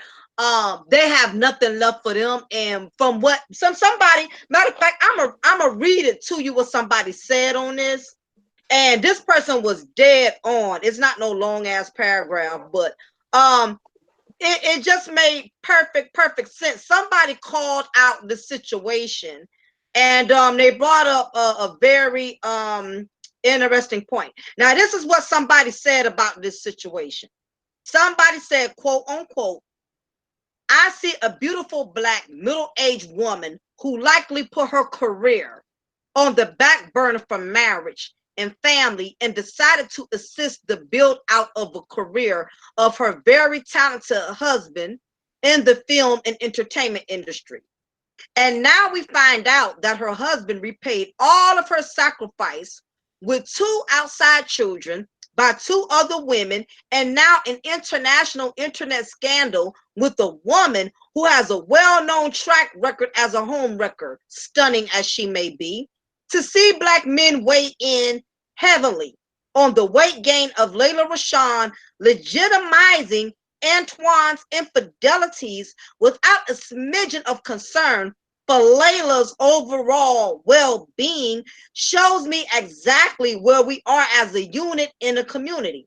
they have nothing left for them. And from what somebody, matter of fact, I'm a read it to you what somebody said on this. And this person was dead on. It's not no long ass paragraph, but um it just made perfect sense. Somebody called out the situation, and they brought up a very interesting point. Now, this is what somebody said about this situation. Somebody said, quote unquote, I see a beautiful black middle-aged woman who likely put her career on the back burner for marriage and family and decided to assist the build out of a career of her very talented husband in the film and entertainment industry. And now we find out that her husband repaid all of her sacrifice with two outside children by two other women, and now an international internet scandal with a woman who has a well-known track record as a homewrecker, stunning as she may be. To see Black men weigh in heavily on the weight gain of Layla Rashawn, legitimizing Antoine's infidelities without a smidgen of concern for Layla's overall well-being, shows me exactly where we are as a unit in a community.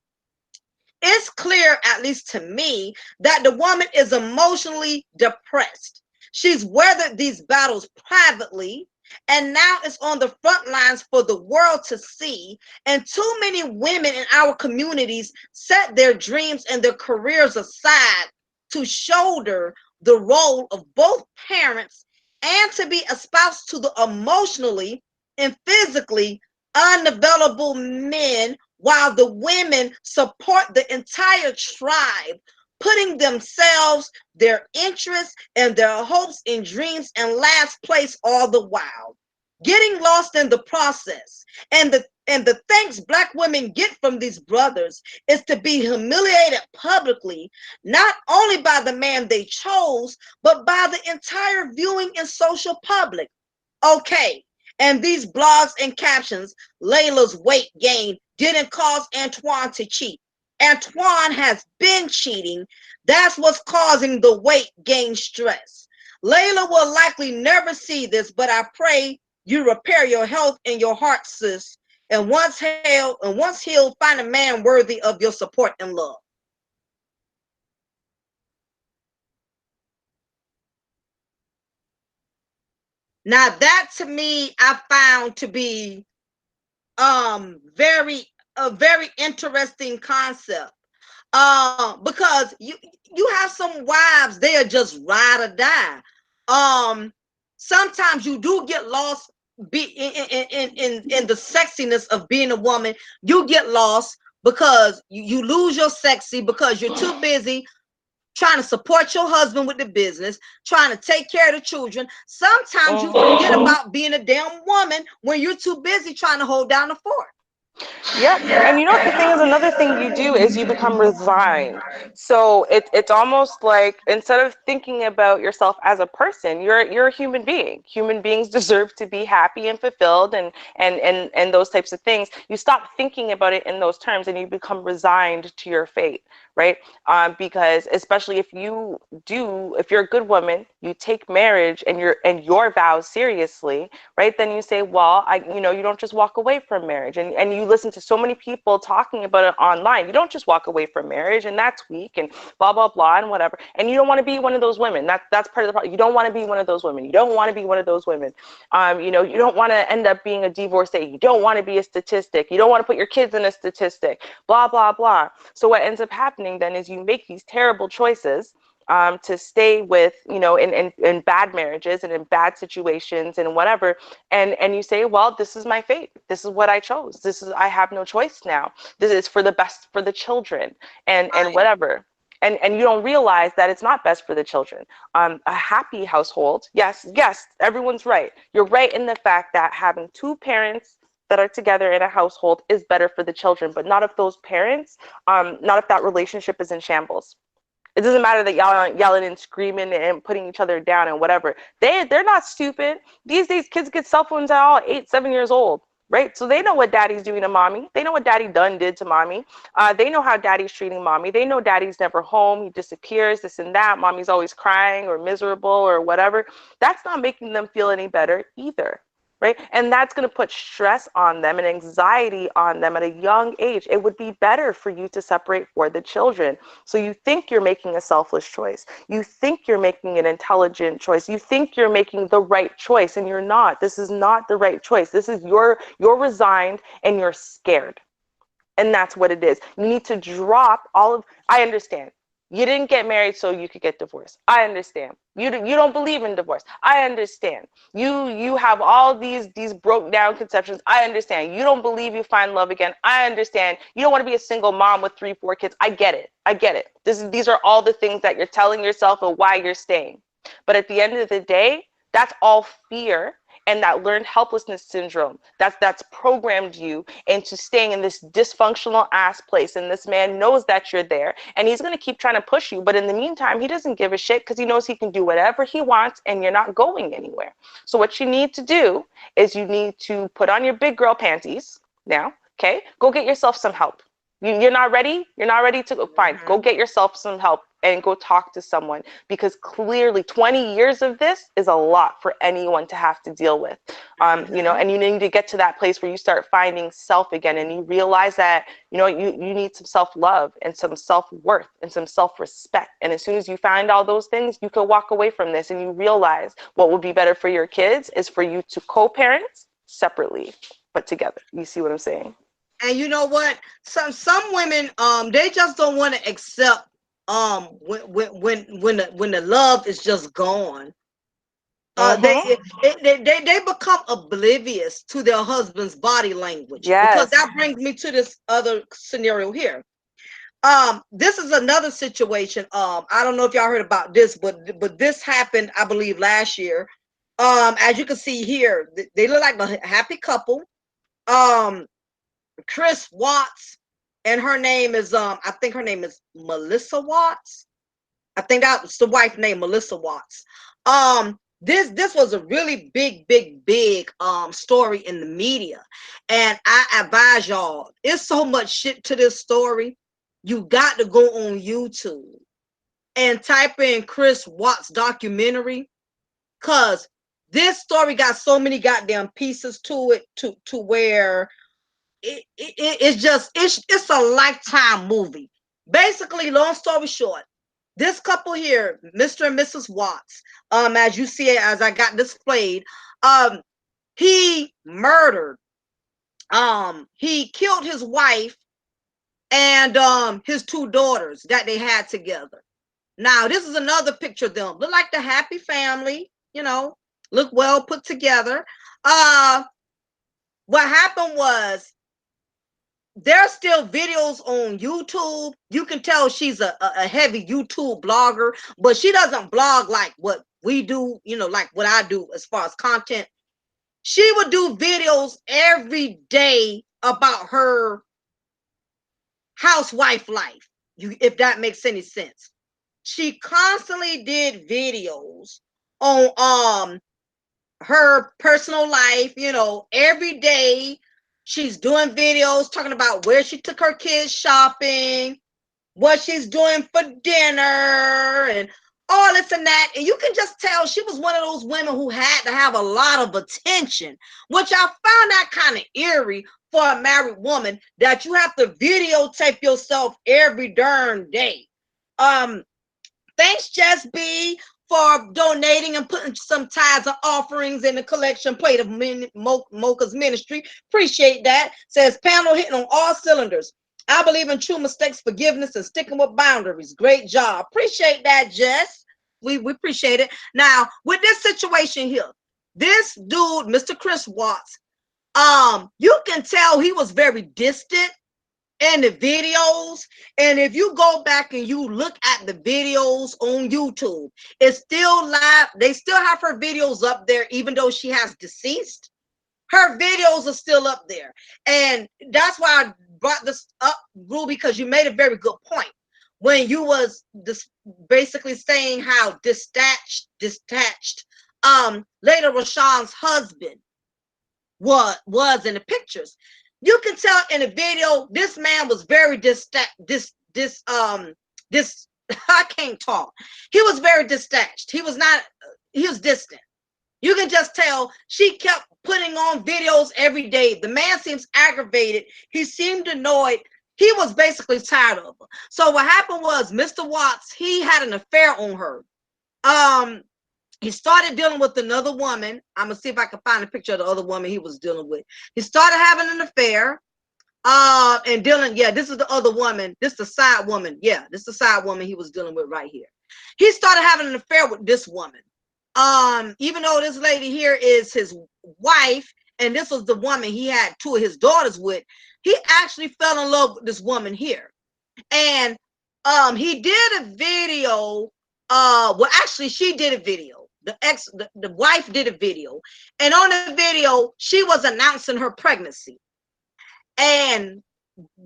It's clear, at least to me, that the woman is emotionally depressed. She's weathered these battles privately and now is on the front lines for the world to see. And too many women in our communities set their dreams and their careers aside to shoulder the role of both parents and to be a spouse to the emotionally and physically unavailable men, while the women support the entire tribe, putting themselves, their interests, and their hopes and dreams in last place all the while, getting lost in the process. And the thanks Black women get from these brothers is to be humiliated publicly, not only by the man they chose, but by the entire viewing and social public. Okay, and these blogs and captions, Layla's weight gain didn't cause Antoine to cheat. Antoine has been cheating. That's what's causing the weight gain stress. Layla will likely never see this, but I pray you repair your health and your heart, sis. And once healed, find a man worthy of your support and love. Now that to me I found to be very a very interesting concept. Because you have some wives, they are just ride or die. Um Sometimes you do get lost be in the sexiness of being a woman. You get lost because you lose your sexy because you're too busy trying to support your husband with the business, trying to take care of the children. Sometimes you forget about being a damn woman when you're too busy trying to hold down the fort. Yep. And you know what the thing is, another thing you do is you become resigned. So it's almost like instead of thinking about yourself as a person, you're a human being. Human beings deserve to be happy and fulfilled and those types of things. You stop thinking about it in those terms and you become resigned to your fate, right? Because especially if you're a good woman, you take marriage and your vows seriously, right? Then you say, well, you don't just walk away from marriage. And you listen to so many people talking about it online. You don't just walk away from marriage, and that's weak and blah, blah, blah, and whatever. And you don't want to be one of those women. That's part of the problem. You don't want to be one of those women. You don't want to be one of those women. You don't want to end up being a divorcee. You don't want to be a statistic. You don't want to put your kids in a statistic, blah, blah, blah. So what ends up happening then is you make these terrible choices to stay with, in bad marriages and in bad situations and whatever. And you say, well, this is my fate. This is what I chose. I have no choice now. This is for the best for the children and whatever. And you don't realize that it's not best for the children. A happy household, yes, everyone's right. You're right in the fact that having two parents that are together in a household is better for the children, but not if those parents, not if that relationship is in shambles. It doesn't matter that y'all aren't yelling and screaming and putting each other down and whatever. They're not stupid. These days, kids get cell phones at all 8, 7 years old, right? So they know what daddy's doing to mommy. They know what daddy done did to mommy. They know how daddy's treating mommy. They know daddy's never home. He disappears, this and that. Mommy's always crying or miserable or whatever. That's not making them feel any better either. Right? And that's going to put stress on them and anxiety on them at a young age. It would be better for you to separate for the children. So you think you're making a selfless choice. You think you're making an intelligent choice. You think you're making the right choice, and you're not. This is not the right choice. This is you're resigned and you're scared. And that's what it is. You need to drop I understand. You didn't get married so you could get divorced. I understand. You don't believe in divorce. I understand. You have all these broke down conceptions. I understand. You don't believe you find love again. I understand. You don't want to be a single mom with 3, 4 kids. I get it. These are all the things that you're telling yourself and why you're staying. But at the end of the day, That's all fear and that learned helplessness syndrome that's programmed you into staying in this dysfunctional ass place. And this man knows that you're there, and he's going to keep trying to push you, but in the meantime he doesn't give a shit because he knows he can do whatever he wants and you're not going anywhere. So what you need to do is you need to put on your big girl panties now. Okay, go get yourself some help. You're not ready. You're not ready to go. Fine. Go get yourself some help and go talk to someone, because clearly 20 years of this is a lot for anyone to have to deal with. You know, and you need to get to that place where you start finding self again, and you realize that, you know, you need some self-love and some self-worth and some self-respect. And as soon as you find all those things, you can walk away from this, and you realize what would be better for your kids is for you to co-parent separately but together. You see what I'm saying? And you know what? Some women, they just don't want to accept when the love is just gone. They become oblivious to their husband's body language. Yes. Because that brings me to this other scenario here. This is another situation. I don't know if y'all heard about this, but this happened, I believe, last year. As you can see here, they look like a happy couple. Chris Watts, and her name is I think her name is Melissa Watts. I think that's the wife name, Melissa Watts. This was a really big story in the media, and I advise y'all, it's so much shit to this story. You got to go on YouTube and type in Chris Watts documentary, cause this story got so many goddamn pieces to it to where it's a lifetime movie. Basically, long story short, this couple here, Mr. and Mrs. Watts, as you see it, as I got displayed, he murdered, he killed his wife and his two daughters that they had together. Now, this is another picture of them. Look like the happy family, you know, look well put together. What happened was, there's still videos on YouTube. You can tell she's a heavy YouTube blogger, but she doesn't blog like what we do, you know, like what I do as far as content. She would do videos every day about her housewife life, if that makes any sense. She constantly did videos on her personal life, you know, every day. She's doing videos talking about where she took her kids shopping, what she's doing for dinner, and all this and that. And you can just tell she was one of those women who had to have a lot of attention, which I found that kind of eerie for a married woman, that you have to videotape yourself every darn day. Thanks, Jess B, for donating and putting some tithes and offerings in the collection plate of Mocha's ministry. Appreciate that. Says, panel hitting on all cylinders. I believe in true mistakes, forgiveness, and sticking with boundaries. Great job. Appreciate that, Jess. We appreciate it. Now, with this situation here, this dude, Mr. Chris Watts, you can tell he was very distant in the videos. And if you go back and you look at the videos on YouTube, it's still live. They still have her videos up there, even though she has deceased. Her videos are still up there. And that's why I brought this up, Ruby, because you made a very good point when you was basically saying how detached later Rashawn's husband was in the pictures. You can tell in the video, this man was very I can't talk. He was very detached. He was distant. You can just tell she kept putting on videos every day. The man seems aggravated. He seemed annoyed. He was basically tired of her. So what happened was, Mr. Watts, he had an affair on her. He started dealing with another woman. I'm gonna see if I can find a picture of the other woman he was dealing with. He started having an affair. And dealing, yeah, this is the other woman. This is the side woman. Yeah, this is the side woman he was dealing with right here. He started having an affair with this woman. Even though this lady here is his wife, and this was the woman he had two of his daughters with, he actually fell in love with this woman here. And he did a video. Well, actually, she did a video. the wife did a video, and on the video she was announcing her pregnancy. And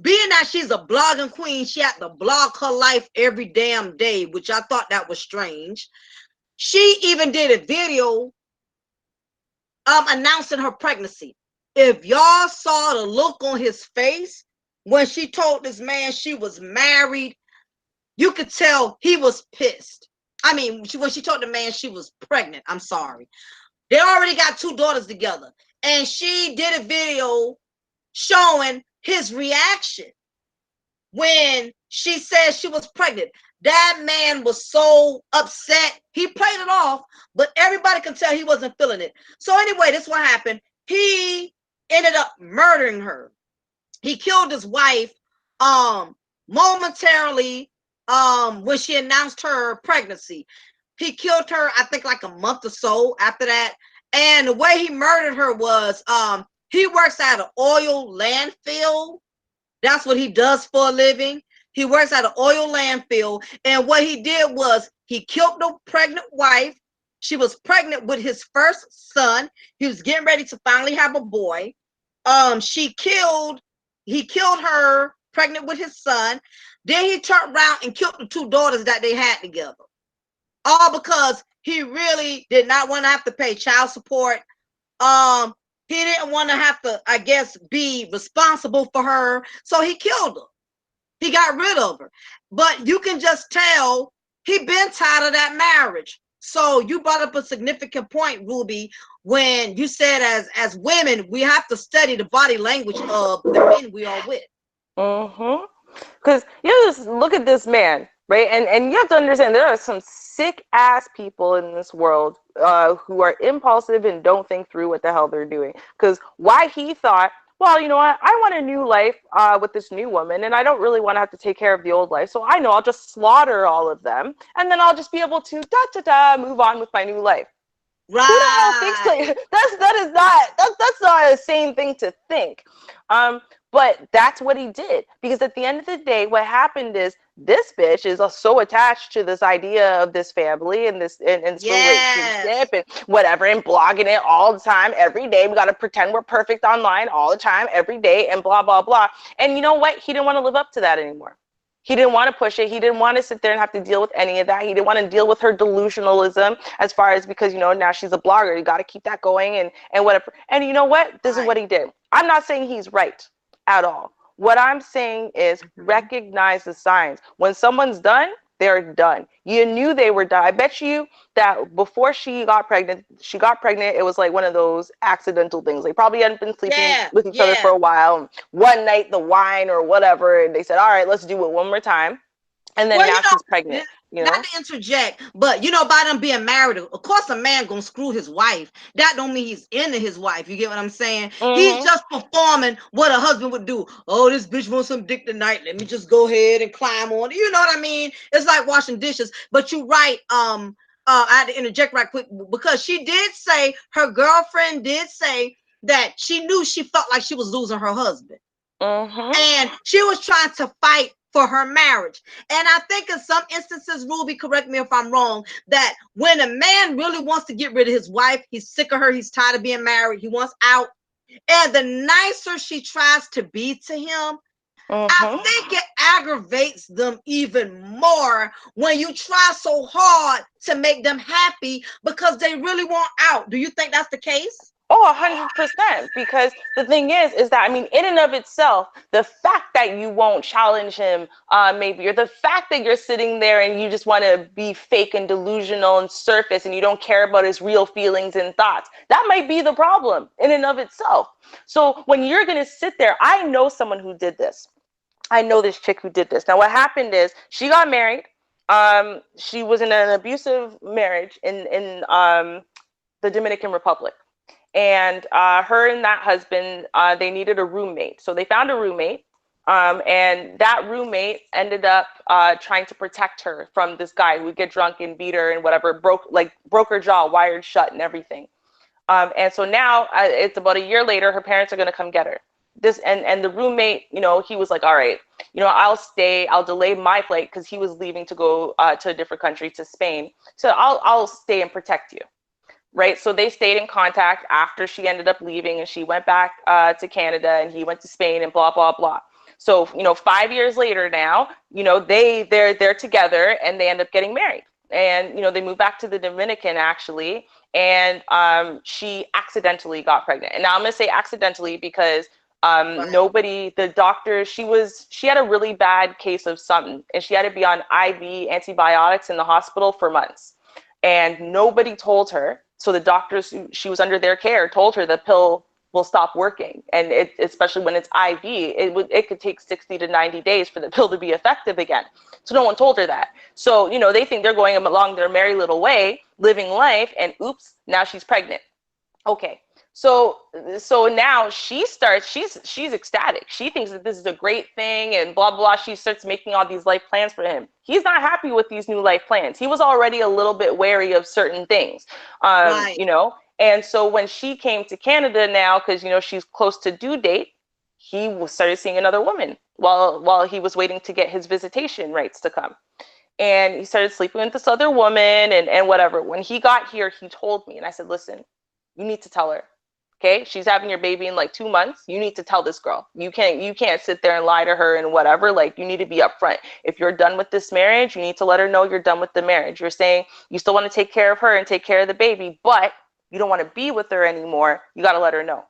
being that she's a blogging queen, she had to blog her life every damn day, which I thought that was strange. She even did a video announcing her pregnancy. If y'all saw the look on his face when she told this man she was married, you could tell he was pissed. I mean, when she told the man she was pregnant, I'm sorry. They already got 2 daughters together. And she did a video showing his reaction when she said she was pregnant. That man was so upset. He played it off, but everybody could tell he wasn't feeling it. So anyway, this is what happened. He ended up murdering her. He killed his wife momentarily when she announced her pregnancy. He killed her, I think, like a month or so after that. And the way he murdered her was he works at an oil landfill. That's what he does for a living. He works at an oil landfill. And what he did was he killed the pregnant wife. She was pregnant with his first son. He was getting ready to finally have a boy. He killed her pregnant with his son. Then he turned around and killed the 2 daughters that they had together. All because he really did not want to have to pay child support. He didn't want to have to, I guess, be responsible for her. So he killed her. He got rid of her. But you can just tell he been tired of that marriage. So you brought up a significant point, Ruby, when you said as women, we have to study the body language of the men we are with. Mm-hmm. Because you just look at this man, right? And you have to understand there are some sick ass people in this world who are impulsive and don't think through what the hell they're doing. Because why he thought, well, you know what? I want a new life with this new woman, and I don't really want to have to take care of the old life. So I know I'll just slaughter all of them, and then I'll just be able to move on with my new life. Right. Who the hell thinks like that's not a sane thing to think. But that's what he did, because at the end of the day, what happened is this bitch is so attached to this idea of this family and this relationship and whatever, and blogging it all the time, every day. We got to pretend we're perfect online all the time, every day, and blah, blah, blah. And you know what? He didn't want to live up to that anymore. He didn't want to push it. He didn't want to sit there and have to deal with any of that. He didn't want to deal with her delusionalism as far as, because, you know, now she's a blogger. You got to keep that going and whatever. And you know what? This is what he did. I'm not saying he's right at all. What I'm saying is recognize the signs. When someone's done, they're done. You knew they were done. I bet you that before she got pregnant, it was like one of those accidental things. They probably hadn't been sleeping with each other for a while. One night, the wine or whatever, and they said, all right, let's do it one more time. And then now she's pregnant. You know? Not to interject, but you know, by them being married, of course a man gonna screw his wife. That don't mean he's into his wife. You get what I'm saying? He's just performing what a husband would do. Oh, this bitch wants some dick tonight. Let me just go ahead and climb on it. You know what I mean? It's like washing dishes. But you're right. I had to interject right quick, because she did say, her girlfriend did say that she knew she felt like she was losing her husband. And she was trying to fight for her marriage. And I think in some instances, Ruby, correct me if I'm wrong, that when a man really wants to get rid of his wife, he's sick of her, he's tired of being married, he wants out, and the nicer she tries to be to him, I think it aggravates them even more when you try so hard to make them happy because they really want out. Do you think that's the case? Oh, 100%. Because the thing is that, I mean, in and of itself, the fact that you won't challenge him, maybe, or the fact that you're sitting there and you just want to be fake and delusional and surface and you don't care about his real feelings and thoughts, that might be the problem in and of itself. So when you're going to sit there, I know someone who did this. I know this chick who did this. Now, what happened is she got married. She was in an abusive marriage in the Dominican Republic. And her and that husband, they needed a roommate. So they found a roommate. And that roommate ended up trying to protect her from this guy who would get drunk and beat her and whatever, broke her jaw, wired shut and everything. And so now it's about a year later, her parents are going to come get her. this, and the roommate, you know, he was like, all right, you know, I'll delay my flight because he was leaving to go to a different country, to Spain. So I'll stay and protect you. Right. So they stayed in contact after she ended up leaving, and she went back to Canada, and he went to Spain, and blah, blah, blah. So, you know, 5 years later now, you know, they're together, and they end up getting married. And, you know, they moved back to the Dominican, actually. And she accidentally got pregnant. And now I'm going to say accidentally because nobody, the doctor, she had a really bad case of something, and she had to be on IV antibiotics in the hospital for months. And nobody told her. So the doctors, she was under their care, told her the pill will stop working. And especially when it's IV, it could take 60 to 90 days for the pill to be effective again. So no one told her that. So, you know, they think they're going along their merry little way, living life, and oops, now she's pregnant. Okay. So now she's ecstatic. She thinks that this is a great thing, and blah, blah. She starts making all these life plans for him. He's not happy with these new life plans. He was already a little bit wary of certain things, you know. And so when she came to Canada now, because, you know, she's close to due date, he started seeing another woman while he was waiting to get his visitation rights to come. And he started sleeping with this other woman and whatever. When he got here, he told me, and I said, listen, you need to tell her. Okay, she's having your baby in like 2 months. You need to tell this girl. You can't sit there and lie to her and whatever. Like, you need to be upfront. If you're done with this marriage, you need to let her know you're done with the marriage. You're saying you still want to take care of her and take care of the baby, but you don't want to be with her anymore. You got to let her know.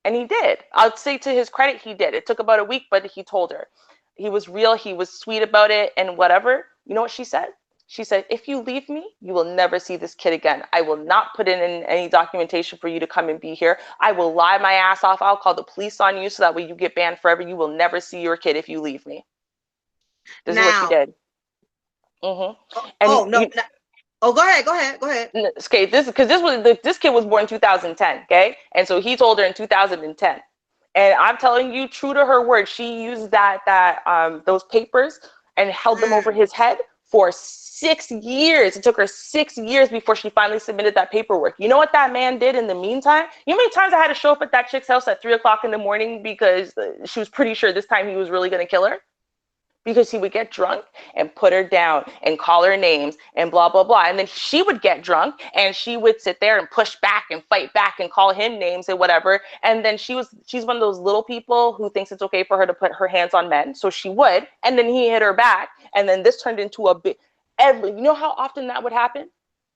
And he did. I'll say to his credit, he did. It took about a week, but he told her. He was real. He was sweet about it and whatever. You know what she said? She said, if you leave me, you will never see this kid again. I will not put in any documentation for you to come and be here. I will lie my ass off. I'll call the police on you so that way you get banned forever. You will never see your kid if you leave me. This is what she did. No. Oh, go ahead. Okay, this kid was born in 2010, okay? And so he told her in 2010. And I'm telling you, true to her word, she used those papers and held them over his head for 6 years. It took her 6 years before she finally submitted that paperwork. You know what that man did in the meantime? You know how many times I had to show up at that chick's house at 3 o'clock in the morning because she was pretty sure this time he was really going to kill her? Because he would get drunk and put her down and call her names and blah, blah, blah. And then she would get drunk and she would sit there and push back and fight back and call him names and whatever. And then she's one of those little people who thinks it's okay for her to put her hands on men. So she would. And then he hit her back. And then this turned into you know how often that would happen?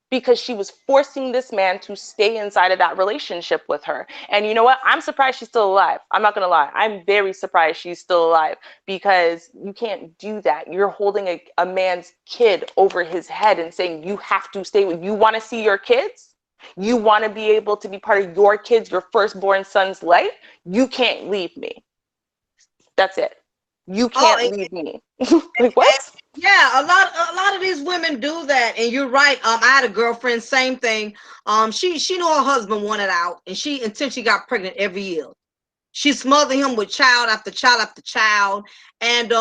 Because she was forcing this man to stay inside of that relationship with her. And you know what? I'm surprised she's still alive. I'm not going to lie. I'm very surprised she's still alive because you can't do that. You're holding a man's kid over his head and saying, you have to stay with, you want to see your kids? You want to be able to be part of your kids, your firstborn son's life? You can't leave me. That's it. You can't leave me. Like, what? Yeah, a lot of these women do that, and you're right. I had a girlfriend, same thing. She knew her husband wanted out, and until she got pregnant every year. She smothered him with child after child after child, and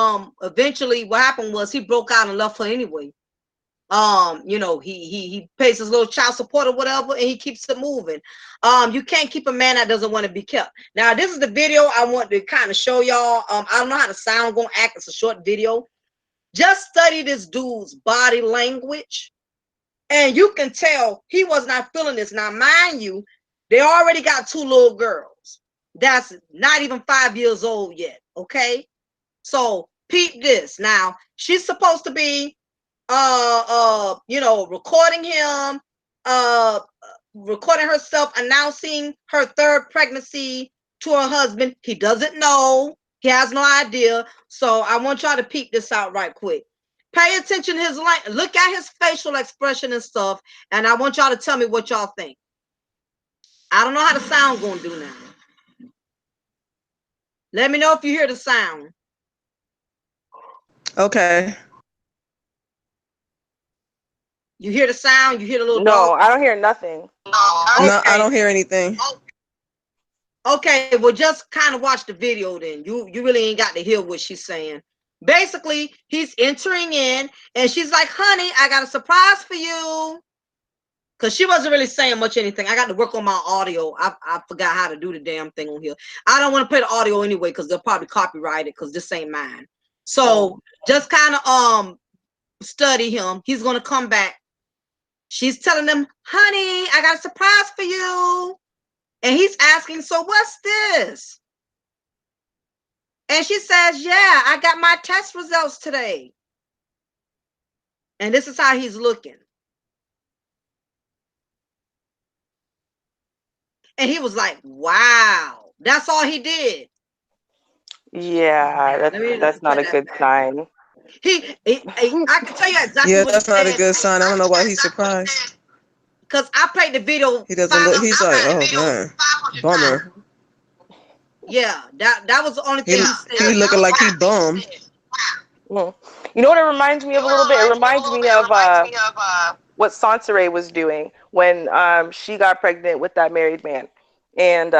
eventually, what happened was he broke out and left her anyway. You know, he pays his little child support or whatever, and he keeps it moving. You can't keep a man that doesn't want to be kept. Now, this is the video I want to kind of show y'all. I don't know how the sound gonna act. It's a short video. Just study this dude's body language, and you can tell he was not feeling this. Now, mind you, they already got 2 little girls that's not even 5 years old yet. Okay, so peep this. Now, she's supposed to be you know, recording him, recording herself announcing her 3rd pregnancy to her husband. He doesn't know. He has no idea. So I want y'all to peep this out right quick. Pay attention to his look at his facial expression and stuff, and I want y'all to tell me what y'all think. I don't know how the sound gonna do now. Let me know if you hear the sound. Okay. You hear the sound? You hear the little No, dog? I don't hear nothing. Okay. No, I don't hear anything. Okay, well, just kind of watch the video then. You really ain't got to hear what she's saying. Basically, he's entering in, and she's like, honey, I got a surprise for you. Because she wasn't really saying much anything. I got to work on my audio. I forgot how to do the damn thing on here. I don't want to play the audio anyway because they'll probably copyright it because this ain't mine. So just kind of study him. He's gonna come back. She's telling him, honey, I got a surprise for you. And he's asking, so what's this? And she says, yeah, I got my test results today. And this is how he's looking. And he was like, wow, that's all he did. Yeah, that's not a good sign. I can tell you exactly Yeah, what that's he not said. a good sign. I don't know why he's surprised. Because I played the video. He doesn't look. He's like, oh man, bummer. Yeah, that was the only thing he said. He looking like he bummed. You know what it reminds me of a little bit? It reminds me of what Sansaray was doing when she got pregnant with that married man. And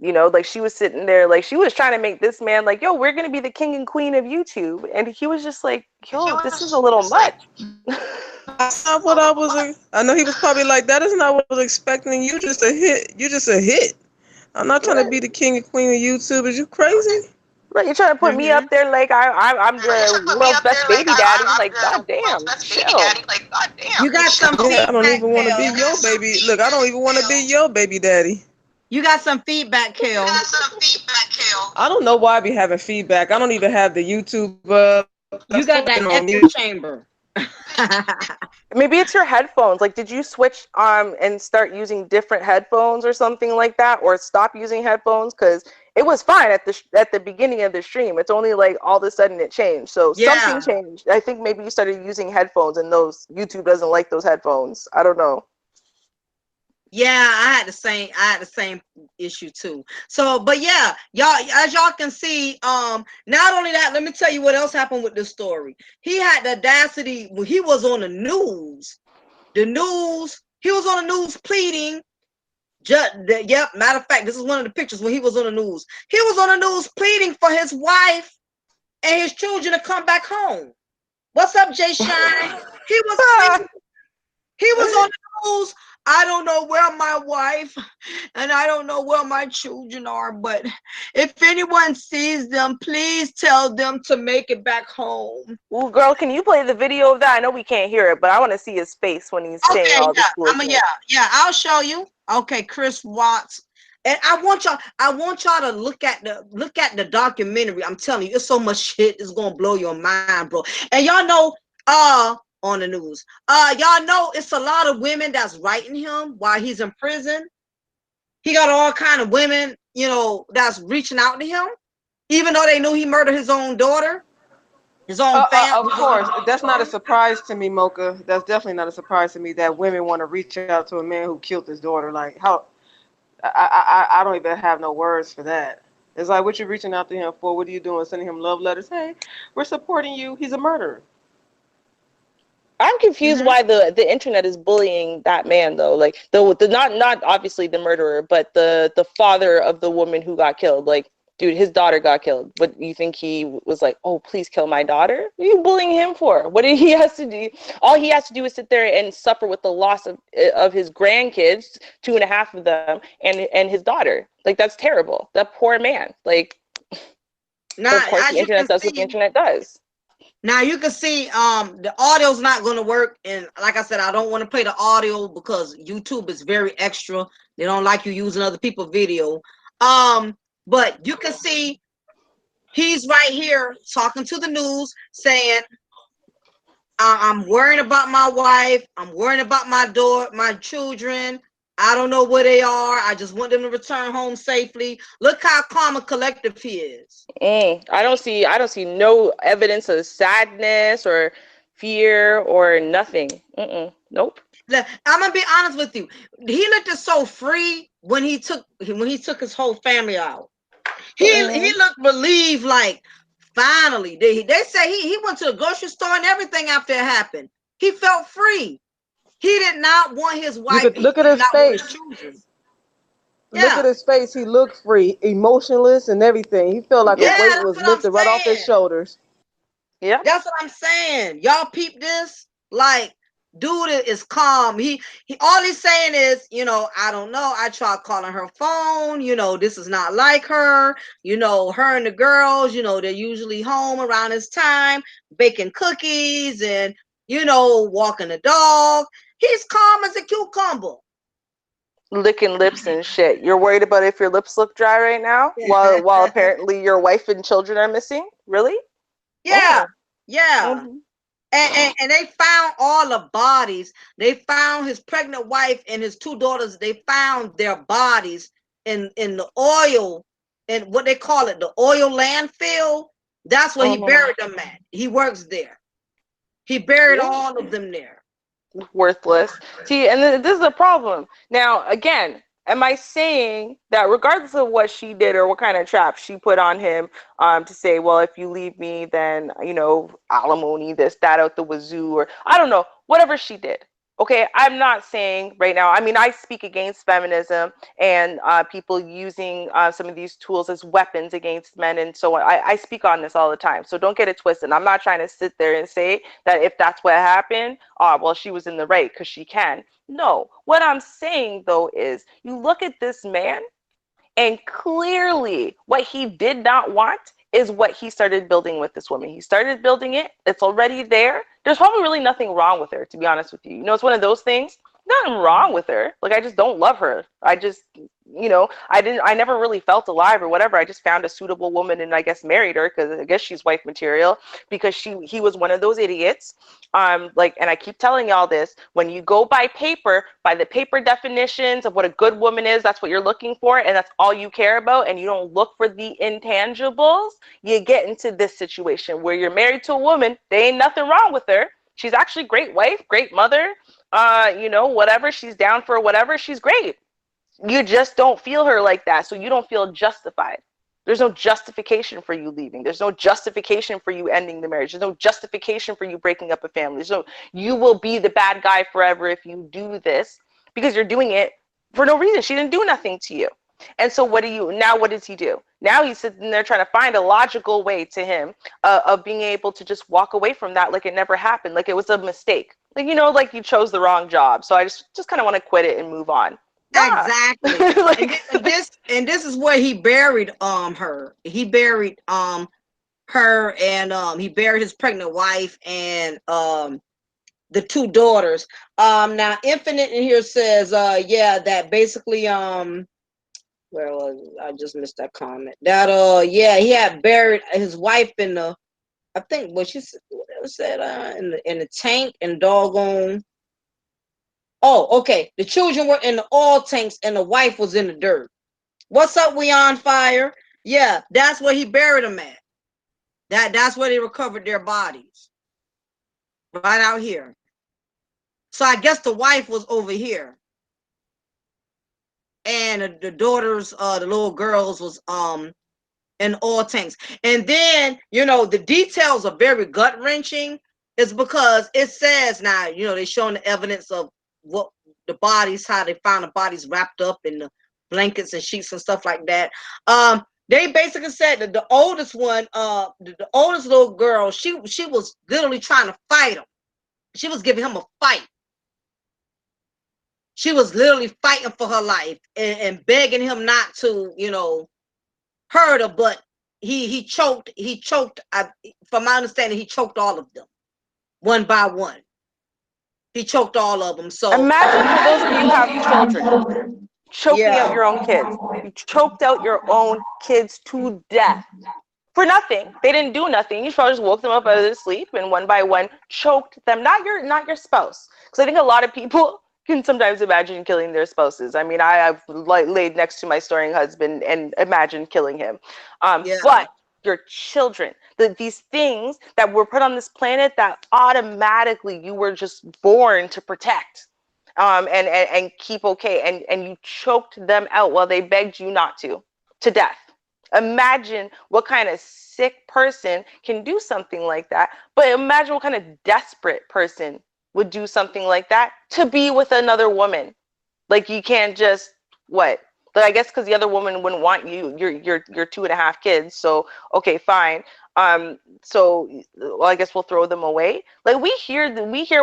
you know, like she was sitting there, like she was trying to make this man like, yo, we're gonna be the king and queen of YouTube. And he was just like, yo, this is a little much. That's not what I was. I know he was probably like, that is not what I was expecting. You just a hit. You just a hit. I'm not trying to be the king and queen of YouTube. Is you crazy? Right, you're trying to put me up there like I'm the world's best baby daddy. Like, goddamn, chill. You got some feedback. I don't even want to be your baby. Look, I don't even want to be your baby daddy. You got some feedback, Kel. I don't know why I be having feedback. I don't even have the YouTube. You got that echo chamber. Maybe it's your headphones. Like, did you switch and start using different headphones or something like that, or stop using headphones? Because it was fine at the beginning of the stream. It's only like all of a sudden it changed. So something changed. I think maybe you started using headphones, and those YouTube doesn't like those headphones. I don't know. Yeah, I had the same issue too. So, but yeah, y'all, as y'all can see, not only that, let me tell you what else happened with this story. He had the audacity when he was on the news. He was on the news pleading. Yep, matter of fact, this is one of the pictures when he was on the news. He was on the news pleading for his wife and his children to come back home. What's up, Jay Shine? He was on the news. I don't know where my wife and I don't know where my children are, but if anyone sees them, please tell them to make it back home. Well, girl, can you play the video of that? I know we can't hear it, but I want to see his face when he's saying all this foolishness. Yeah, I'll show you. Okay, Chris Watts. And I want y'all to look at the documentary. I'm telling you, it's so much shit. It's gonna blow your mind, bro. And y'all know, on the news. Y'all know it's a lot of women that's writing him while he's in prison. He got all kind of women, you know, that's reaching out to him, even though they knew he murdered his own daughter, his own family. Of course, that's not a surprise to me, Mocha. That's definitely not a surprise to me that women want to reach out to a man who killed his daughter. Like, how? I don't even have no words for that. It's like, what you reaching out to him for? What are you doing? Sending him love letters? Hey, we're supporting you. He's a murderer. I'm confused why the internet is bullying that man though. Like the not obviously the murderer, but the father of the woman who got killed. Like, dude, his daughter got killed. But you think he was like, oh, please kill my daughter? What are you bullying him for? What did he has to do? All he has to do is sit there and suffer with the loss of his grandkids, 2.5 of them, and his daughter. Like, that's terrible. That poor man. Like, of course the internet does what the internet does. Now you can see the audio's not going to work, and like I said, I don't want to play the audio because YouTube is very extra. They don't like you using other people's video. But you can see he's right here talking to the news saying, I'm worrying about my wife, I'm worrying about my daughter, my children. I don't know where they are. I just want them to return home safely. Look how calm and collective he is. I don't see no evidence of sadness or fear or nothing. Nope. I'm gonna be honest with you. He looked so free when he took his whole family out. He looked relieved, like finally. They say he went to the grocery store and everything after it happened. He felt free. He did not want his wife. Look at his face. Yeah. Look at his face. He looked free, emotionless, and everything. He felt like a weight was lifted right off his shoulders. Yeah. That's what I'm saying. Y'all peep this? Like, Dude is calm. He all he's saying is, I don't know. I tried calling her phone. This is not like her. Her and the girls, they're usually home around this time, baking cookies and, walking the dog. He's calm as a cucumber. Licking lips and shit. You're worried about if your lips look dry right now, while apparently your wife and children are missing. Really? Yeah, Oh. yeah. Mm-hmm. And they found all the bodies. They found his pregnant wife and his two daughters. They found their bodies in the oil, and what they call it, the oil landfill. That's where he buried them at. He works there. He buried all of them there. Worthless. See, and this is a problem. Now, again, am I saying that regardless of what she did or what kind of trap she put on him, to say, well, if you leave me, then, alimony, this, that out the wazoo, or I don't know, whatever she did. Okay, I'm not saying right now, I mean, I speak against feminism and people using some of these tools as weapons against men. And so I speak on this all the time. So don't get it twisted. I'm not trying to sit there and say that if that's what happened, well, she was in the right because she can. No, what I'm saying, though, is you look at this man and clearly what he did not want is what he started building with this woman. He started building it. It's already there. There's probably really nothing wrong with her, to be honest with you. It's one of those things. Nothing wrong with her. Like, I just don't love her. I never really felt alive or whatever. I just found a suitable woman and I guess married her because I guess she's wife material because he was one of those idiots. And I keep telling y'all this, when you go by the paper definitions of what a good woman is, that's what you're looking for. And that's all you care about. And you don't look for the intangibles. You get into this situation where you're married to a woman. There ain't nothing wrong with her. She's actually a great wife, great mother, whatever. She's down for whatever. She's great. You just don't feel her like that. So you don't feel justified. There's no justification for you leaving. There's no justification for you ending the marriage. There's no justification for you breaking up a family. So you will be the bad guy forever if you do this because you're doing it for no reason. She didn't do nothing to you. And so what does he do? Now he's sitting there trying to find a logical way to him of being able to just walk away from that like it never happened, like it was a mistake. Like you chose the wrong job. So I just kind of want to quit it and move on. Nah. Exactly. and this is where he buried her. He buried her and he buried his pregnant wife and the two daughters. Now Infinite in here says that basically where was it? I just missed that comment. That he had buried his wife in the, I think what she said in the tank and doggone. Oh, okay. The children were in the oil tanks and the wife was in the dirt. What's up, We On Fire? Yeah, that's where he buried them at. That's where they recovered their bodies. Right out here. So I guess the wife was over here. And the daughters, the little girls was in oil tanks. And then, the details are very gut-wrenching. It's because it says now, they're showing the evidence of what the bodies, how they found the bodies wrapped up in the blankets and sheets and stuff like that. They basically said that the oldest one, the oldest little girl, she was literally trying to fight him. She was giving him a fight. She was literally fighting for her life and begging him not to, hurt her, but he choked. He choked. From my understanding, he choked all of them, one by one. He choked all of them. So imagine for those of you who have children, choking out your own kids. You choked out your own kids to death for nothing. They didn't do nothing. You probably just woke them up out of their sleep and one by one choked them. Not your spouse, because I think a lot of people can sometimes imagine killing their spouses. I mean, I've laid next to my snoring husband and imagined killing him. But your children, these things that were put on this planet that automatically you were just born to protect and keep okay, and you choked them out while they begged you not to death. Imagine what kind of sick person can do something like that, but imagine what kind of desperate person would do something like that to be with another woman. Like, you can't just what? But I guess because the other woman wouldn't want your 2.5 kids. So okay, fine. So, well, I guess we'll throw them away. Like we hear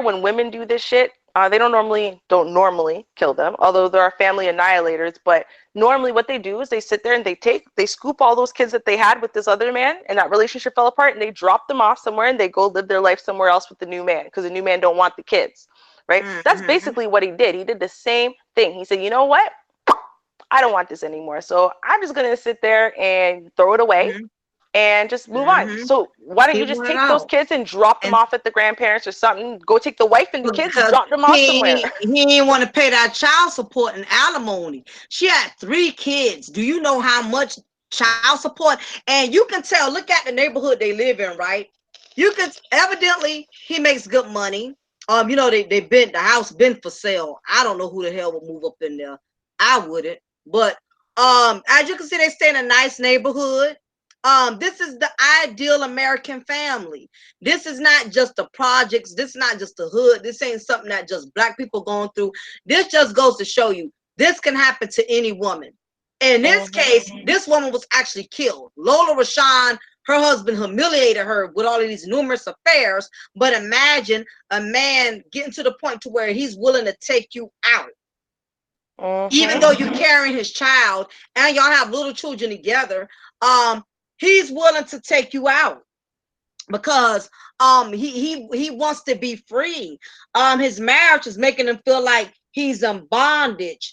when women do this shit. They don't normally kill them, although there are family annihilators. But normally, what they do is they sit there and they scoop all those kids that they had with this other man, and that relationship fell apart, and they drop them off somewhere, and they go live their life somewhere else with the new man because the new man don't want the kids, right? That's basically what he did. He did the same thing. He said, you know what? I don't want this anymore, so I'm just gonna sit there and throw it away and just move on. So why don't you He just wanted take those out. kids and drop them And off at the grandparents or something? Go take the wife and the kids and because drop them off somewhere. he didn't want to pay that child support and alimony. She had 3 kids. Do you know how much child support? And you can tell, look at the neighborhood they live in, right? You can evidently he makes good money. You know, the house been for sale. I don't know who the hell would move up in there. I wouldn't. But as you can see, they stay in a nice neighborhood. This is the ideal American family. This is not just the projects. This is not just the hood. This ain't something that just black people going through. This just goes to show you this can happen to any woman. In this case, this woman was actually killed. Lola Rashawn, her husband humiliated her with all of these numerous affairs. But imagine a man getting to the point to where he's willing to take you out. Even though you're carrying his child and y'all have little children together, he's willing to take you out because he wants to be free. His marriage is making him feel like he's in bondage.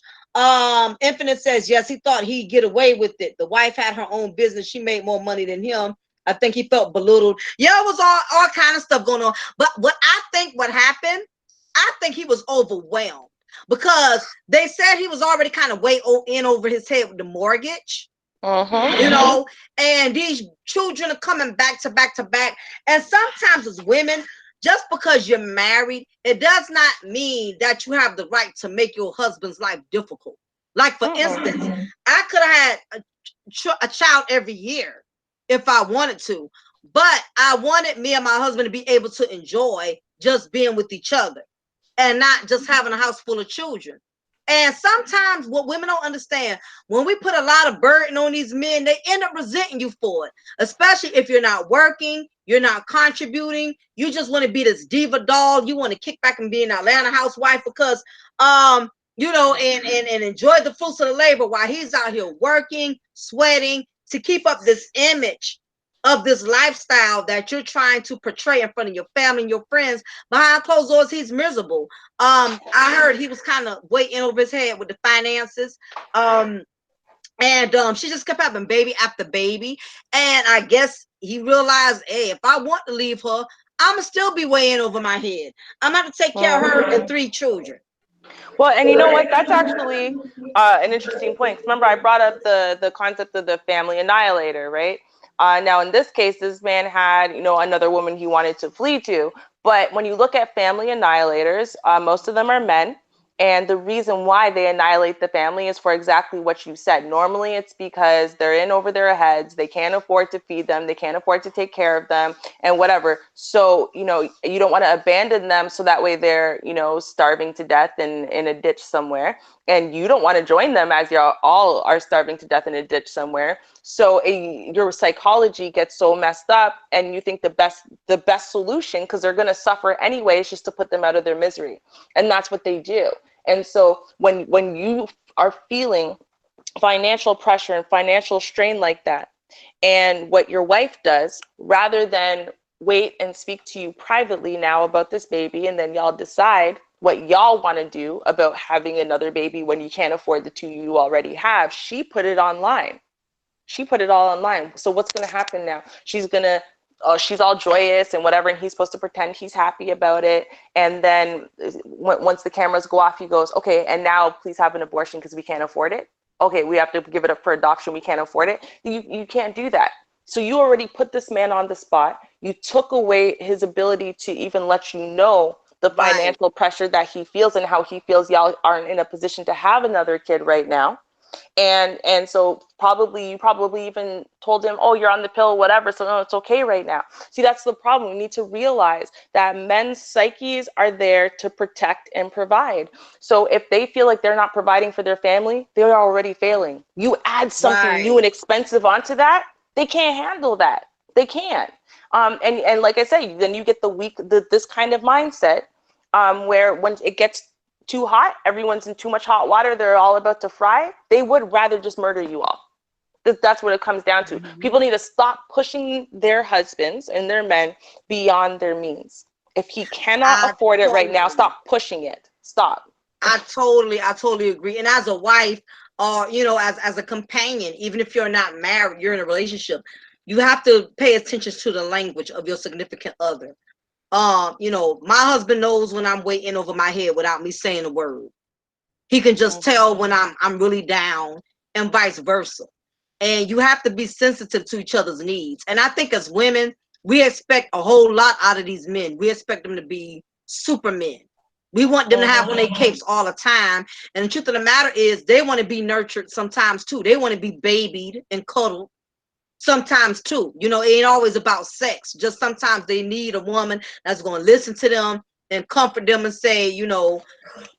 Infinite says yes, he thought he'd get away with it. The wife had her own business. She made more money than him. I think he felt belittled. Yeah, it was all kind of stuff going on. But what happened, I think he was overwhelmed because they said he was already kind of way in over his head with the mortgage. You know, and these children are coming back to back to back. And sometimes as women, just because you're married, it does not mean that you have the right to make your husband's life difficult. Like for instance, I could have had a child every year if I wanted to, but I wanted me and my husband to be able to enjoy just being with each other and not just having a house full of children. And sometimes what women don't understand, when we put a lot of burden on these men, they end up resenting you for it, especially if you're not working, you're not contributing, you just want to be this diva doll, you want to kick back and be an Atlanta housewife because you know, and enjoy the fruits of the labor while he's out here working, sweating to keep up this image of this lifestyle that you're trying to portray in front of your family and your friends. Behind closed doors, he's miserable. I heard he was kind of way in over his head with the finances. And she just kept having baby after baby. And I guess he realized, hey, if I want to leave her, I'ma still be way in over my head. I'm gonna have to take care of her and 3 children. Well, and you know what? That's actually an interesting point. Remember, I brought up the concept of the family annihilator, right? Now, in this case, this man had, you know, another woman he wanted to flee to. But when you look at family annihilators, most of them are men. And the reason why they annihilate the family is for exactly what you said. Normally, it's because they're in over their heads. They can't afford to feed them. They can't afford to take care of them and whatever. So, you know, you don't want to abandon them so that way they're, you know, starving to death in a ditch somewhere. And you don't want to join them as you all are starving to death in a ditch somewhere. So your psychology gets so messed up, and you think the best solution, because they're going to suffer anyway, is just to put them out of their misery. And that's what they do. And so when you are feeling financial pressure and financial strain like that, and what your wife does, rather than wait and speak to you privately now about this baby, and then y'all decide what y'all want to do about having another baby when you can't afford the 2 you already have, she put it online. She put it all online. So what's going to happen now? She's all joyous and whatever, and he's supposed to pretend he's happy about it. And then once the cameras go off, he goes, okay, and now please have an abortion because we can't afford it. Okay, we have to give it up for adoption. We can't afford it. You can't do that. So you already put this man on the spot. You took away his ability to even let you know the financial pressure that he feels and how he feels y'all aren't in a position to have another kid right now. And so you probably even told him, oh, you're on the pill, whatever, so no, it's okay right now. See, that's the problem. We need to realize that men's psyches are there to protect and provide. So if they feel like they're not providing for their family, they're already failing. You add something new and expensive onto that, they can't handle that. They can't. And like I said, then you get this kind of mindset where when it gets too hot, everyone's in too much hot water, they're all about to fry. They would rather just murder you all. That's what it comes down to. People need to stop pushing their husbands and their men beyond their means. If he cannot afford it right now, stop pushing it. Stop. I totally agree. And as a wife, or as a companion, even if you're not married, you're in a relationship, you have to pay attention to the language of your significant other. My husband knows when I'm way in over my head without me saying a word. He can just tell when I'm really down, and vice versa. And you have to be sensitive to each other's needs. And I think as women, we expect a whole lot out of these men. We expect them to be supermen. We want them to have on their capes all the time. And the truth of the matter is, they want to be nurtured sometimes too. They want to be babied and cuddled sometimes too. It ain't always about sex. Just sometimes they need a woman that's going to listen to them and comfort them and say,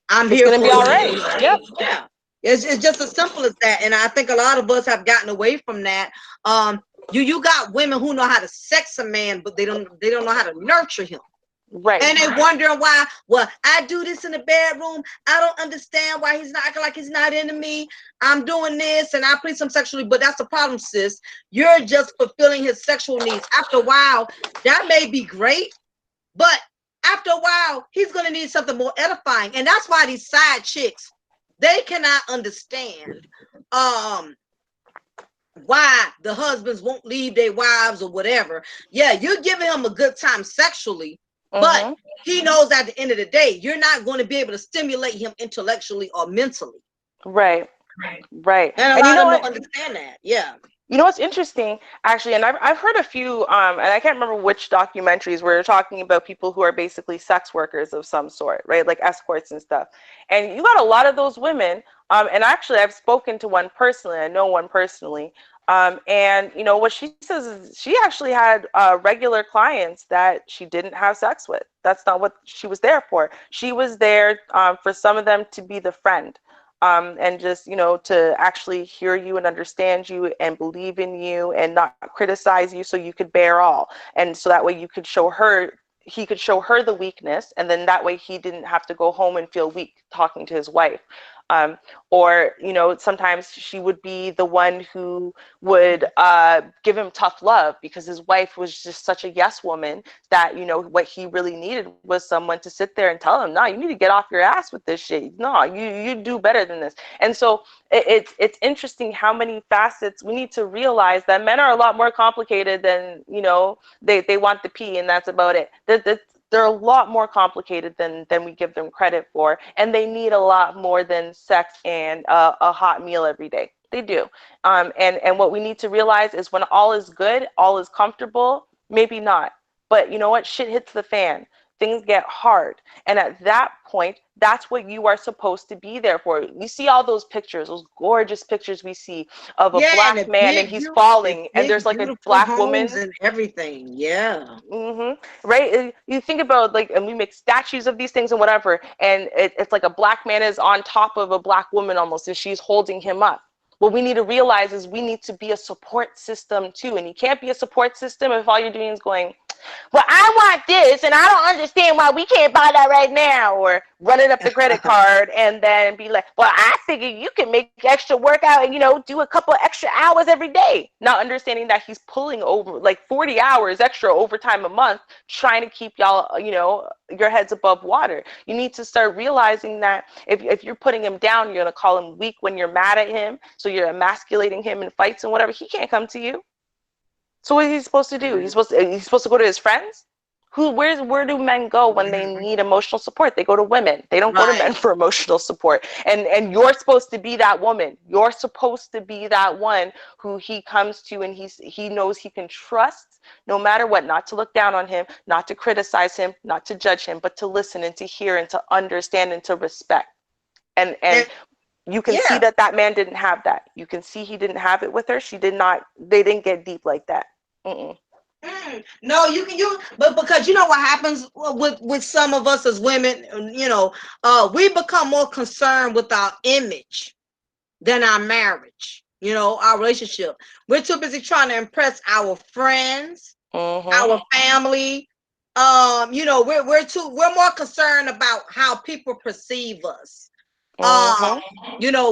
I'm here for you. It's gonna be all right. Yep. Yeah. It's just as simple as that. And I think a lot of us have gotten away from that. You got women who know how to sex a man, but they don't know how to nurture him. Right. And they wondering why, well, I do this in the bedroom. I don't understand why he's not acting like he's not into me. I'm doing this and I please him sexually, but that's the problem, sis. You're just fulfilling his sexual needs. After a while, that may be great, but after a while, he's going to need something more edifying. And that's why these side chicks, they cannot understand why the husbands won't leave their wives or whatever. Yeah, you're giving him a good time sexually, but he knows at the end of the day, you're not going to be able to stimulate him intellectually or mentally. Right. And a lot of them don't understand that. Yeah. You know what's interesting, actually, and I've heard a few, and I can't remember which documentaries where they're talking about people who are basically sex workers of some sort, right? Like escorts and stuff. And you got a lot of those women, and actually I've spoken to one personally, I know one personally, and what she says is she actually had regular clients that she didn't have sex with. That's not what she was there for. She was there for some of them to be the friend. And just, to actually hear you and understand you and believe in you and not criticize you so you could bear all. And so that way he could show her the weakness. And then that way he didn't have to go home and feel weak talking to his wife. Or sometimes she would be the one who would give him tough love because his wife was just such a yes woman that, what he really needed was someone to sit there and tell him, no, you need to get off your ass with this shit. No, you do better than this. And so it's interesting how many facets we need to realize that men are a lot more complicated than, they want the pee and that's about it. They're a lot more complicated than we give them credit for, and they need a lot more than sex and a hot meal every day. They do. And what we need to realize is when all is good, all is comfortable, maybe not. But you know what? Shit hits the fan. Things get hard. And at that point, that's what you are supposed to be there for. You see all those pictures, those gorgeous pictures we see of a black man and he's falling and there's like a black woman and everything. Yeah. Right. You think about and we make statues of these things and whatever. And it's like a black man is on top of a black woman almost as she's holding him up. What we need to realize is we need to be a support system too. And you can't be a support system if all you're doing is going, well, I want this and I don't understand why we can't buy that right now, or running up the credit card and then be like, well, I figure you can make extra workout and, do a couple extra hours every day. Not understanding that he's pulling over 40 hours extra overtime a month, trying to keep y'all, your heads above water. You need to start realizing that if you're putting him down, you're going to call him weak when you're mad at him. So you're emasculating him in fights and whatever. He can't come to you. So what is he supposed to do? He's supposed to go to his friends? Where do men go when they need emotional support? They go to women. They don't go to men for emotional support. And you're supposed to be that woman. You're supposed to be that one who he comes to and he knows he can trust no matter what, not to look down on him, not to criticize him, not to judge him, but to listen and to hear and to understand and to respect. And you can see that man didn't have that. You can see he didn't have it with her. They didn't get deep like that. No, but because what happens with some of us as women, we become more concerned with our image than our marriage. our relationship. We're too busy trying to impress our friends, Mm-hmm. our family. We're more concerned about how people perceive us. Mm-hmm.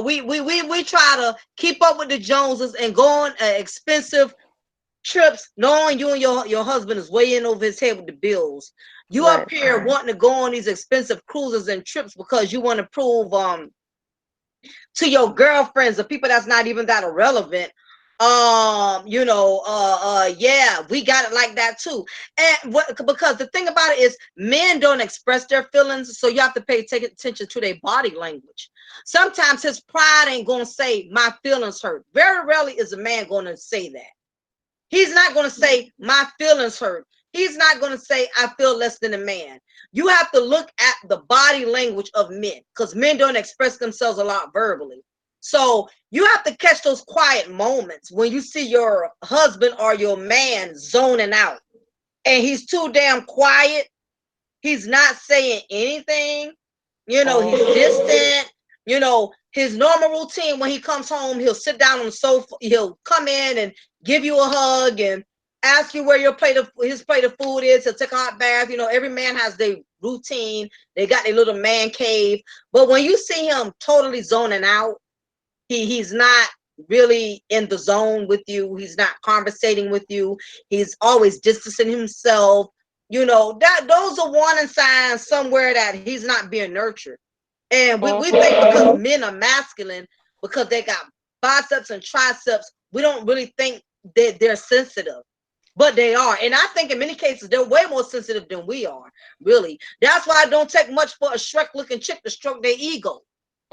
We try to keep up with the Joneses and go on expensive trips, knowing you and your husband is way in over his head with the bills. You Right. up here wanting to go on these expensive cruises and trips because you want to prove to your girlfriends, the people that's not even that irrelevant. Yeah, we got it like that too. And because the thing about it is, men don't express their feelings, so you have to take attention to their body language. Sometimes his pride ain't gonna say my feelings hurt. Very rarely is a man gonna say that. He's not going to say my feelings hurt. He's not going to say I feel less than a man. You have to look at the body language of men, because men don't express themselves a lot verbally. So you have to catch those quiet moments when you see your husband or your man zoning out and he's too damn quiet. He's not saying anything. He's distant. His normal routine when he comes home, he'll sit down on the sofa. He'll come in and give you a hug and ask you where his plate of food is. He'll take a hot bath. Every man has their routine. They got their little man cave. But when you see him totally zoning out, he's not really in the zone with you. He's not conversating with you. He's always distancing himself. Those are warning signs somewhere that he's not being nurtured. And we think because men are masculine, because they got biceps and triceps, we don't really think that they're sensitive. But they are. And I think in many cases, they're way more sensitive than we are, really. That's why it don't take much for a Shrek-looking chick to stroke their ego.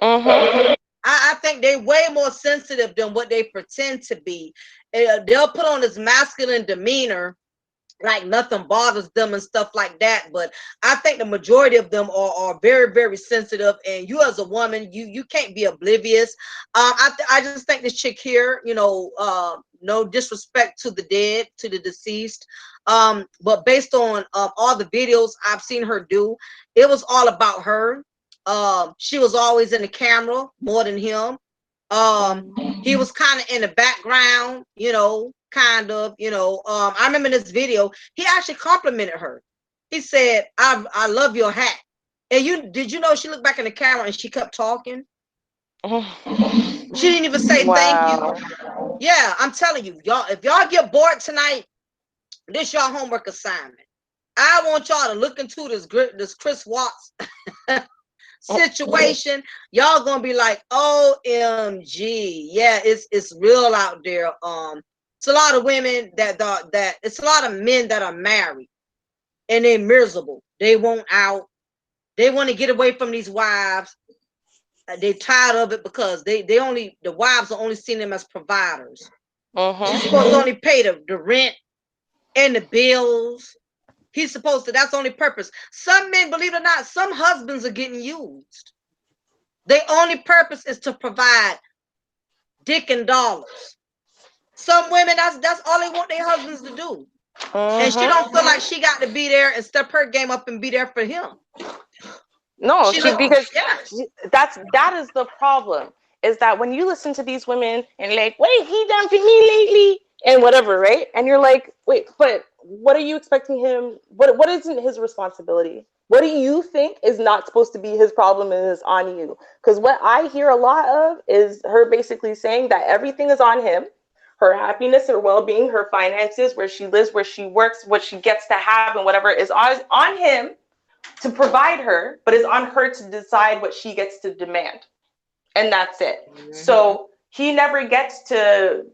I think they're way more sensitive than what they pretend to be. They'll put on this masculine demeanor like nothing bothers them and stuff like that. But I think the majority of them are very, very sensitive. And you as a woman, you can't be oblivious. I just think this chick here, no disrespect to the dead, to the deceased. But based on all the videos I've seen her do, it was all about her. She was always in the camera more than him. He was kind of in the background, kind of, I remember in this video, he actually complimented her. He said, I love your hat. And did you know she looked back in the camera and she kept talking? She didn't even say thank you. Yeah, I'm telling you, y'all, if y'all get bored tonight, this your homework assignment. I want y'all to look into this Chris Watts situation. Y'all gonna be like, OMG. Yeah, it's real out there. It's a lot of women that it's a lot of men that are married and they're miserable. They won't out. They want to get away from these wives. They're tired of it because the wives are only seeing them as providers. She's supposed to only pay the rent and the bills. He's supposed to, that's the only purpose. Some men, believe it or not, some husbands are getting used. Their only purpose is to provide dick and dollars. Some women, that's all they want their husbands to do. And she don't feel like she got to be there and step her game up and be there for him. No, that is the problem. Is that when you listen to these women and like, wait, he done for me lately and whatever, right? And you're like, wait, but what are you expecting him? What isn't his responsibility? What do you think is not supposed to be his problem and is on you? Because what I hear a lot of is her basically saying that everything is on him. Her happiness, her well-being, her finances, where she lives, where she works, what she gets to have and whatever is on him to provide her, but it's on her to decide what she gets to demand. And that's it. So he never gets to,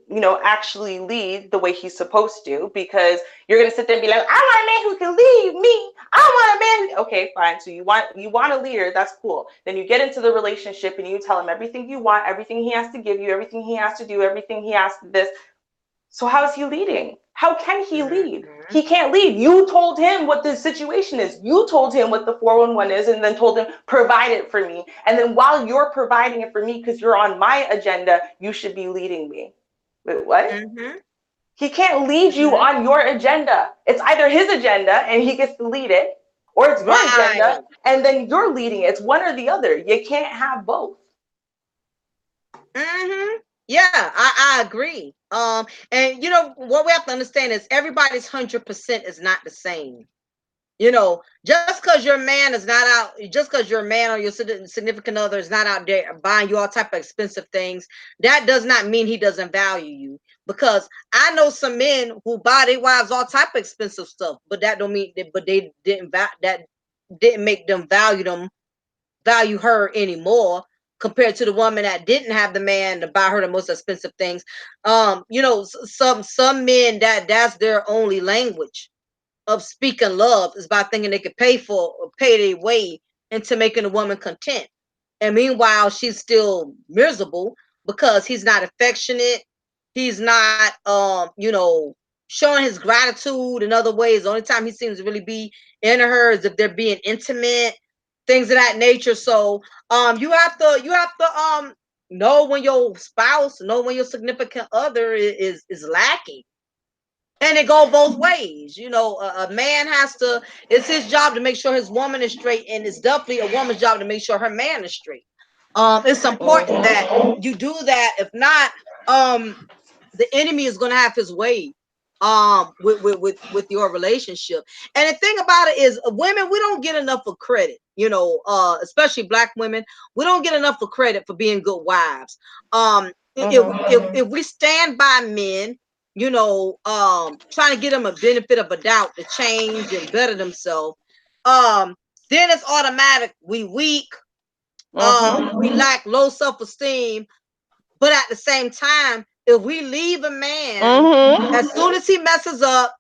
actually lead the way he's supposed to, because you're going to sit there and be like, I want a man who can lead me. I want a man. Okay, fine. So you want a leader. That's cool. Then you get into the relationship and you tell him everything you want, everything he has to give you, everything he has to do, everything he has to this. So how is he leading? How can he lead? He can't lead. You told him what the situation is. You told him what the 411 is and then told him, provide it for me. And then while you're providing it for me because you're on my agenda, you should be leading me. Wait, what? He can't lead you on your agenda. It's either his agenda and he gets to lead it, or it's your agenda and then you're leading it. It's one or the other. You can't have both. Yeah, I agree. And you know what we have to understand is everybody's 100% is not the same. You know, just because your man is not out, just because your man or your significant other is not out there buying you all type of expensive things, that does not mean he doesn't value you. Because I know some men who buy their wives all type of expensive stuff, but that don't mean that, but they didn't that didn't make them value her anymore compared to the woman that didn't have the man to buy her the most expensive things. You know, some men that's their only language of speaking love is by thinking they could pay for or pay their way into making a woman content. And meanwhile, she's still miserable because he's not affectionate. He's not, you know, showing his gratitude in other ways. The only time he seems to really be into her is if they're being intimate, things of that nature. So, you have to know when your spouse, know when your significant other is lacking, and it go both ways. You know, a man has to, it's his job to make sure his woman is straight, and it's definitely a woman's job to make sure her man is straight. It's important that you do that. If not, the enemy is going to have his way with your relationship. And the thing about it is, women, we don't get enough of credit. You know, especially black women, we don't get enough of credit for being good wives. If we stand by men, you know, trying to get them a benefit of a doubt to change and better themselves, then it's automatic we weak, we lack low self-esteem. But at the same time, if we leave a man, as soon as he messes up,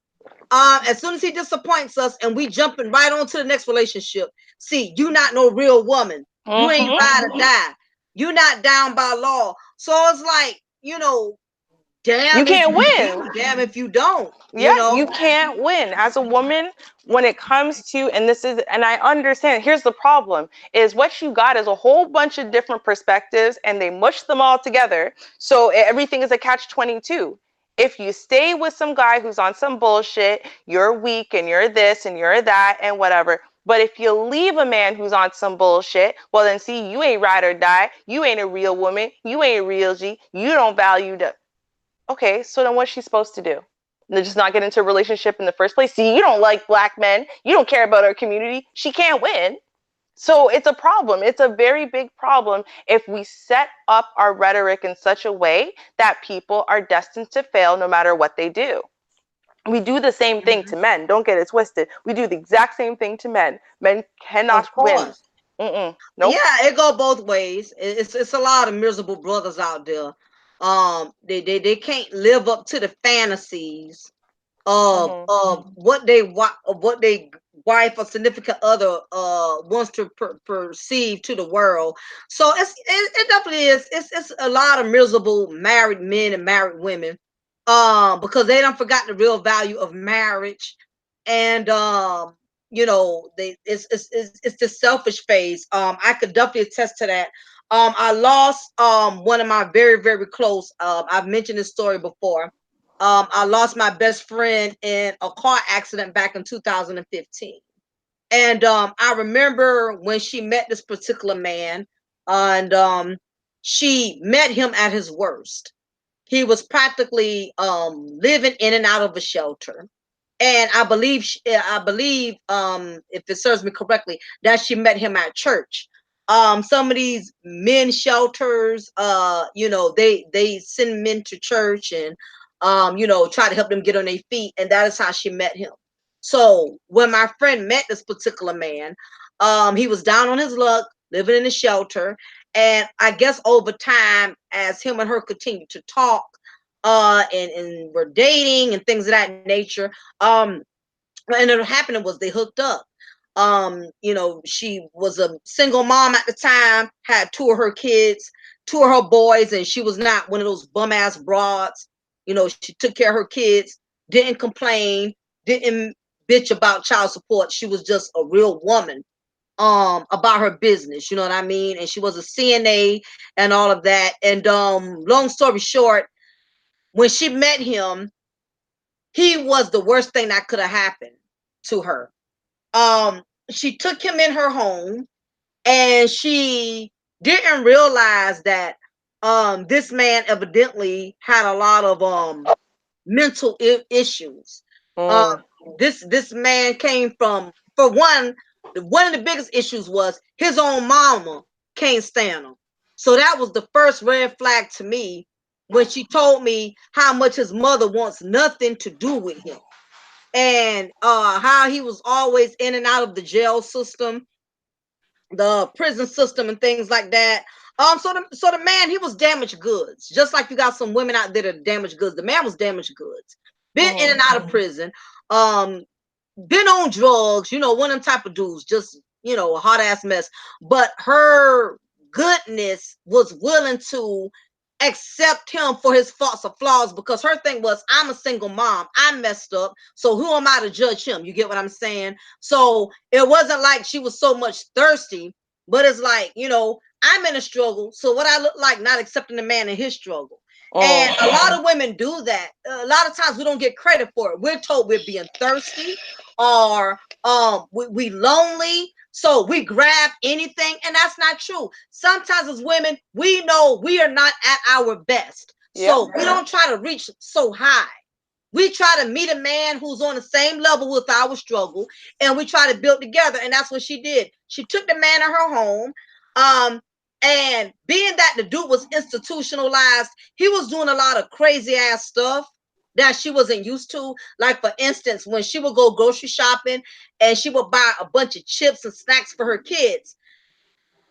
as soon as he disappoints us, and we jumping right on to the next relationship, see, you not no real woman. You ain't ride or die. You not down by law. So it's like, you know, You damn if can't you win. do, damn if you don't, you Yeah, know. you can't win as a woman when it comes to, and this is, and I understand, here's the problem, is what you got is a whole bunch of different perspectives and they mush them all together. So everything is a catch 22. If you stay with some guy who's on some bullshit, you're weak and you're this and you're that and whatever. But if you leave a man who's on some bullshit, well then see, you ain't ride or die. You ain't a real woman. You ain't a real G. You don't value the. Okay, so then what's she supposed to do? Just not get into a relationship in the first place? See, you don't like black men. You don't care about our community. She can't win. So it's a problem. It's a very big problem if we set up our rhetoric in such a way that people are destined to fail no matter what they do. We do the same thing to men. Don't get it twisted. We do the exact same thing to men. Men cannot Of win. course. Nope. Yeah, it go both ways. It's a lot of miserable brothers out there. They can't live up to the fantasies of what they wife or significant other wants to perceive to the world. So it definitely is. It's a lot of miserable married men and married women, because they don't forgot the real value of marriage. And you know, it's the selfish phase. I could definitely attest to that. I lost one of my very close. I've mentioned this story before. I lost my best friend in a car accident back in 2015. And I remember when she met this particular man, and she met him at his worst. He was practically living in and out of a shelter. And I believe, if it serves me correctly, that she met him at church. Some of these men shelters, you know, they send men to church and you know, try to help them get on their feet, and that is how she met him. So when my friend met this particular man, he was down on his luck, living in a shelter, and I guess over time, as him and her continued to talk, and were dating and things of that nature, what ended up happening was they hooked up. You know, she was a single mom at the time, had two of her kids, two of her boys, and she was not one of those bum ass broads. You know, she took care of her kids, didn't complain, didn't bitch about child support. She was just a real woman about her business, you know what I mean? And she was a CNA and all of that. And long story short, when she met him, he was the worst thing that could have happened to her. She took him in her home, and she didn't realize that this man evidently had a lot of mental issues. Mm. This man came from, for one of the biggest issues was his own mama can't stand him. So that was the first red flag to me when she told me how much his mother wants nothing to do with him, and how he was always in and out of the jail system, the prison system, and things like that. So the man, he was damaged goods, just like you got some women out there that are damaged goods. The man was damaged goods, been in and out of prison, um, been on drugs, one of them type of dudes, just a hot ass mess. But her goodness was willing to accept him for his faults or flaws, because her thing was, I'm a single mom, I messed up, so who am I to judge him? You get what I'm saying? So it wasn't like she was so much thirsty, but it's like, I'm in a struggle, so what I look like not accepting the man in his struggle. And a lot of women do that. A lot of times we don't get credit for it. We're told we're being thirsty, or we lonely, so we grab anything, and that's not true. Sometimes as women, we know we are not at our best, so we don't try to reach so high. We try to meet a man who's on the same level with our struggle, and we try to build together. And that's what she did. She took the man in her home, and being that the dude was institutionalized, he was doing a lot of crazy ass stuff that she wasn't used to. Like, for instance, when she would go grocery shopping and she would buy a bunch of chips and snacks for her kids,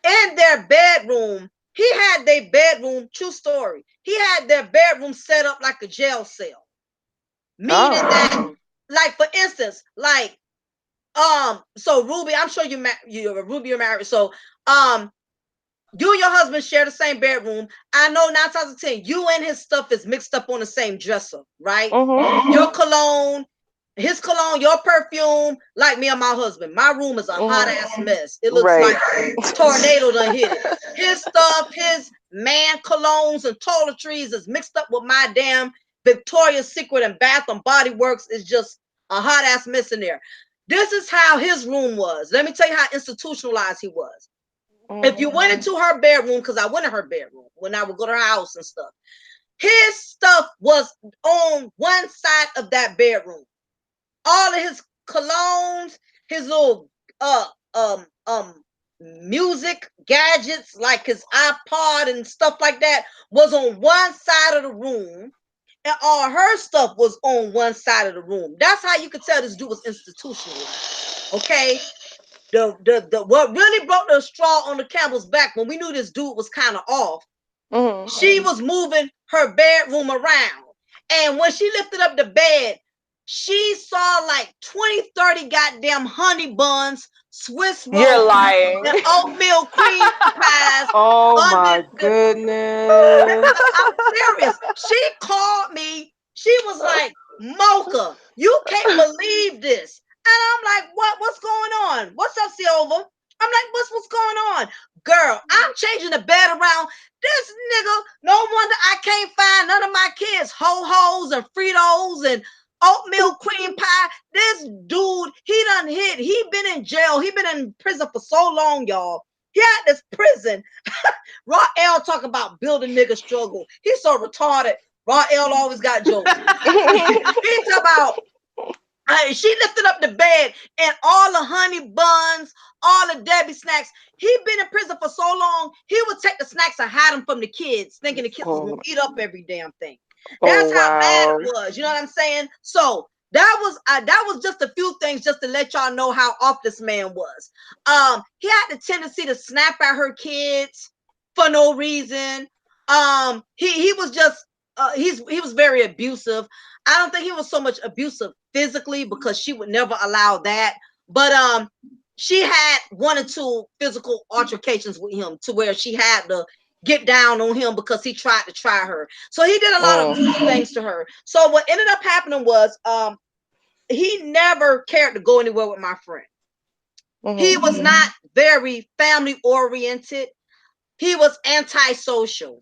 in their bedroom, he had their bedroom, true story, he had their bedroom set up like a jail cell. Meaning that, like, for instance, like, so Ruby, I'm sure you're married. So, you and your husband share the same bedroom. I know 9 times out of 10, you and his stuff is mixed up on the same dresser, right? Your cologne, his cologne, your perfume, like me and my husband. My room is a hot ass mess. It looks like a tornado done hit it. His stuff, his man colognes and toiletries is mixed up with my damn Victoria's Secret and Bath and Body Works. Is just a hot ass mess in there. This is how his room was. Let me tell you how institutionalized he was. If you went into her bedroom, because I went in her bedroom when I would go to her house and stuff, his stuff was on one side of that bedroom. All of his colognes, his little music gadgets, like his iPod and stuff like that, was on one side of the room, and all her stuff was on one side of the room. That's how you could tell this dude was institutionalized. Okay. The what really broke the straw on the camel's back, when we knew this dude was kind of off, she was moving her bedroom around. And when she lifted up the bed, she saw like 20, 30 goddamn honey buns, Swiss rolls, You're lying. and oatmeal cream pies. Oh my goodness. I'm serious. She called me. She was like, Mocha, you can't believe this. And I'm like, what's going on? What's up, Silva? I'm like, what's going on? Girl, I'm changing the bed around. This nigga, no wonder I can't find none of my kids ho-hos and Fritos and oatmeal cream pie. This dude, he been in jail. He been in prison for so long, y'all. He had this prison. Raw L talk about building nigga struggle. He's so retarded. Raw L always got jokes. He talk about, she lifted up the bed and all the honey buns, all the Debbie snacks. He been in prison for so long, he would take the snacks and hide them from the kids, thinking the kids was gonna eat up every damn thing. That's how bad it was. You know what I'm saying? So that was just a few things just to let y'all know how off this man was. He had the tendency to snap at her kids for no reason. He was just he was very abusive. I don't think he was so much abusive physically, because she would never allow that. But she had 1 or 2 physical altercations with him, to where she had to get down on him because he tried to try her. So he did a lot of things to her. So what ended up happening was, he never cared to go anywhere with my friend. He was not very family oriented. He was antisocial.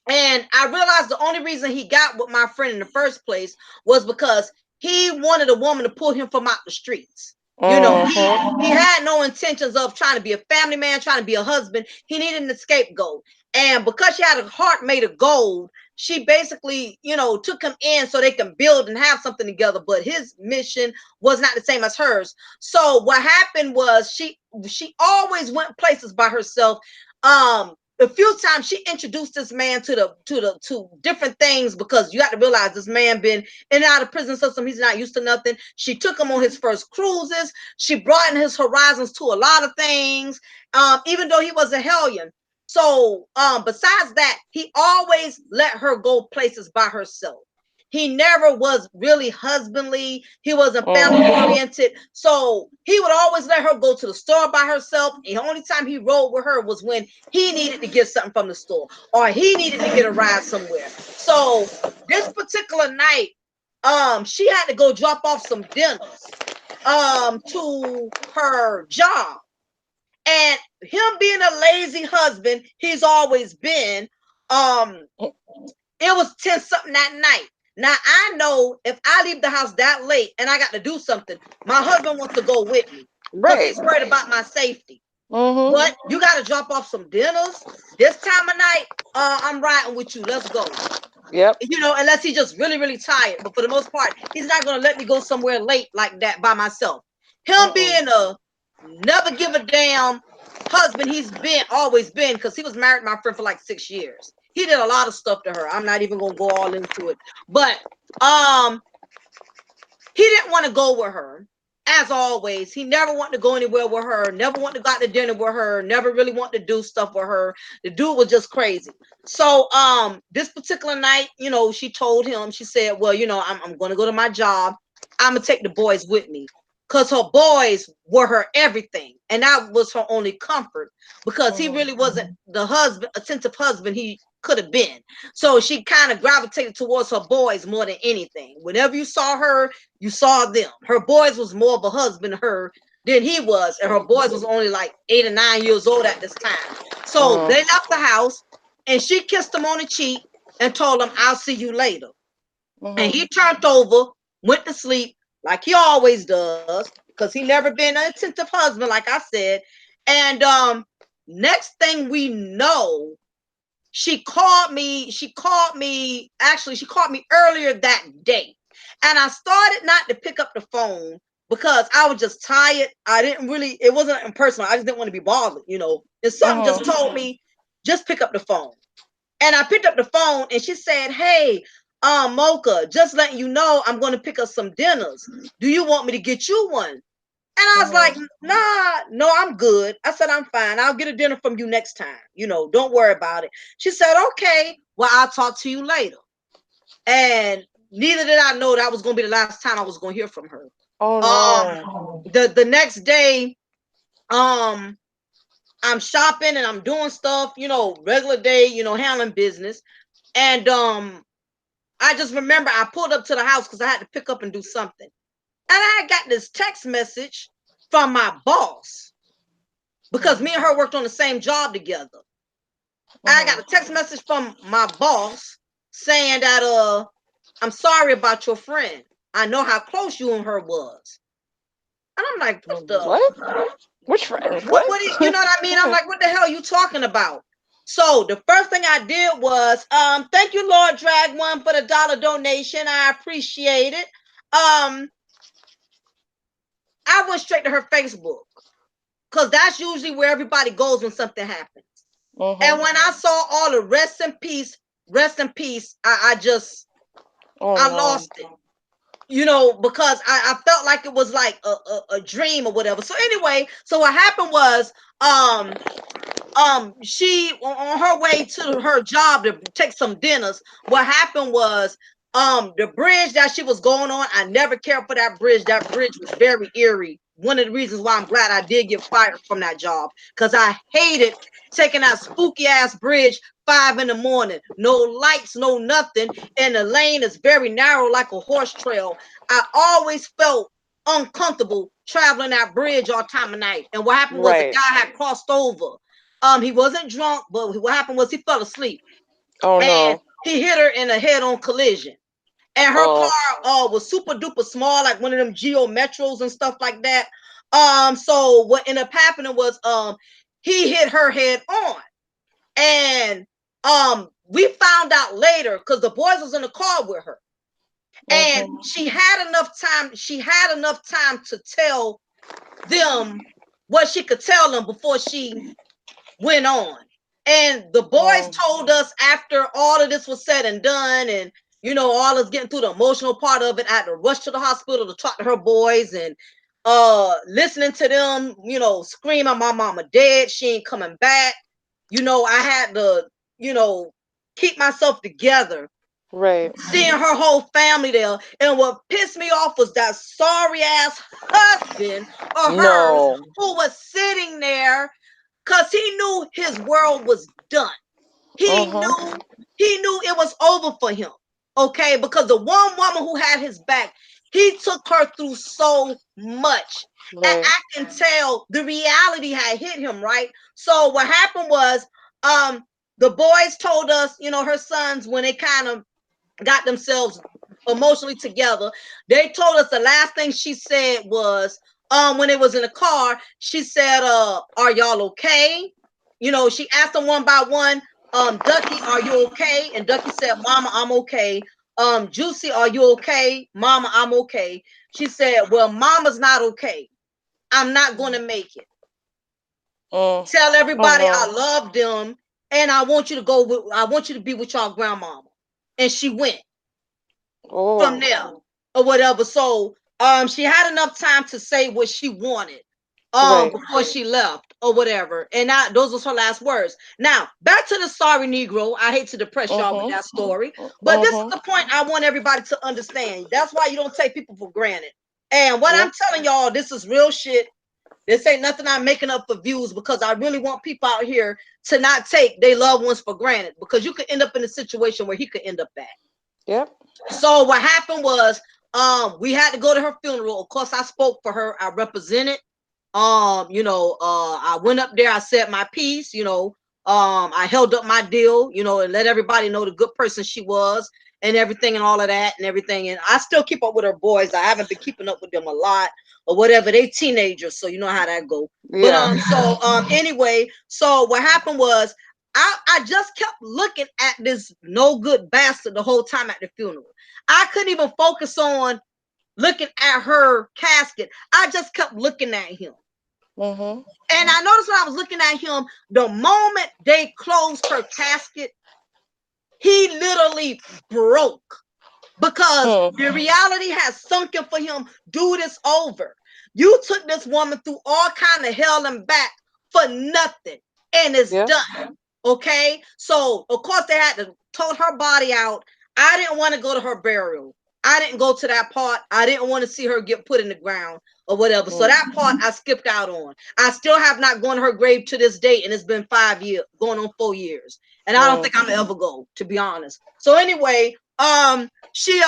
And I realized the only reason he got with my friend in the first place was because he wanted a woman to pull him from out the streets. You know, Mm-hmm. he had no intentions of trying to be a family man, trying to be a husband. He needed an scapegoat. And because she had a heart made of gold, she basically, you know, took him in so they can build and have something together. But his mission was not the same as hers. So what happened was she always went places by herself. A few times she introduced this man to different things, because you got to realize this man been in and out of prison system. He's not used to nothing. She took him on his first cruises. She broadened his horizons to a lot of things, even though he was a hellion. So besides that, he always let her go places by herself. He never was really husbandly. He wasn't family oriented. So he would always let her go to the store by herself. The only time he rode with her was when he needed to get something from the store, or he needed to get a ride somewhere. So this particular night, she had to go drop off some dinners to her job. And him being a lazy husband, he's always been, it was 10 something that night. Now I know if I leave the house that late and I got to do something, my husband wants to go with me because he's worried about my safety. Mm-hmm. But you got to drop off some dinners this time of night. I'm riding with you. Let's go. Yep. You know, unless he's just really, really tired. But for the most part, he's not going to let me go somewhere late like that by myself. Him being a never give a damn husband, he's been always been, because he was married to my friend for like 6 years. He did a lot of stuff to her. I'm not even going to go all into it. But he didn't want to go with her. As always, he never wanted to go anywhere with her, never wanted to go out to dinner with her, never really wanted to do stuff with her. The dude was just crazy. So this particular night, you know, she told him, she said, well, you know, I'm going to go to my job. I'm going to take the boys with me, because her boys were her everything. And that was her only comfort, because he really wasn't the husband, attentive husband he could have been. So she kind of gravitated towards her boys more than anything. Whenever you saw her, you saw them. Her boys was more of a husband to her than he was. And her boys was only like 8 or 9 years old at this time. So they left the house, and she kissed him on the cheek and told him, I'll see you later. And he turned over, went to sleep like he always does, because he never been an attentive husband, like I said. And next thing we know, she called me. Actually, she called me earlier that day. And I started not to pick up the phone because I was just tired. I didn't really, it wasn't impersonal. I just didn't want to be bothered, you know. And something just told me, just pick up the phone. And I picked up the phone, and she said, hey, Mocha, just letting you know I'm going to pick up some dinners. Do you want me to get you one? And I was like, nah, no, I'm good. I said, I'm fine. I'll get a dinner from you next time. You know, don't worry about it. She said, okay, well, I'll talk to you later. And neither did I know that was going to be the last time I was going to hear from her. Oh no. The next day, I'm shopping and I'm doing stuff, you know, regular day, you know, handling business. And I just remember I pulled up to the house because I had to pick up and do something. And I got this text message from my boss, because me and her worked on the same job together. I got a text message from my boss saying that I'm sorry about your friend. I know how close you and her was. And I'm like, What? Which friend? what you know what I mean? I'm like, what the hell are you talking about? So the first thing I did was, thank you, Lord Drag One, for the $1 donation. I appreciate it. I went straight to her Facebook, because that's usually where everybody goes when something happens. And when I saw all the rest in peace, I just, I lost it. You know, because I felt like it was like a dream or whatever. So anyway, so what happened was, she on her way to her job to take some dinners, what happened was, the bridge that she was going on, I never cared for that bridge. That bridge was very eerie. One of the reasons why I'm glad I did get fired from that job, because I hated taking that spooky ass bridge 5 in the morning, no lights, no nothing, and the lane is very narrow like a horse trail. I always felt uncomfortable traveling that bridge all time of night. And what happened was, the guy had crossed over. He wasn't drunk, but what happened was he fell asleep. Oh And no. he hit her in a head-on collision. And her car was super duper small, like one of them Geo Metros and stuff like that. So what ended up happening was he hit her head on. And we found out later because the boys was in the car with her. And she had enough time to tell them what she could tell them before she went on. And the boys told us after all of this was said and done, and all us getting through the emotional part of it, I had to rush to the hospital to talk to her boys and listening to them, screaming, my mama dead, she ain't coming back. I had to, keep myself together. Right. Seeing her whole family there. And what pissed me off was that sorry ass husband of hers who was sitting there because he knew his world was done. He knew it was over for him. Okay, because the one woman who had his back, he took her through so much. Right. And I can tell the reality had hit him, right? So what happened was the boys told us, her sons, when they kind of got themselves emotionally together, they told us the last thing she said was when it was in the car, she said, are y'all okay? She asked them one by one, Ducky, are you okay? And Ducky said, Mama, I'm okay. Juicy, are you okay? Mama, I'm okay. She said, well, Mama's not okay. I'm not going to make it. Tell everybody I love them and I want you to be with y'all grandmama. And she went from there or whatever. So she had enough time to say what she wanted before she left or whatever. And those was her last words. Now back to the sorry Negro. I hate to depress y'all with that story, but this is the point I want everybody to understand. That's why you don't take people for granted. And what I'm telling y'all, this is real shit. This ain't nothing I'm making up for views, because I really want people out here to not take their loved ones for granted, because you could end up in a situation where he could end up at. Yep. So what happened was we had to go to her funeral. Of course, I spoke for her. I represented. I went up there, I said my piece, I held up my deal, and let everybody know the good person she was and everything and all of that and everything. And I still keep up with her boys. I haven't been keeping up with them a lot or whatever. They teenagers, so you know how that go. Yeah. But anyway, so what happened was I just kept looking at this no good bastard the whole time at the funeral. I couldn't even focus on looking at her casket. I just kept looking at him. And I noticed when I was looking at him, the moment they closed her casket, he literally broke, because the reality has sunk in for him. Dude, it's over. You took this woman through all kind of hell and back for nothing, and it's done. Okay, so of course they had to tote her body out. I didn't want to go to her burial. I didn't go to that part. I didn't want to see her get put in the ground or whatever. So that part I skipped out on. I still have not gone to her grave to this date, and it's been 5 years, going on 4 years. And I don't think I'm gonna ever go, to be honest. So anyway, she when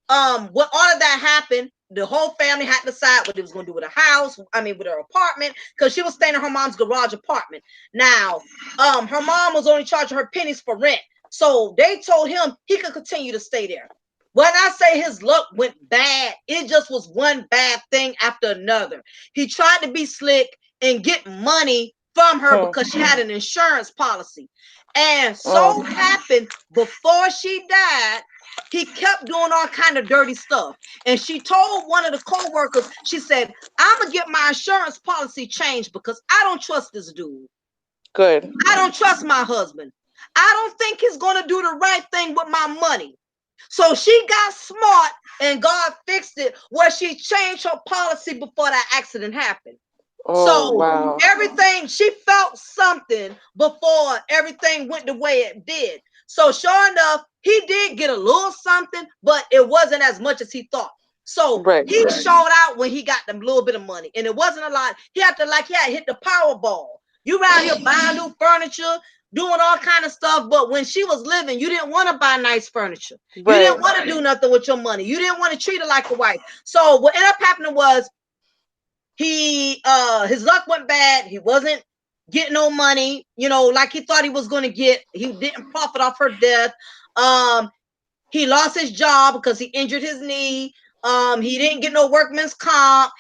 all of that happened, the whole family had to decide what they was gonna do with her house. I mean, with her apartment, because she was staying in her mom's garage apartment. Now, her mom was only charging her pennies for rent. So they told him he could continue to stay there. When I say his luck went bad, it just was one bad thing after another. He tried to be slick and get money from her because she had an insurance policy. And so happened before she died, he kept doing all kind of dirty stuff. And she told one of the co-workers, she said, I'm gonna get my insurance policy changed because I don't trust this dude. Good. I don't trust my husband. I don't think he's gonna do the right thing with my money. So she got smart, and God fixed it where she changed her policy before that accident happened. Everything, she felt something before everything went the way it did. So sure enough, he did get a little something, but it wasn't as much as he thought. So he showed out when he got them little bit of money, and it wasn't a lot. He had hit the Powerball. You around here buying new furniture, doing all kind of stuff, but when she was living, you didn't want to buy nice furniture. You didn't want to do nothing with your money. You didn't want to treat her like a wife. So what ended up happening was his luck went bad. He wasn't getting no money, like he thought he was going to get. He didn't profit off her death. He lost his job because he injured his knee. He didn't get no workman's comp.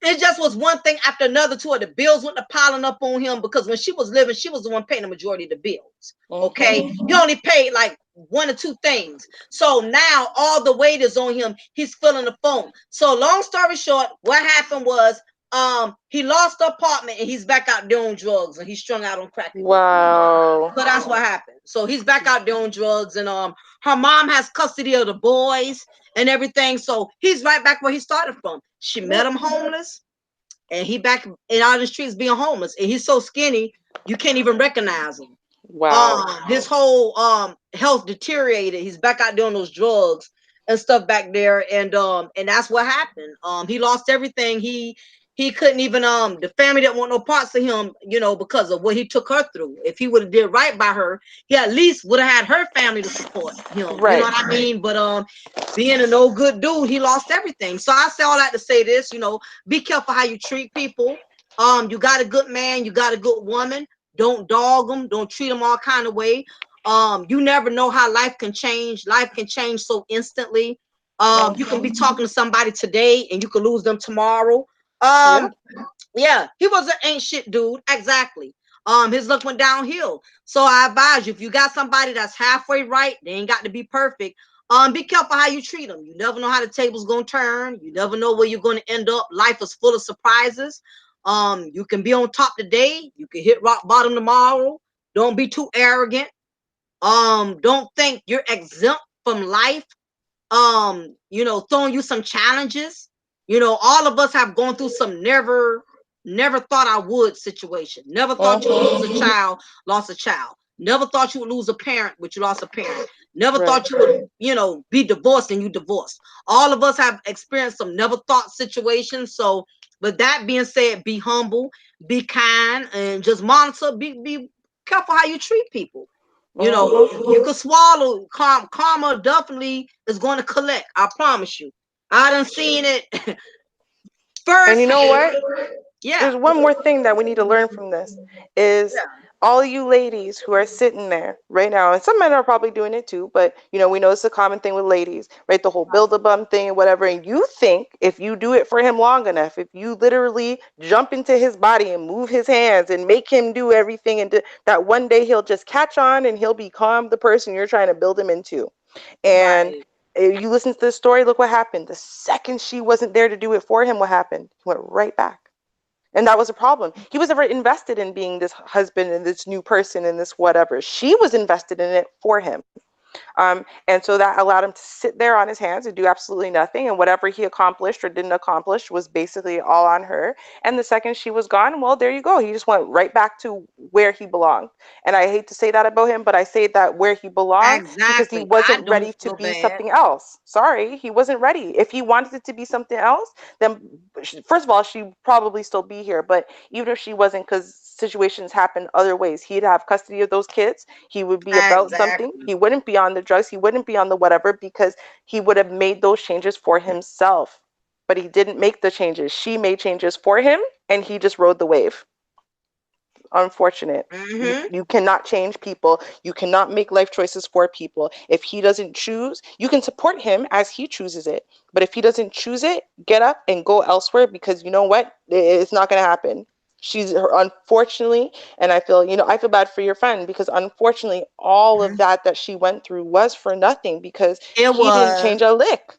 It just was one thing after another to her. The bills went to piling up on him because when she was living, she was the one paying the majority of the bills. Okay. You only paid like one or two things. So now all the weight is on him. He's filling the phone. So long story short, what happened was he lost the apartment and he's back out doing drugs and he's strung out on crack again. Wow. So that's what happened. So he's back out doing drugs and her mom has custody of the boys and everything. So he's right back where he started from. She met him homeless and he back in out of the streets being homeless. And he's so skinny, you can't even recognize him. Wow. His whole health deteriorated. He's back out doing those drugs and stuff back there. And that's what happened. He lost everything. He couldn't even the family didn't want no parts of him, you know, because of what he took her through. If he would have did right by her, he at least would have had her family to support him. Right. You know what I mean? But being a no good dude, he lost everything. So I say all that to say this, you know, be careful how you treat people. You got a good man, you got a good woman. Don't dog them, don't treat them all kind of way. You never know how life can change. Life can change so instantly. You can be talking to somebody today and you can lose them tomorrow. Yeah. Yeah, he was an ain't shit dude. Exactly. His luck went downhill. So I advise you, if you got somebody that's halfway right, they ain't got to be perfect. Be careful how you treat them. You never know how the table's gonna turn. You never know where you're gonna end up. Life is full of surprises. You can be on top today, you can hit rock bottom tomorrow. Don't be too arrogant. Don't think you're exempt from life. You know, throwing you some challenges. You know, all of us have gone through some never thought I would situation. Never thought you would lose a child, lost a child. Never thought you would lose a parent, but you lost a parent. Never Right. thought you would, you know, be divorced and you divorced. All of us have experienced some never thought situations. So, with that being said, be humble, be kind, and just monitor, be careful how you treat people. You know, you can swallow karma definitely is going to collect. I promise you. I done seen it And you know firsthand. what? Yeah. There's one more thing that we need to learn from this is all you ladies who are sitting there right now, and some men are probably doing it too, but you know, we know it's a common thing with ladies, right? The whole build a bum thing and whatever. And you think if you do it for him long enough, if you literally jump into his body and move his hands and make him do everything, and that one day he'll just catch on and he'll become the person you're trying to build him into. And Right. if you listen to this story, look what happened. The second she wasn't there to do it for him, what happened? He went right back. And that was a problem. He was never invested in being this husband and this new person and this whatever. She was invested in it for him. And so that allowed him to sit there on his hands and do absolutely nothing. And whatever he accomplished or didn't accomplish was basically all on her. And the second she was gone, well, there you go. He just went right back to where he belonged. And I hate to say that about him, but I say that where he belonged because he Exactly. I wasn't don't ready to feel be bad. something else. Sorry, he wasn't ready. If he wanted it to be something else, then first of all, she'd probably still be here. But even if she wasn't, because situations happen other ways, he'd have custody of those kids. He would be about something. Exactly. He wouldn't be on the drugs. He wouldn't be on the whatever because he would have made those changes for himself. But he didn't make the changes. She made changes for him and he just rode the wave. Unfortunate. Mm-hmm. You cannot change people. You cannot make life choices for people. If he doesn't choose, you can support him as he chooses it. But if he doesn't choose it, get up and go elsewhere because you know what? It's not going to happen. She's unfortunately, and I feel bad for your friend because unfortunately, all of that she went through was for nothing because It he didn't was. change a lick.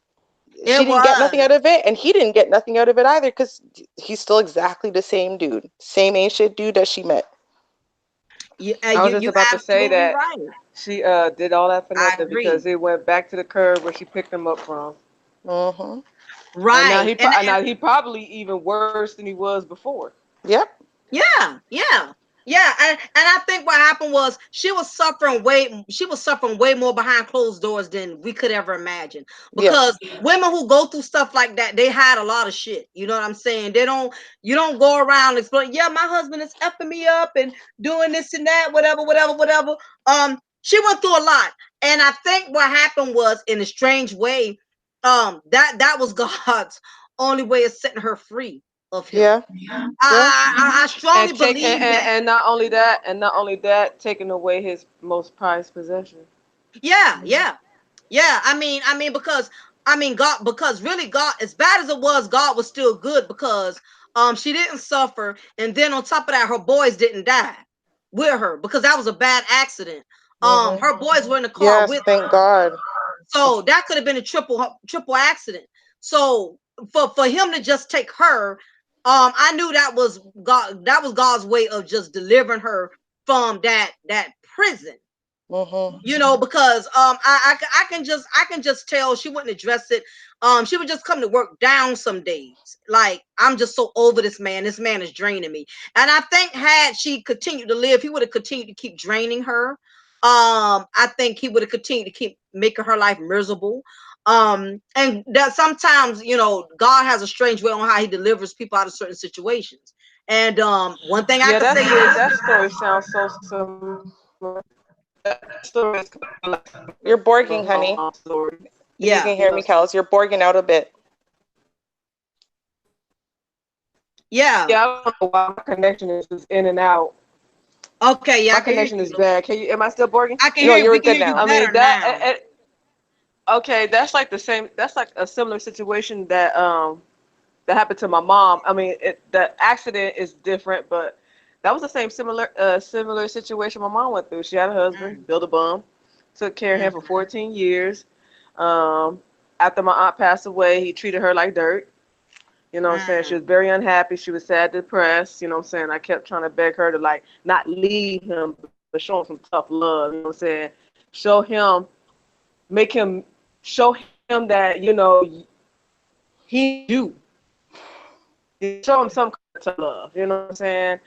She It didn't get was. nothing out of it, and he didn't get nothing out of it either because he's still exactly the same dude, same ain't shit dude that she met. You, I was just you about to say absolutely that right. she did all that for I nothing agree. because it went back to the curb where she picked him up from. Mm-hmm. And now Right. he probably even worse than he was before. Yep. Yeah, yeah, yeah, and I think what happened was she was suffering way more behind closed doors than we could ever imagine. Yep. Because women who go through stuff like that, they hide a lot of shit. You know what I'm saying? You don't go around explaining, yeah, my husband is effing me up and doing this and that, whatever, whatever, whatever. She went through a lot, and I think what happened was, in a strange way, that was God's only way of setting her free of him. Yeah. Yeah. I strongly believe that. And not only that, taking away his most prized possession. Yeah, yeah, yeah. I mean, because I mean, God, because really, God, as bad as it was, God was still good because she didn't suffer, and then on top of that, her boys didn't die with her because that was a bad accident. Her boys were in the car Yes, with thank her, God. so that could have been a triple accident. So for him to just take her, I knew that was God. That was God's way of just delivering her from that prison. You know, because I can just tell she wouldn't address it. She would just come to work down some days. Like, I'm just so over this man. This man is draining me. And I think had she continued to live, he would have continued to keep draining her. I think he would have continued to keep making her life miserable. And that sometimes, you know, God has a strange way on how he delivers people out of certain situations. And one thing I Yeah, could say is, that story sounds so similar. That story is kind of like You're my borging, mom's honey. story. If you yeah, can hear me, Kels, you're borging out a bit. yeah. Yeah, I don't know why my connection is just in and out. Okay, yeah, My I can hear connection is you. bad. Am I still borging? I can No, hear you. you're We can good hear you now. I mean better now. okay, that's like the same. That's like a similar situation that happened to my mom. I mean, the accident is different, but that was the same similar situation my mom went through. She had a husband, Mm, built a bum, took care of him for mhm, 14 years. Um, After my aunt passed away, he treated her like dirt. You know what I'm saying? She mm, was very unhappy. She was sad, depressed. You know what I'm saying? I kept trying to beg her to like not leave him, but show him some tough love. You know what I'm saying? Show him, make him, show him that he needs you. You know, show him some kind of tough love. You know what I'm saying?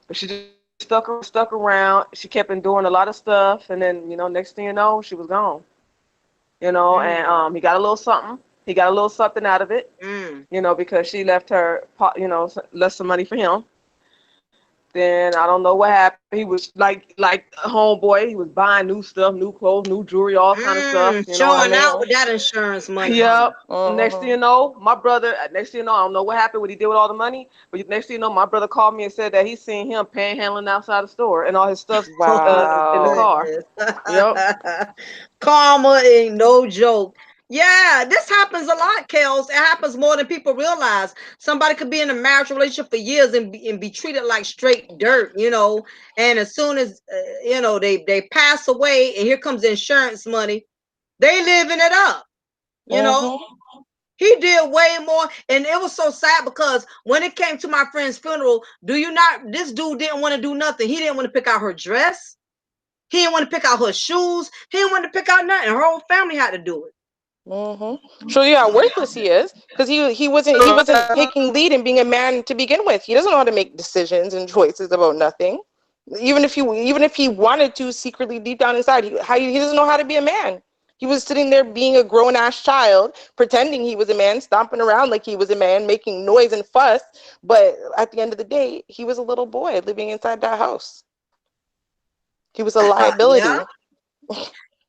But she just stuck around. She kept enduring a lot of stuff, and then next thing you know, she was gone. And mm, he got a little something. He got a little something out of it. mm. Because she left her, left some money for him. Then I don't know what happened. He was like a homeboy. He was buying new stuff, new clothes, new jewelry, all kind of stuff. You know what I Showing mean? out with that insurance money, huh? Yep. Next thing you know, my brother. Next thing you know, I don't know what happened, what he did with all the money. But next thing you know, my brother called me and said that he seen him panhandling outside the store and all his stuff Oh in the Wow. car. goodness. Yep. Karma ain't no joke. Yeah, this happens a lot, Kels. It happens more than people realize. Somebody could be in a marriage relationship for years and be treated like straight dirt, you know. And as soon as they pass away, and here comes the insurance money, they living it up, you know. He did way more, and it was so sad because when it came to my friend's funeral, do you not? This dude didn't want to do nothing. He didn't want to pick out her dress. He didn't want to pick out her shoes. He didn't want to pick out nothing. Her whole family had to do it. Show you how worthless he is, because he wasn't taking lead in being a man to begin with. He doesn't know how to make decisions and choices about nothing. Even if he wanted to secretly deep down inside, he doesn't know how to be a man. He was sitting there being a grown ass child, pretending he was a man, stomping around like he was a man, making noise and fuss. But at the end of the day, he was a little boy living inside that house. He was a Yeah. liability.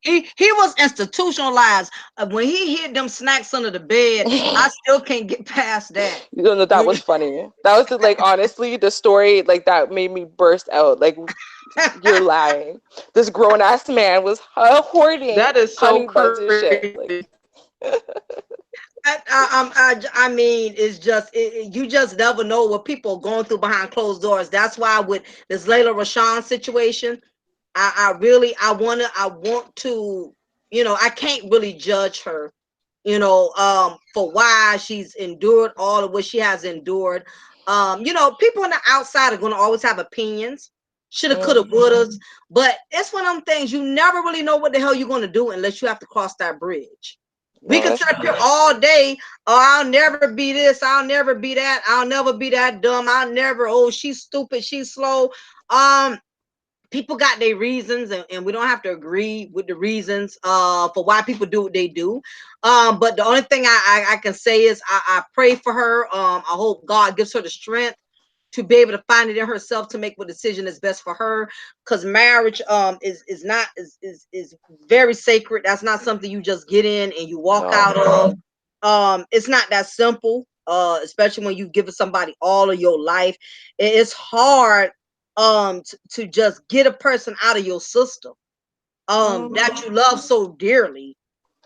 He was institutionalized. When he hid them snacks under the bed, I still can't get past that. You know, that was funny. That was like, honestly, the story like that made me burst out. Like, you're lying. This grown ass man was hoarding That is so honey buns and crazy. shit. Like, I mean, it's just you just never know what people are going through behind closed doors. That's why with this Layla Rashawn situation, I want to, I can't really judge her, for why she's endured all of what she has endured. People on the outside are going to always have opinions. Shoulda, coulda, woulda, but it's one of them things you never really know what the hell you're going to do unless you have to cross that bridge. We no, can that's sit up here true. all day. Oh, I'll never be this. I'll never be that. I'll never be that dumb. I'll never. Oh, she's stupid. She's slow. People got their reasons, and we don't have to agree with the reasons for why people do what they do. But the only thing I can say is I pray for her. I hope God gives her the strength to be able to find it in herself to make what decision is best for her, because marriage is very sacred. That's not something you just get in and you walk No. out of. It's not that simple, especially when you give somebody all of your life. It's hard to just get a person out of your system that you love so dearly.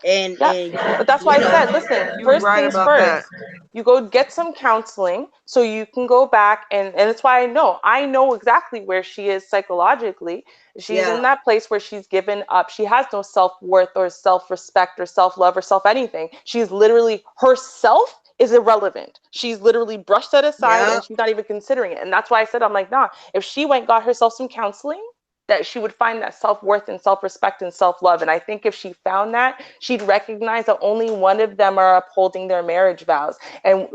Yeah, and but that's why you I know, said, listen, You first right things about that. first, you go get some counseling so you can go back and that's why I know exactly where she is psychologically. She's yeah, in that place where she's given up. She has no self-worth or self-respect or self-love or self anything. She's literally herself is irrelevant. She's literally brushed that aside yeah, and she's not even considering it. And that's why I said, I'm like, nah, if she went got herself some counseling, that she would find that self-worth and self-respect and self-love. And I think if she found that, she'd recognize that only one of them are upholding their marriage vows. And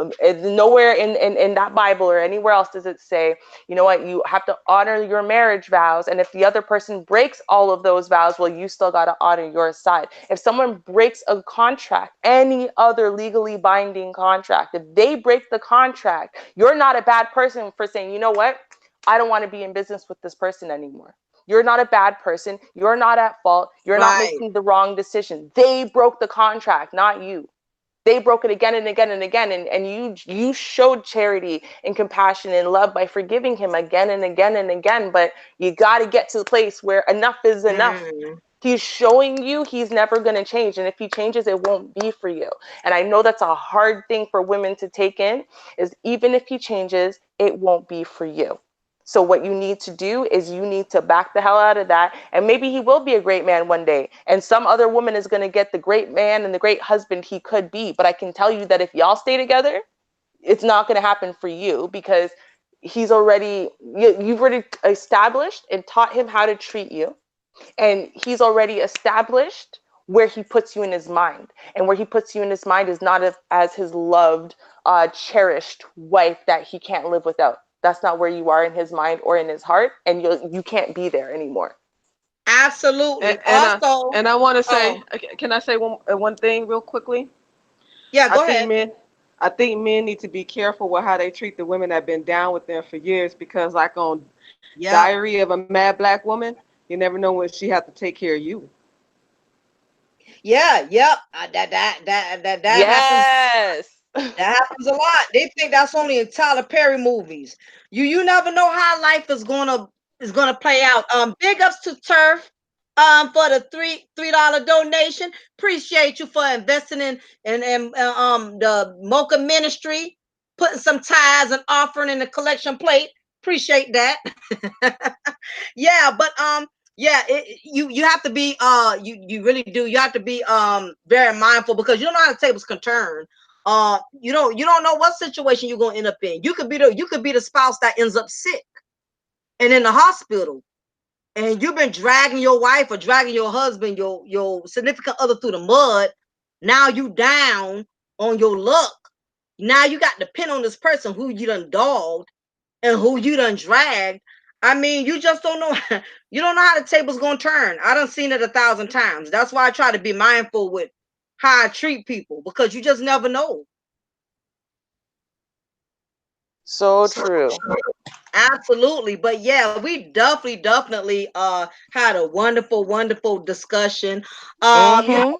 nowhere in that Bible or anywhere else does it say, you know what, you have to honor your marriage vows. And if the other person breaks all of those vows, well, you still got to honor your side. If someone breaks a contract, any other legally binding contract, if they break the contract, you're not a bad person for saying, you know what, I don't want to be in business with this person anymore. You're not a bad person. You're not at fault. You're not right. making the wrong decision. They broke the contract, not you. They broke it again and again and again. And you showed charity and compassion and love by forgiving him again and again and again. But you got to get to the place where enough is enough. Mm, He's showing you he's never going to change. And if he changes, it won't be for you. And I know that's a hard thing for women to take in, is even if he changes, it won't be for you. So what you need to do is you need to back the hell out of that. And maybe he will be a great man one day. And some other woman is going to get the great man and the great husband he could be. But I can tell you that if y'all stay together, it's not going to happen for you because you've already established and taught him how to treat you, and he's already established where he puts you in his mind, and where he puts you in his mind is not as his loved, cherished wife that he can't live without. That's not where you are in his mind or in his heart, and you can't be there anymore. absolutely. And Also, and I want to say, oh can I say one thing real quickly? yeah, I go think ahead. men, I think men need to be careful with how they treat the women that have been down with them for years because, like on Yep. Diary of a Mad Black Woman, you never know when she have to take care of you. Yeah, yep. That happens. Yes. That happens a lot. They think that's only in Tyler Perry movies. You never know how life is gonna play out. Big ups to Turf. For the $3 donation. Appreciate you for investing in the Mocha Ministry, putting some ties and offering in the collection plate. Appreciate that. Yeah, but yeah, you have to be you really do. You have to be very mindful because you don't know how the tables can turn. You don't know what situation you're gonna end up in. You could be the spouse that ends up sick and in the hospital, and you've been dragging your wife or dragging your husband, your significant other through the mud. Now you down on your luck. Now you got to depend on this person who you done dogged and who you done dragged. I mean, you just don't know. You don't know how the table's gonna turn. I done seen it 1,000 times. That's why I try to be mindful with how I treat people because you just never know. So true. Absolutely. But yeah, we definitely had a wonderful discussion. You Mm-hmm.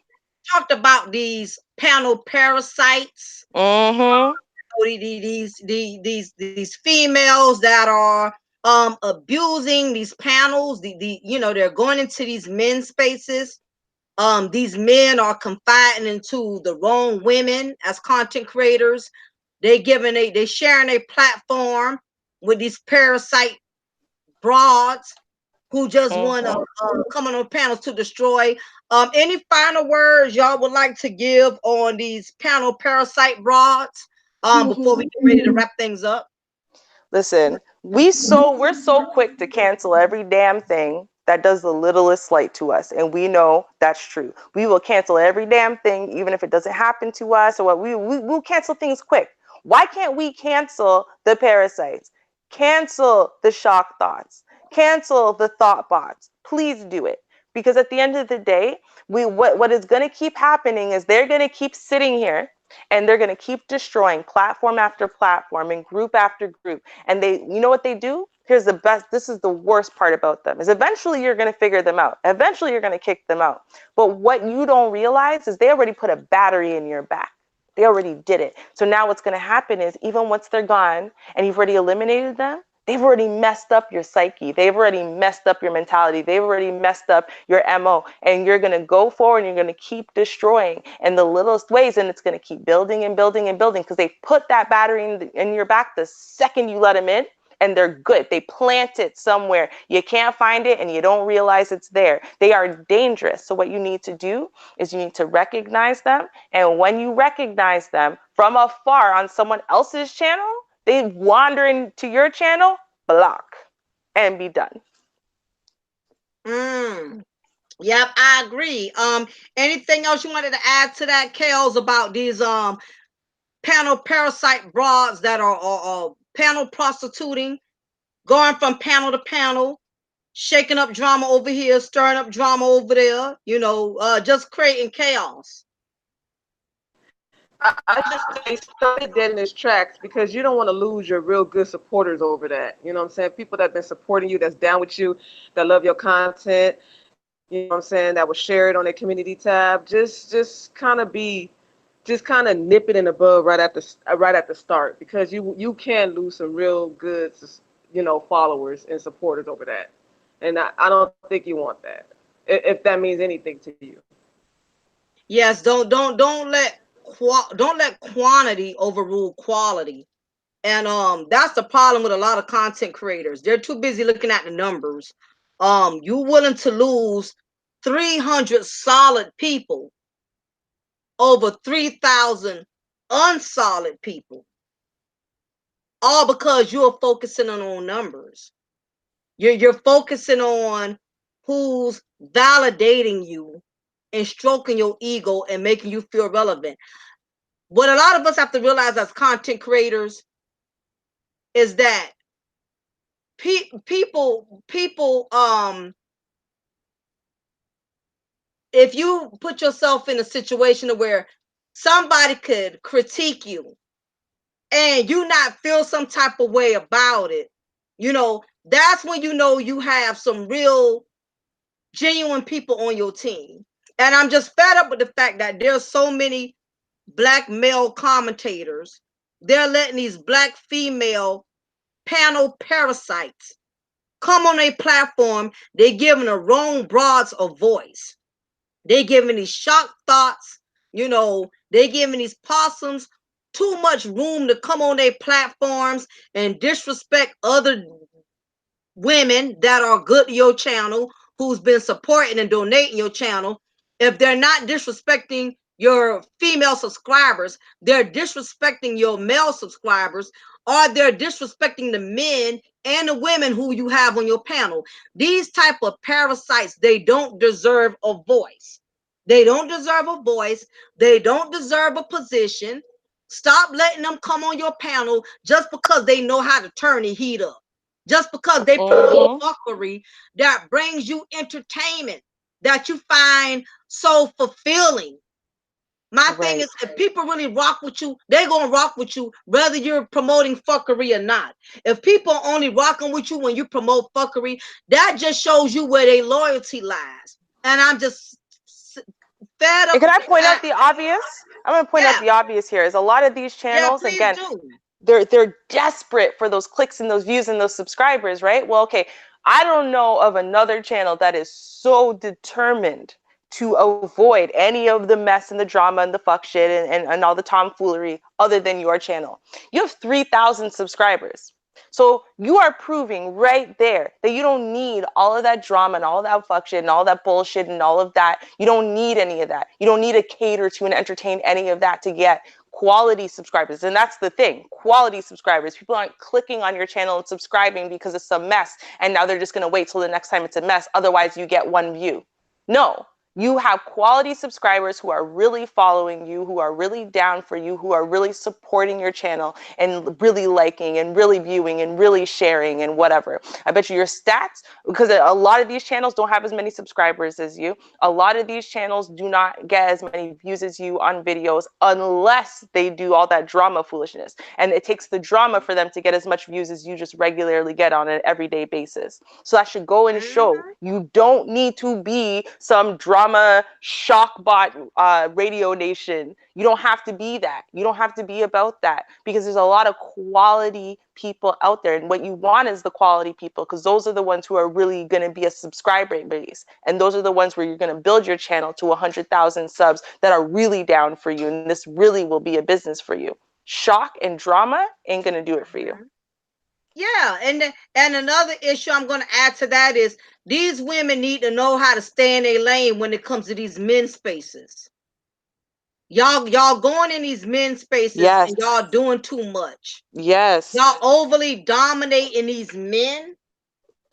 talked about these panel parasites, Mm-hmm. these females that are abusing these panels, they're going into these men's spaces. These men are confiding into the wrong women as content creators. They sharing a platform with these parasite broads who just want to Mm-hmm. come on panels to destroy. Any final words y'all would like to give on these panel parasite broads before we get ready to wrap things up? Listen, we're so quick to cancel every damn thing that does the littlest slight to us, and we know that's true. We will cancel every damn thing, even if it doesn't happen to us, or what we'll cancel things quick. Why can't we cancel the parasites? Cancel the shock thoughts. Cancel the thought bots. Please do it. Because at the end of the day, what is going to keep happening is they're going to keep sitting here and they're going to keep destroying platform after platform and group after group. And you know what they do? Here's the best. This is the worst part about them is eventually you're going to figure them out. Eventually you're going to kick them out. But what you don't realize is they already put a battery in your back. They already did it. So now what's going to happen is even once they're gone and you've already eliminated them, they've already messed up your psyche. They've already messed up your mentality. They've already messed up your MO. And you're going to go forward and you're going to keep destroying in the littlest ways. And it's going to keep building and building and building because they put that battery in your back the second you let them in. And they're good. They plant it somewhere. You can't find it and you don't realize it's there. They are dangerous. So what you need to do is you need to recognize them. And when you recognize them from afar on someone else's channel, they wander into your channel, block, and be done. Yep, I agree. Anything else you wanted to add to that, Kels, about these panel parasite broads that are panel prostituting, going from panel to panel, shaking up drama over here, stirring up drama over there, just creating chaos? I just say stop it dead in its tracks because you don't want to lose your real good supporters over that. You know what I'm saying? People that have been supporting you, that's down with you, that love your content, you know what I'm saying, that will share it on their community tab. Just kind of nip it in the bud right at the start because you can lose some real good followers and supporters over that. And I don't think you want that. If that means anything to you. Yes, don't let quantity overrule quality. And that's the problem with a lot of content creators. They're too busy looking at the numbers. You willing to lose 300 solid people over 3,000 unsolid people, all because you're focusing on numbers. You're focusing on who's validating you and stroking your ego and making you feel relevant. What a lot of us have to realize as content creators is that people if you put yourself in a situation where somebody could critique you and you not feel some type of way about it, that's when you have some real genuine people on your team. And I'm just fed up with the fact that there's so many black male commentators. They're letting these black female panel parasites come on a platform. They giving the wrong broads a voice. They giving these shock thoughts. They giving these possums too much room to come on their platforms and disrespect other women that are good to your channel, who's been supporting and donating your channel. If they're not disrespecting your female subscribers, they're disrespecting your male subscribers, or they're disrespecting the men and the women who you have on your panel. These type of parasites, they don't deserve a voice. They don't deserve a voice. They don't deserve a position. Stop letting them come on your panel just because they know how to turn the heat up. Just because they promote fuckery that brings you entertainment that you find so fulfilling. My thing is, if people really rock with you, they're going to rock with you whether you're promoting fuckery or not. If people are only rocking with you when you promote fuckery, that just shows you where their loyalty lies. And I'm just fed up. And can I point out the obvious? I'm going to point out the obvious here is a lot of these channels, again, they're desperate for those clicks and those views and those subscribers, right? Well, okay, I don't know of another channel that is so determined to avoid any of the mess and the drama and the fuck shit and all the tomfoolery other than your channel. You have 3,000 subscribers. So you are proving right there that you don't need all of that drama and all that fuck shit and all that bullshit and all of that. You don't need any of that. You don't need to cater to and entertain any of that to get quality subscribers. And that's the thing, quality subscribers. People aren't clicking on your channel and subscribing because it's a mess and now they're just going to wait till the next time it's a mess. Otherwise you get one view. No. You have quality subscribers who are really following you, who are really down for you, who are really supporting your channel and really liking and really viewing and really sharing and whatever. I bet you your stats, because a lot of these channels don't have as many subscribers as you. A lot of these channels do not get as many views as you on videos unless they do all that drama foolishness. And it takes the drama for them to get as much views as you just regularly get on an everyday basis. So that should go and show you don't need to be some drama drama shock bot radio nation. You don't have to be that. You don't have to be about that, because there's a lot of quality people out there. And what you want is the quality people, because those are the ones who are really going to be a subscriber base. And those are the ones where you're going to build your channel to 100,000 subs that are really down for you. And this really will be a business for you. Shock and drama ain't going to do it for you. Yeah, and another issue I'm going to add to that is these women need to know how to stay in their lane when it comes to these men spaces. Y'all going in these men spaces, yes, and y'all doing too much. Yes. Y'all overly dominating these men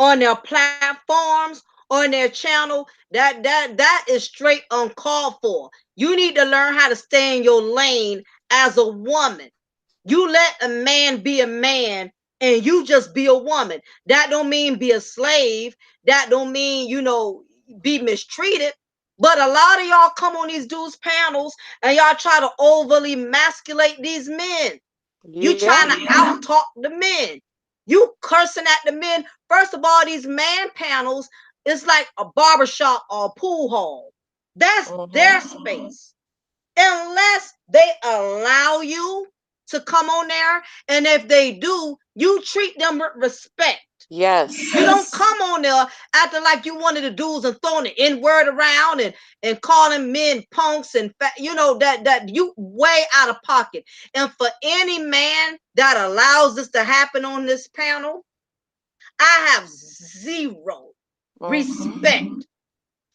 on their platforms, on their channel. That is straight uncalled for. You need to learn how to stay in your lane as a woman. You let a man be a man and you just be a woman. That don't mean be a slave. That don't mean, be mistreated. But a lot of y'all come on these dudes panels and y'all try to overly masculate these men. You trying to out talk the men. You cursing at the men. First of all, these man panels, it's like a barbershop or a pool hall. That's their space. Unless they allow you to come on there, and if they do, you treat them with respect. Yes. You don't come on there acting like you one of the dudes and throwing the N-word around and calling men punks and that you way out of pocket. And for any man that allows this to happen on this panel, I have zero respect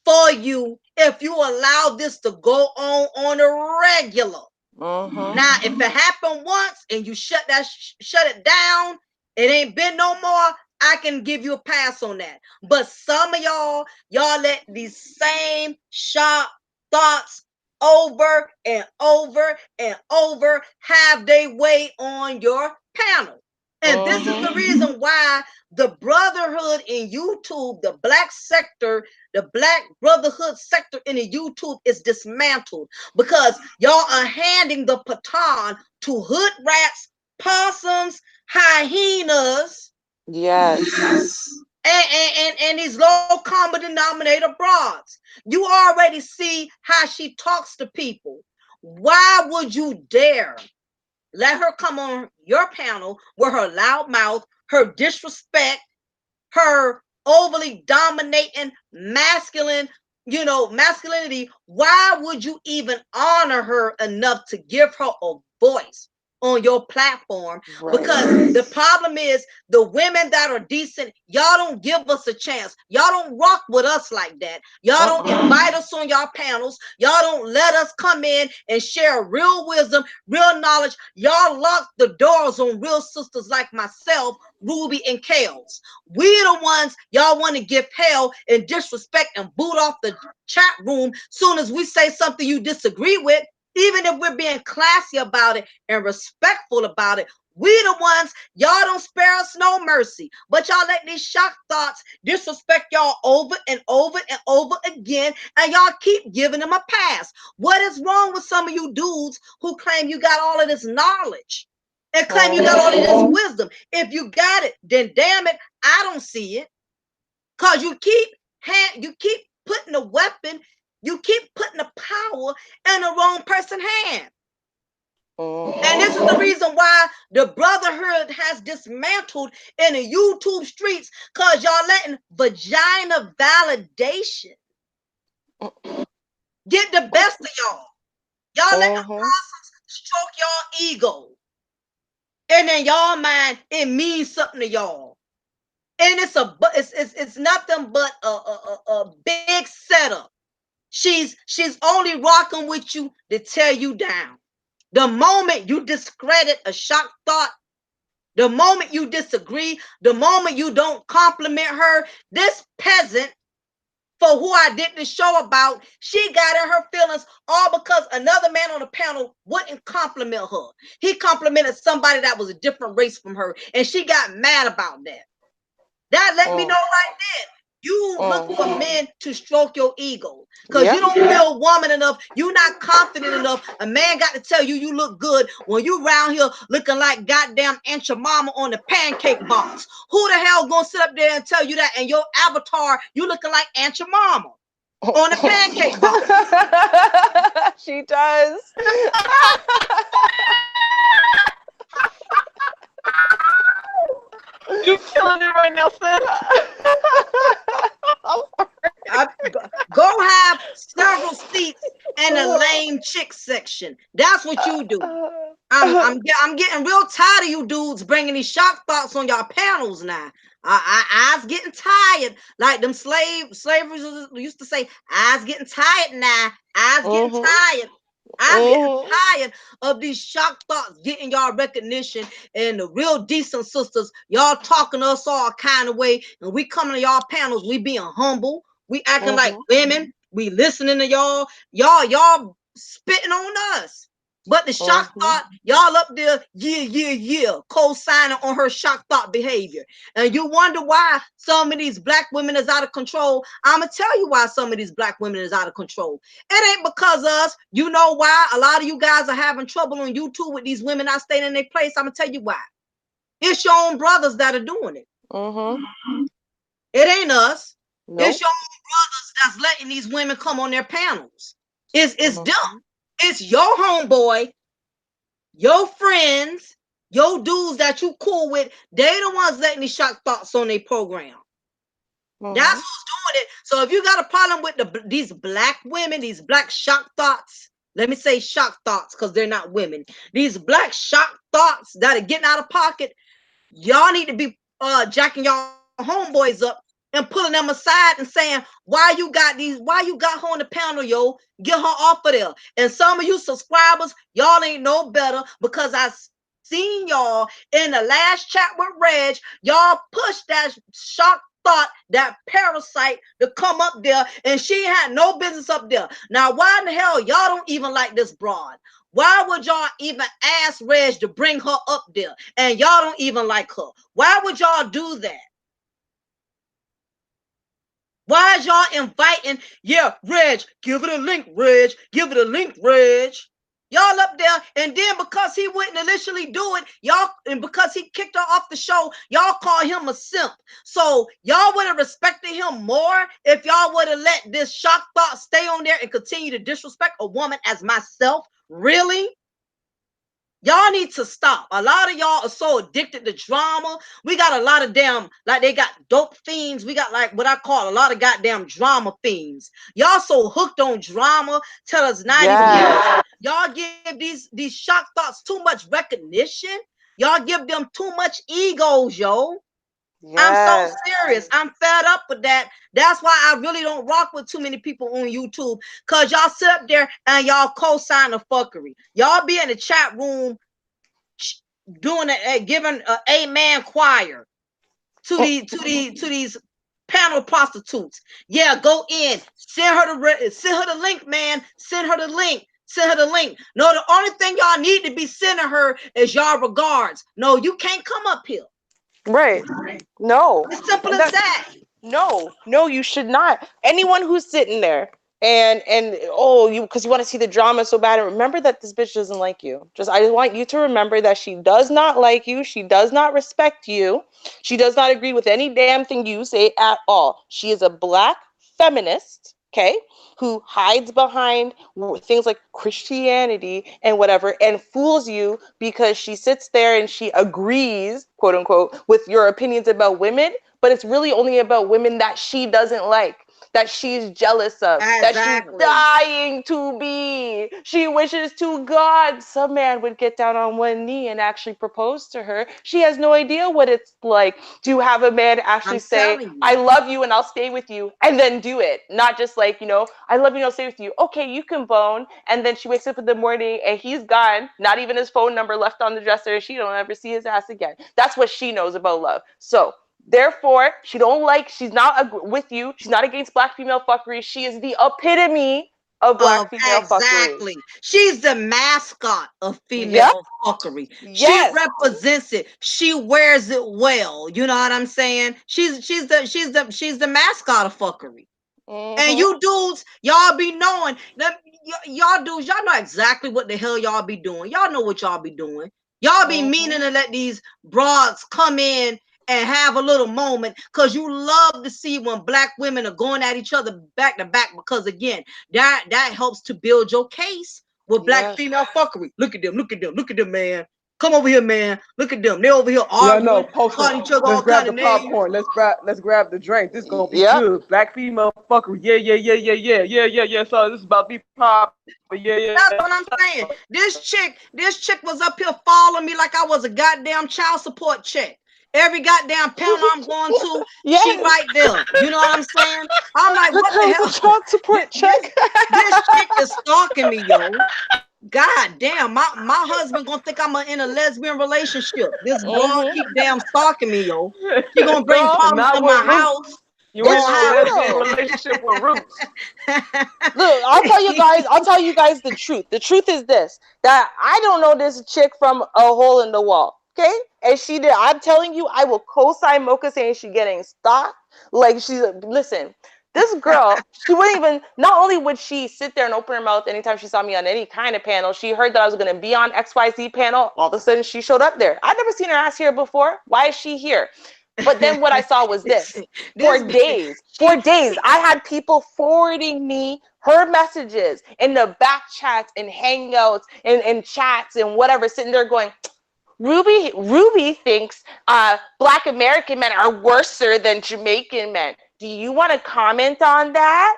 for you if you allow this to go on a regular. Now, if it happened once and you shut it down, it ain't been no more, I can give you a pass on that. But some of y'all let these same sharp thoughts over and over and over have their way on your panel. And this is the reason why the brotherhood in YouTube, the black sector, the black brotherhood sector in the YouTube is dismantled, because y'all are handing the baton to hood rats, possums, hyenas. Yes. And these low common denominator broads. You already see how she talks to people. Why would you dare let her come on your panel with her loud mouth, her disrespect, her overly dominating masculinity? Why would you even honor her enough to give her a voice on your platform? Because the problem is the women that are decent, y'all don't give us a chance. Y'all don't rock with us like that. Y'all don't invite us on y'all panels. Y'all don't let us come in and share real wisdom, real knowledge. Y'all lock the doors on real sisters like myself, Ruby, and Kales. We the ones y'all want to give hell and disrespect and boot off the chat room soon as we say something you disagree with. Even if we're being classy about it and respectful about it, we the ones, y'all don't spare us no mercy. But y'all let these shock thoughts disrespect y'all over and over and over again, and y'all keep giving them a pass. What is wrong with some of you dudes who claim you got all of this knowledge and claim you got all of this wisdom? If you got it, then damn it, I don't see it. Because you keep putting the weapon, you keep putting the power in the wrong person's hand. And this is the reason why the brotherhood has dismantled in the YouTube streets, because y'all letting vagina validation get the best of y'all. Y'all letting the possums stroke y'all ego. And then y'all mind it means something to y'all. And it's nothing but a big setup. She's only rocking with you to tear you down. The moment you discredit a shock thought, the moment you disagree, the moment you don't compliment her, this peasant, for who I did this show about, she got in her feelings all because another man on the panel wouldn't compliment her. He complimented somebody that was a different race from her, and she got mad about that. That let me know right then. You look for men to stroke your ego because you don't feel woman enough. You're not confident enough. A man got to tell you you look good when you around here looking like goddamn Aunt your mama on the pancake box. Who the hell gonna sit up there and tell you that? And your avatar, you looking like Aunt your mama. on a pancake box. She does. You killing it right now, Sid. Go have several seats in the lame chick section. That's what you do. I'm getting real tired of you dudes bringing these shock thoughts on y'all panels now. I's getting tired. Like them slavers used to say, I's getting tired now. I's getting tired. I'm getting tired of these shock thoughts getting y'all recognition and the real decent sisters. Y'all talking to us all kind of way, and we coming to y'all panels. We being humble. We acting like women. We listening to y'all. Y'all spitting on us. But the shock thought, y'all up there, yeah, co-signing on her shock thought behavior. And you wonder why some of these black women is out of control. I'ma tell you why some of these black women is out of control. It ain't because of us. You know why? A lot of you guys are having trouble on YouTube with these women not staying in their place. I'ma tell you why. It's your own brothers that are doing it. It ain't us. Nope. It's your own brothers that's letting these women come on their panels. It's them. It's your homeboy, your friends, your dudes that you cool with. They the ones letting these shock thoughts on their program. That's who's doing it. So if you got a problem with these black women, these black shock thoughts, let me say shock thoughts because they're not women. These black shock thoughts that are getting out of pocket, y'all need to be jacking y'all homeboys up and pulling them aside and saying, why you got her on the panel, yo? Get her off of there. And some of you subscribers, y'all ain't no better because I seen y'all in the last chat with Reg. Y'all push that shock thought, that parasite to come up there, and she had no business up there. Now, why in the hell y'all don't even like this broad? Why would y'all even ask Reg to bring her up there? And y'all don't even like her. Why would y'all do that? Why is y'all inviting? Yeah, Reg, give it a link, Reg. Give it a link, Reg. Y'all up there, and then because he wouldn't initially do it, y'all, and because he kicked her off the show, y'all call him a simp. So y'all would have respected him more if y'all would have let this shock thought stay on there and continue to disrespect a woman as myself. Really? Y'all need to stop. A lot of y'all are so addicted to drama. We got a lot of damn, like they got dope fiends. We got like what I call a lot of goddamn drama fiends. Y'all so hooked on drama till it's not even. Y'all give these shock thoughts too much recognition. Y'all give them too much egos, yo. I'm so serious. I'm fed up with that. That's why I really don't rock with too many people on YouTube, because y'all sit up there and y'all co-sign the fuckery. Y'all be in the chat room doing giving a amen choir to these panel prostitutes. Yeah, go in, send her the link, man. Send her the link. Send her the link. No, the only thing y'all need to be sending her is y'all regards. No, you can't come up here. Right. No. It's simple as that. No, you should not. Anyone who's sitting there and you because you want to see the drama so bad, and remember that this bitch doesn't like you. I just want you to remember that she does not like you. She does not respect you. She does not agree with any damn thing you say at all. She is a black feminist, okay, who hides behind things like Christianity and whatever, and fools you because she sits there and she agrees, quote unquote, with your opinions about women, but it's really only about women that she doesn't like, that she's jealous of, that she's dying to be. She wishes to God some man would get down on one knee and actually propose to her. She has no idea what it's like to have a man actually say, I love you and I'll stay with you, and then do it. Not just like, I love you and I'll stay with you. Okay, you can bone. And then she wakes up in the morning and he's gone. Not even his phone number left on the dresser. She don't ever see his ass again. That's what she knows about love. So therefore, she's not with you. She's not against black female fuckery. She is the epitome of black female fuckery. Exactly. She's the mascot of female fuckery. She represents it. She wears it well. You know what I'm saying? She's the mascot of fuckery. And you dudes, y'all be knowing that y'all dudes, y'all know exactly what the hell y'all be doing. Y'all know what y'all be doing. Y'all be meaning to let these broads come in and have a little moment, because you love to see when black women are going at each other back to back, because again, that helps to build your case with black Yes. female fuckery. Look at them, look at them, look at them, man. Come over here, man. Look at them. They over here Yeah, no, arguing, post calling it. each other Let's all grab kind the of names. popcorn. Let's grab the drink. This gonna be Yep. good. Black female fucker. Yeah, yeah, yeah, yeah, yeah, yeah, yeah, yeah. So this is about to be proper. Yeah, yeah, yeah. That's what I'm saying. This chick was up here following me like I was a goddamn child support check. Every goddamn panel I'm going to, she Yes. right there. You know what I'm saying? I'm like, Look what the her the hell? child support check. This chick is stalking me, yo. God damn, my husband gonna think I'm in a lesbian relationship. This broad Mhm. keep damn stalking me, yo. She gonna bring Girl, problems Not to my with house. roots. You ain't it's in Gonna a true lesbian though. relationship with roots. Look, I'll tell you guys the truth. The truth is this, that I don't know this chick from a hole in the wall. Okay? And she did. I'm telling you, I will co-sign Mocha saying she's getting stalked. Like she's listen, this girl, she wouldn't even, not only would she sit there and open her mouth anytime she saw me on any kind of panel, she heard that I was gonna be on XYZ panel, all of a sudden she showed up there. I've never seen her ass here before. Why is she here? But then what I saw was this. For this days, she I had people forwarding me her messages in the back chats and hangouts and chats and whatever, sitting there going, Ruby thinks Black American men are worser than Jamaican men. Do you want to comment on that?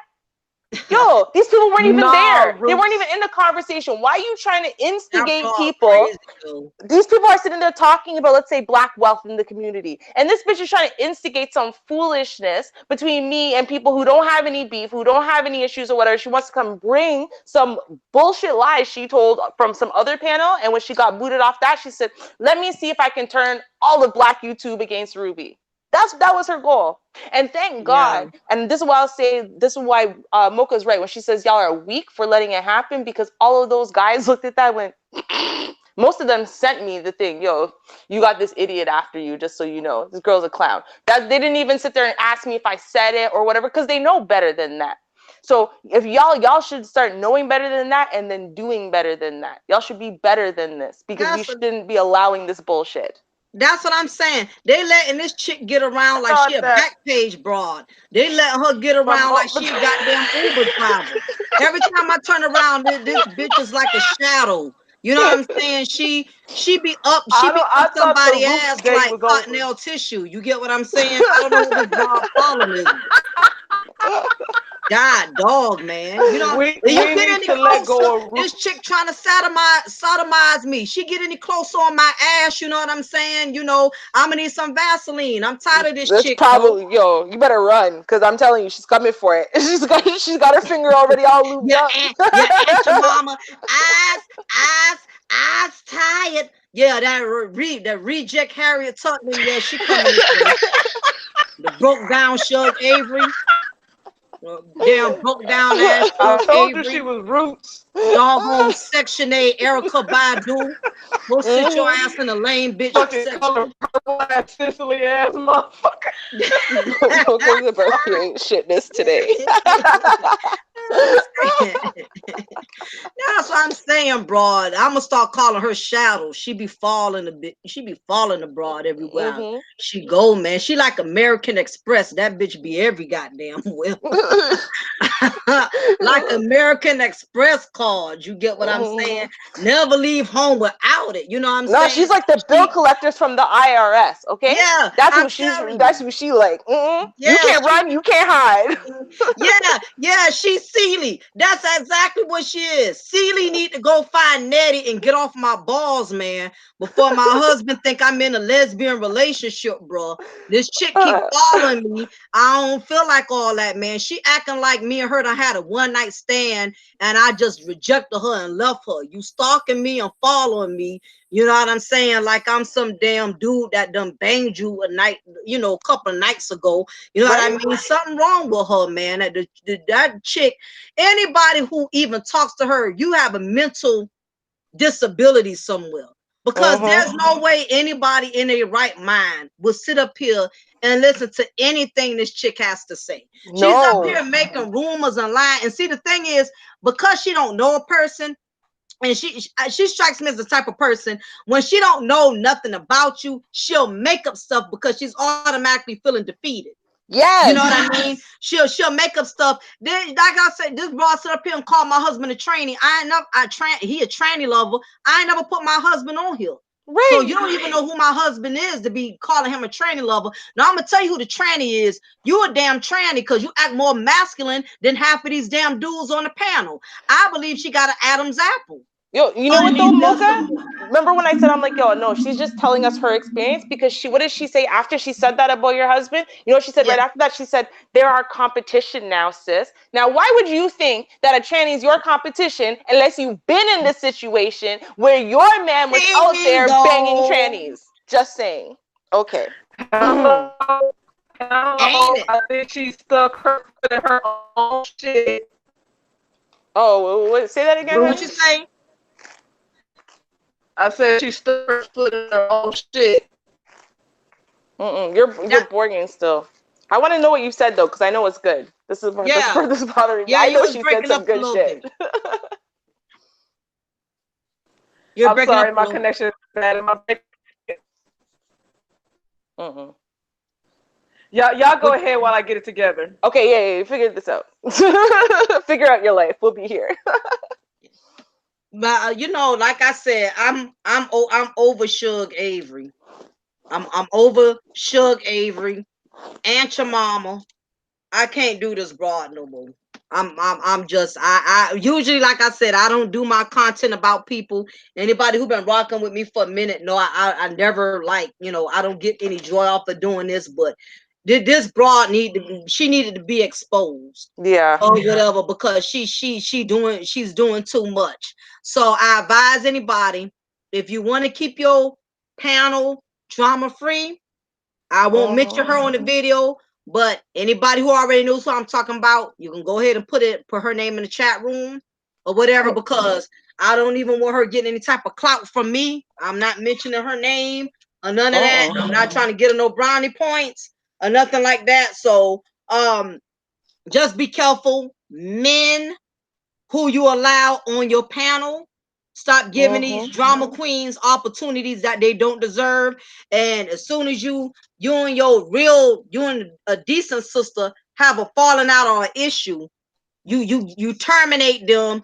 Yo, these people weren't even Nah, there. They weren't roots. even in the conversation. Why are you trying to that instigate broad people? crazy, yo. These people are sitting there talking about, let's say, black wealth in the community. And this bitch is trying to instigate some foolishness between me and people who don't have any beef, who don't have any issues or whatever. She wants to come bring some bullshit lies she told from some other panel. And when she got booted off that, she said, let me see if I can turn all of black YouTube against Ruby. That was her goal. And thank Yeah. God. And this is why I'll say, this is why Mocha's right when she says y'all are weak for letting it happen, because all of those guys looked at that and went, most of them sent me the thing, yo, you got this idiot after you, just so you know. This girl's a clown. That they didn't even sit there and ask me if I said it or whatever, because they know better than that. So if y'all should start knowing better than that and then doing better than that. Y'all should be better than this, because we shouldn't be allowing this bullshit. That's what I'm saying. They letting this chick get around I like she thought a that back page broad. They letting her get from around like she a goddamn Uber driver. Every time I turn around, this bitch is like a shadow. You know what I'm saying? She be up I thought the somebody roots ass date like was over. cottonelle tissue. You get what I'm saying? I don't know what this broad problem is. God dog, man. You know, We if you we get need any to let closer, go of this roots. chick trying to sodomize me. She get any closer on my ass, you know what I'm saying? You know, I'm gonna need some Vaseline. I'm tired of this That's chick, yo. probably, yo, you better run, because I'm telling you, she's coming for it. She's got her finger already all lubed Your up. aunt, your mama, eyes tired. Yeah, that reject Harriet Tubman. Yeah, she coming this way. The broke down Shug Avery. Damn broke down ass I Shug told you she Avery. was roots. Doggone Section A Erica Badu. Go sit your Mhm. ass in the lame bitch Fucking color section. purple ass Sicily ass motherfucker. Mocha's about create shitness today. That's what I'm saying, broad. I'm gonna start calling her Shadow. She be falling a bit. She be falling abroad everywhere Mhm. she go, man. She like American Express. That bitch be every goddamn well. Like American Express card. You get what I'm saying? Mhm. Never leave home without it. You know what I'm No, saying? she's like the bill She, collectors from the IRS. Okay, yeah, that's I'm what she's. telling That's you. what she like. You Yeah, can't run. You can't hide. yeah, she's Celie. That's exactly what she is. Celie need to go find Nettie and get off my balls, man, before my husband think I'm in a lesbian relationship, bro. This chick keep following me. I don't feel like all that, man. She acting like me and her done had a one night stand and I just rejected her and left her. You stalking me and following me. You know what I'm saying? Like I'm some damn dude that done banged you a night, a couple of nights ago. You know what I Right? mean? Something wrong with her, man. That chick, anybody who even talks to her, you have a mental disability somewhere. Because there's Mhm. no way anybody in their right mind will sit up here and listen to anything this chick has to say. She's up No. here making rumors and lying. And see, the thing is, because she don't know a person, And she strikes me as the type of person, when she don't know nothing about you, she'll make up stuff because she's automatically feeling defeated. You know what I Yes. mean? She'll make up stuff. Then, like I said, this bro sit up here and call my husband a tranny. He a tranny lover. I ain't never put my husband on here. So Right. you don't even know who my husband is to be calling him a tranny lover. Now I'm gonna tell you who the tranny is. You a damn tranny because you act more masculine than half of these damn dudes on the panel. I believe she got an Adam's apple Yo, you know what though, underneath there Mocha? somewhere. Remember when I said, I'm like, yo, no, she's just telling us her experience, because what did she say after she said that about your husband? You know what she said Yeah. right after that? She said, there are competition now, sis. Now, why would you think that a tranny is your competition unless you've been in this situation where your man was out there banging Bingo. trannies? Just saying. Okay. Hello. Hello. Ain't it? I think she stuck her foot in her own shit. Oh, say that again, What honey? you Bruce. say? I said she stuck her foot in her own shit. You're boring still. I want to know what you said though, because I know it's good. This is this Yeah. part that's bothering me. Yeah, I you know was she said breaking some up a good little shit. bit. You're I'm breaking up sorry, a my little bit. connection is bad. Mm-mm. Y'all go What, ahead while I get it together. Okay, yeah, figure this out. Figure out your life. We'll be here. but you know, like I said, I'm over Suge Avery. I'm over Suge Avery. Aunt your mama. I can't do this broad no more. I'm just I usually, like I said, I don't do my content about people. Anybody who been rocking with me for a minute, no, I never, like, I don't get any joy off of doing this, but this broad she needed to be exposed Yeah. or whatever, because she's doing too much. So I advise anybody, if you want to keep your panel drama free, I won't mention her on the video, but anybody who already knows who I'm talking about, you can go ahead and put her name in the chat room or whatever, because I don't even want her getting any type of clout from me. I'm not mentioning her name or none of that. I'm not trying to get her no brownie points or nothing like that. So just be careful, men who you allow on your panel. Stop giving these drama queens opportunities that they don't deserve. And as soon as you and a decent sister have a falling out or an issue, you terminate them,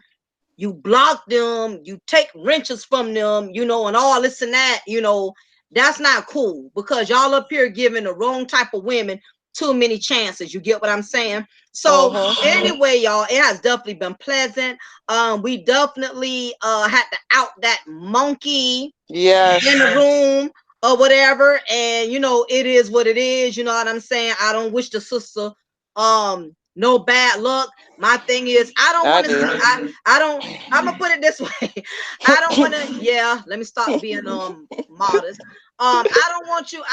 you block them, you take wrenches from them, and all this and that. That's not cool, because y'all up here giving the wrong type of women too many chances. You get what I'm saying? So anyway, y'all, it has definitely been pleasant. We definitely had to out that monkey in the room or whatever, and it is what it is. You know what I'm saying? I don't wish the sister no bad luck. My thing is, I don't want to see. I don't. I'm gonna put it this way. I don't want to. Yeah, let me stop being modest. I don't want you.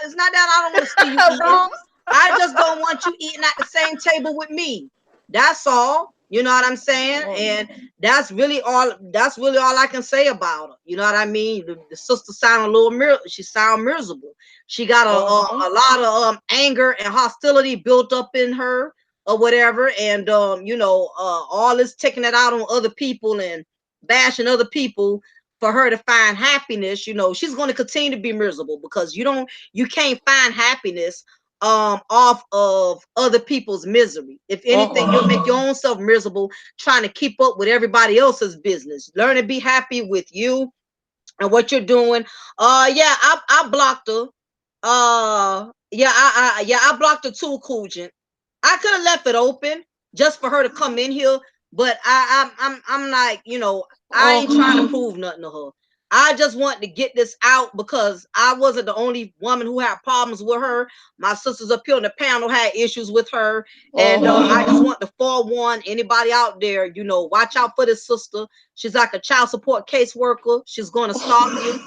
It's not that I don't want to see you eating. I just don't want you eating at the same table with me. That's all. You know what I'm saying? And that's really all. That's really all I can say about her. You know what I mean? The sister sound a little she sound miserable. She got a lot of anger and hostility built up in her or whatever, and all this taking it out on other people and bashing other people for her to find happiness. She's going to continue to be miserable, because you can't find happiness off of other people's misery. If anything, you'll make your own self miserable trying to keep up with everybody else's business. Learn to be happy with you and what you're doing. Yeah, I blocked her. I blocked her too, Cogent. I could have left it open just for her to come in here, but I'm like, I ain't trying to prove nothing to her. I just want to get this out, because I wasn't the only woman who had problems with her. My sisters up here on the panel had issues with her, and I just want to forewarn anybody out there, watch out for this sister. She's like a child support caseworker. She's going to stalk you.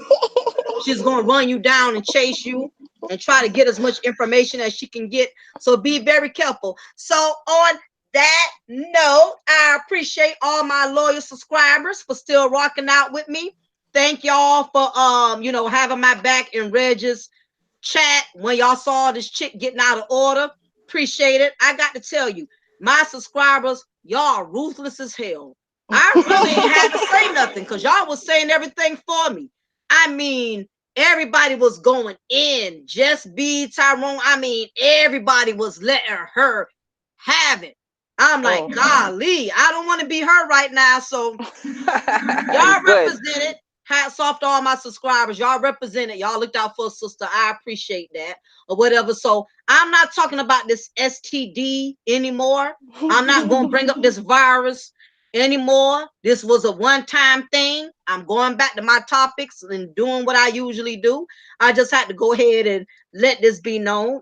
She's going to run you down and chase you and try to get as much information as she can get. So be very careful. So on that note, I appreciate all my loyal subscribers for still rocking out with me. Thank y'all for having my back in Reg's chat when y'all saw this chick getting out of order. Appreciate it. I got to tell you, my subscribers, y'all are ruthless as hell. I really ain't had to say nothing because y'all was saying everything for me. I mean, everybody was going in. Just be Tyrone. I mean, everybody was letting her have it. I'm like, golly, I don't want to be her right now. So y'all Good. represented. Hats off to all my subscribers. Y'all represented. Y'all looked out for a sister. I appreciate that or whatever. So I'm not talking about this STD anymore. I'm not going to bring up this virus anymore. This was a one-time thing. I'm going back to my topics and doing what I usually do. I just had to go ahead and let this be known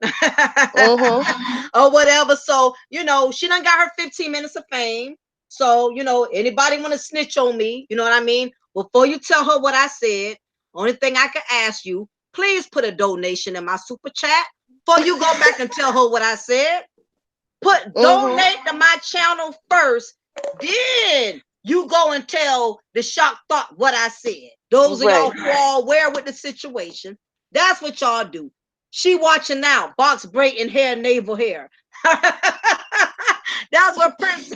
or whatever. So, you know, she done got her 15 minutes of fame. So, you know, anybody want to snitch on me, you know what I mean? Before you tell her what I said, only thing I can ask you, please put a donation in my super chat before you go back and tell her what I said. Put donate to my channel first, then you go and tell the shock thought what I said. Those of y'all who are aware with the situation, that's what y'all do. She watching now, box braiding hair, navel hair. That's what Prince.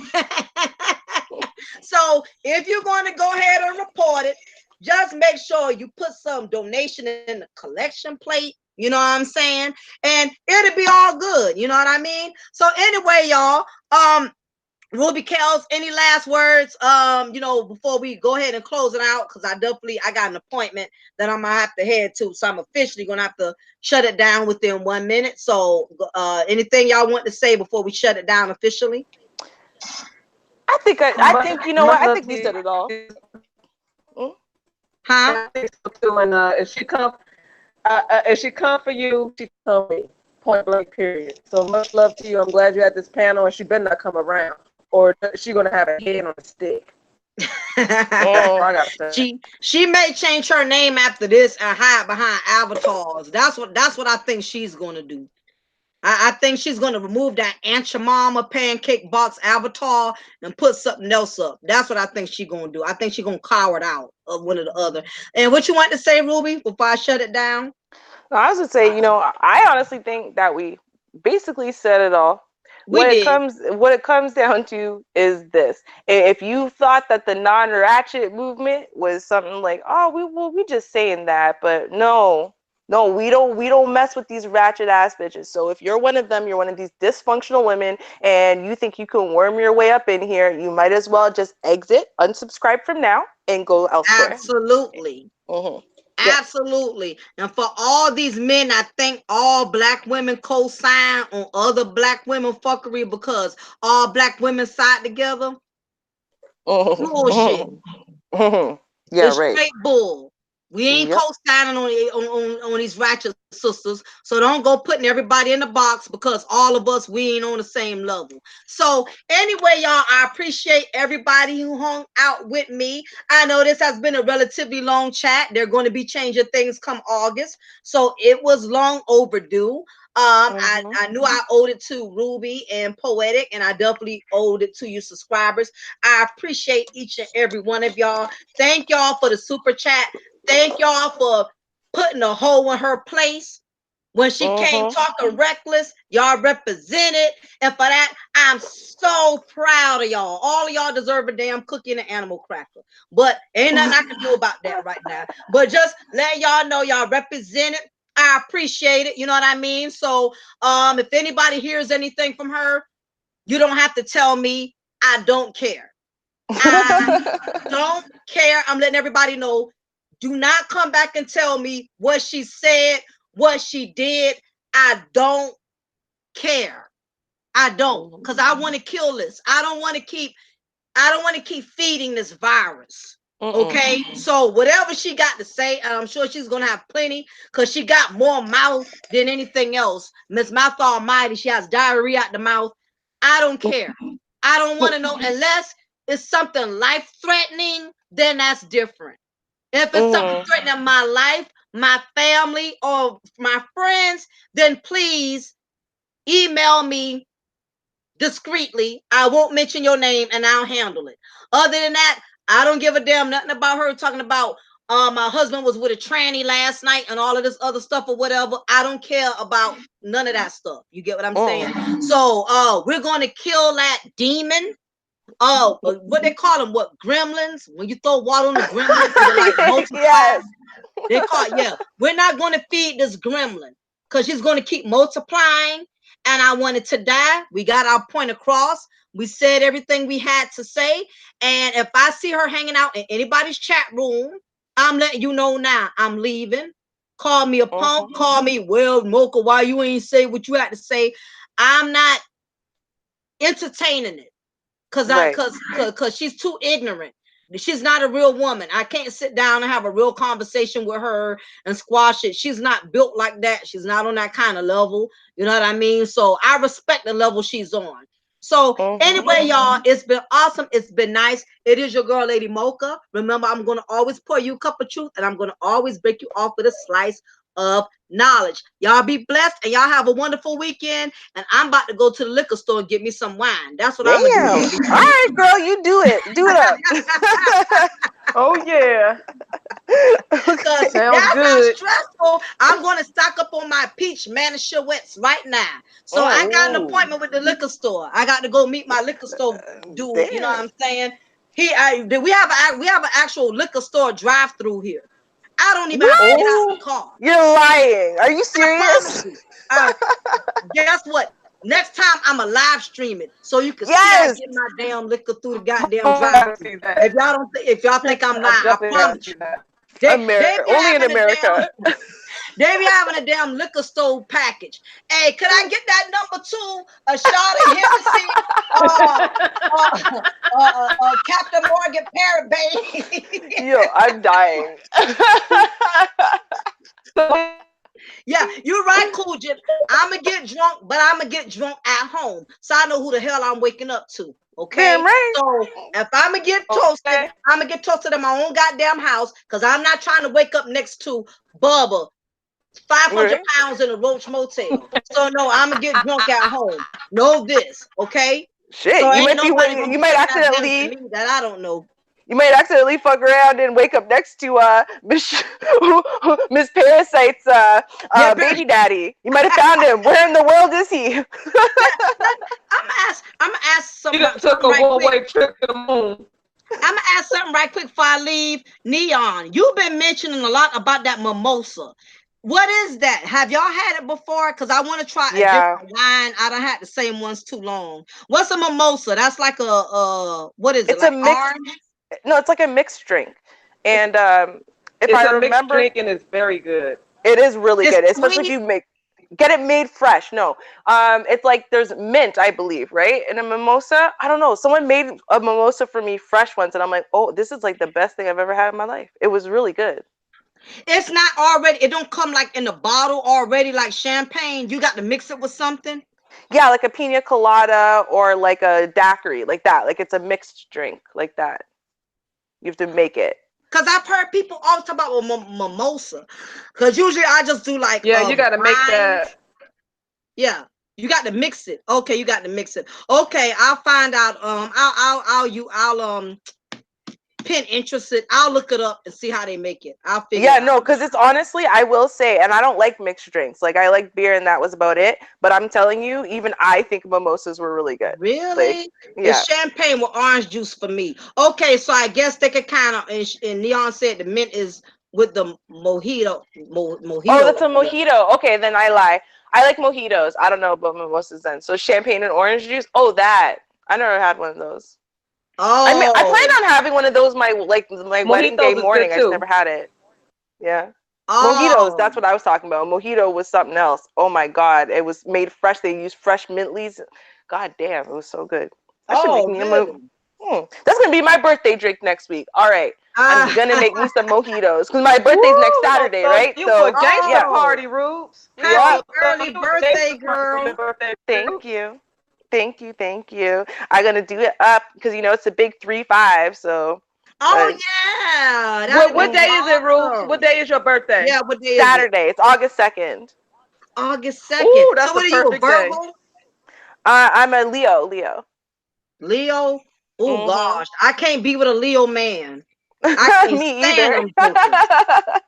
So if you're going to go ahead and report it, just make sure you put some donation in the collection plate. You know what I'm saying? And it'll be all good. You know what I mean? So anyway, y'all, Ruby Kels, any last words? You know, before we go ahead and close it out, because I got an appointment that I'm gonna have to head to, so I'm officially gonna have to shut it down within 1 minute. So, anything y'all want to say before we shut it down officially? I think you know what? I think we said it all. Huh? And if she come for you, she come for me. Point blank, period. So much love to you. I'm glad you had this panel, and she better not come around, or she gonna have a head on a stick. She may change her name after this and hide behind avatars. That's what I think she's gonna do. I think she's gonna remove that Aunt Your Mama pancake box avatar and put something else up. That's what I think she's gonna do. I think she's gonna cower it out of one or the other. And what you want to say, Ruby, before I shut it down? I was gonna say, you know, I honestly think that we basically said it all. What it comes down to is this: if you thought that the non-ratchet movement was something like, oh, we just saying that, but no, we don't mess with these ratchet ass bitches. So if you're one of them, you're one of these dysfunctional women, and you think you can worm your way up in here, you might as well just exit, unsubscribe from now, and go elsewhere. Absolutely. Absolutely. And for all these men, I think all black women co-sign on other black women fuckery because all black women side together. Bullshit. Yeah, it's right. Straight bull. We ain't co-signing on these ratchet sisters. So don't go putting everybody in the box because all of us, we ain't on the same level. So anyway, y'all, I appreciate everybody who hung out with me. I know this has been a relatively long chat. They're going to be changing things come August. So it was long overdue. I knew I owed it to Ruby and Poetic, and I definitely owed it to you subscribers. I appreciate each and every one of y'all. Thank y'all for the super chat. Thank y'all for putting a hole in her place when she came talking reckless. Y'all represented, and for that, I'm so proud of y'all. All of y'all deserve a damn cookie and an animal cracker, but ain't nothing I can do about that right now. But just let y'all know y'all represented. I appreciate it. You know what I mean? So if anybody hears anything from her, you don't have to tell me. I don't care. I don't care. I'm letting everybody know. Do not come back and tell me what she said, what she did. I don't care. I don't, because I want to kill this. I don't want to keep feeding this virus. Okay, so whatever she got to say, I'm sure she's gonna have plenty because she got more mouth than anything else. Miss Mouth Almighty, she has diarrhea out the mouth. I don't care. I don't want to know unless it's something life-threatening, then that's different. If it's something threatening my life, my family, or my friends, then please email me discreetly. I won't mention your name and I'll handle it. Other than that, I don't give a damn nothing about her talking about my husband was with a tranny last night and all of this other stuff or whatever. I don't care about none of that stuff. You get what I'm saying? So we're going to kill that demon What they call them? What, gremlins? When you throw water on the gremlins, it'll like multiply. Yes. They call, yeah. We're not going to feed this gremlin because she's going to keep multiplying. And I wanted to die. We got our point across. We said everything we had to say. And if I see her hanging out in anybody's chat room, I'm letting you know now. I'm leaving. Call me a punk. Call me, well, Mocha, why you ain't say what you had to say? I'm not entertaining it Right. because she's too ignorant. She's not a real woman. I can't sit down and have a real conversation with her and squash it. She's not built like that. She's not on that kind of level. You know what I mean? So I respect the level she's on. So anyway, y'all, it's been awesome. It's been nice. It is your girl, Lady Mocha. Remember, I'm going to always pour you a cup of truth, and I'm going to always break you off with a slice of knowledge. Y'all be blessed, and y'all have a wonderful weekend. And I'm about to go to the liquor store and get me some wine. That's what I'm going to do. All right, girl, you do it. Do it up. Oh yeah. Because that's not stressful. I'm going to stock up on my peach manischewitz right now. So I got an appointment with the liquor store. I got to go meet my liquor store dude. Damn. You know what I'm saying? We have an actual liquor store drive-through here. I don't even have to get out of the car. You're lying. Are you serious? Guess what? Next time I'm a live stream it so you can see I get my damn liquor through the goddamn drive-through. If y'all think I'm lying, I promise you. Only in America. They be having a damn liquor store package. Hey, could I get that number 2? A shot of Hennessy, Captain Morgan Parabay. Yo, I'm dying. Yeah, you're right, Cool Jim. I'm going to get drunk, but I'm going to get drunk at home. So I know who the hell I'm waking up to. Okay? Damn right. So if I'm going to get toasted, I'm going to get toasted in my own goddamn house because I'm not trying to wake up next to Bubba, 500 pounds in a Roach Motel. So no, I'm going to get drunk at home. Know this, okay? Shit, so you might accidentally that I don't know. You might accidentally fuck around and wake up next to Miss Parasites baby daddy. You might have found him. Where in the world is he? I'm gonna ask something. You took a one-way trip to the moon. I'm gonna ask something right quick before I leave. Neon, you've been mentioning a lot about that mimosa. What is that? Have y'all had it before? Because I want to try a different wine. I don't have the same ones too long. What's a mimosa? That's like what is it? It's like a mixed orange? No, it's like a mixed drink. And if I remember, mixed drink and it's very good. It is really good, especially if you get it made fresh. No, it's like there's mint, I believe, right? In a mimosa. I don't know. Someone made a mimosa for me fresh once, and I'm like, oh, this is like the best thing I've ever had in my life. It was really good. It's not already. It don't come like in a bottle already, like champagne. You got to mix it with something. Yeah, like a pina colada or like a daiquiri, like that. Like it's a mixed drink, like that. You have to make it. Because I've heard people always talk about mimosa. Because usually I just do like you got to make that. Yeah, you got to mix it. Okay, you got to mix it. Okay, I'll find out. I'll pin interested. I'll look it up and see how they make it. I'll figure. Yeah, no, because it's honestly, I will say, and I don't like mixed drinks. Like I like beer, and that was about it. But I'm telling you, even I think mimosas were really good. Really? Like, yeah. It's champagne with orange juice for me. Okay, so I guess they could kind of. And Neon said the mint is with the mojito. Mojito. Oh, that's a mojito. Okay, then I lie. I like mojitos. I don't know about mimosas then. So champagne and orange juice. Oh, that. I never had one of those. Oh, I plan on having one of those my wedding day morning. I just never had it. Yeah. Mojitos, that's what I was talking about. Mojito was something else. Oh my god, it was made fresh. They used fresh mint leaves. God damn, it was so good. That should make me a That's gonna be my birthday drink next week. All right, I'm gonna make me some mojitos because my birthday's next Saturday, right? So gangsta party, Roots. Happy early birthday, girl. Thank you. Thank you. I'm gonna do it up because it's a big 3-5. So. Yeah. What day is it, Ruth? What day is your birthday? Yeah, what day Saturday. Is it? It's August 2nd. August 2nd. Ooh, that's so what a are you, perfect day. I'm a Leo. Leo? Oh gosh, I can't be with a Leo man. I can't Me stand either. them jokers.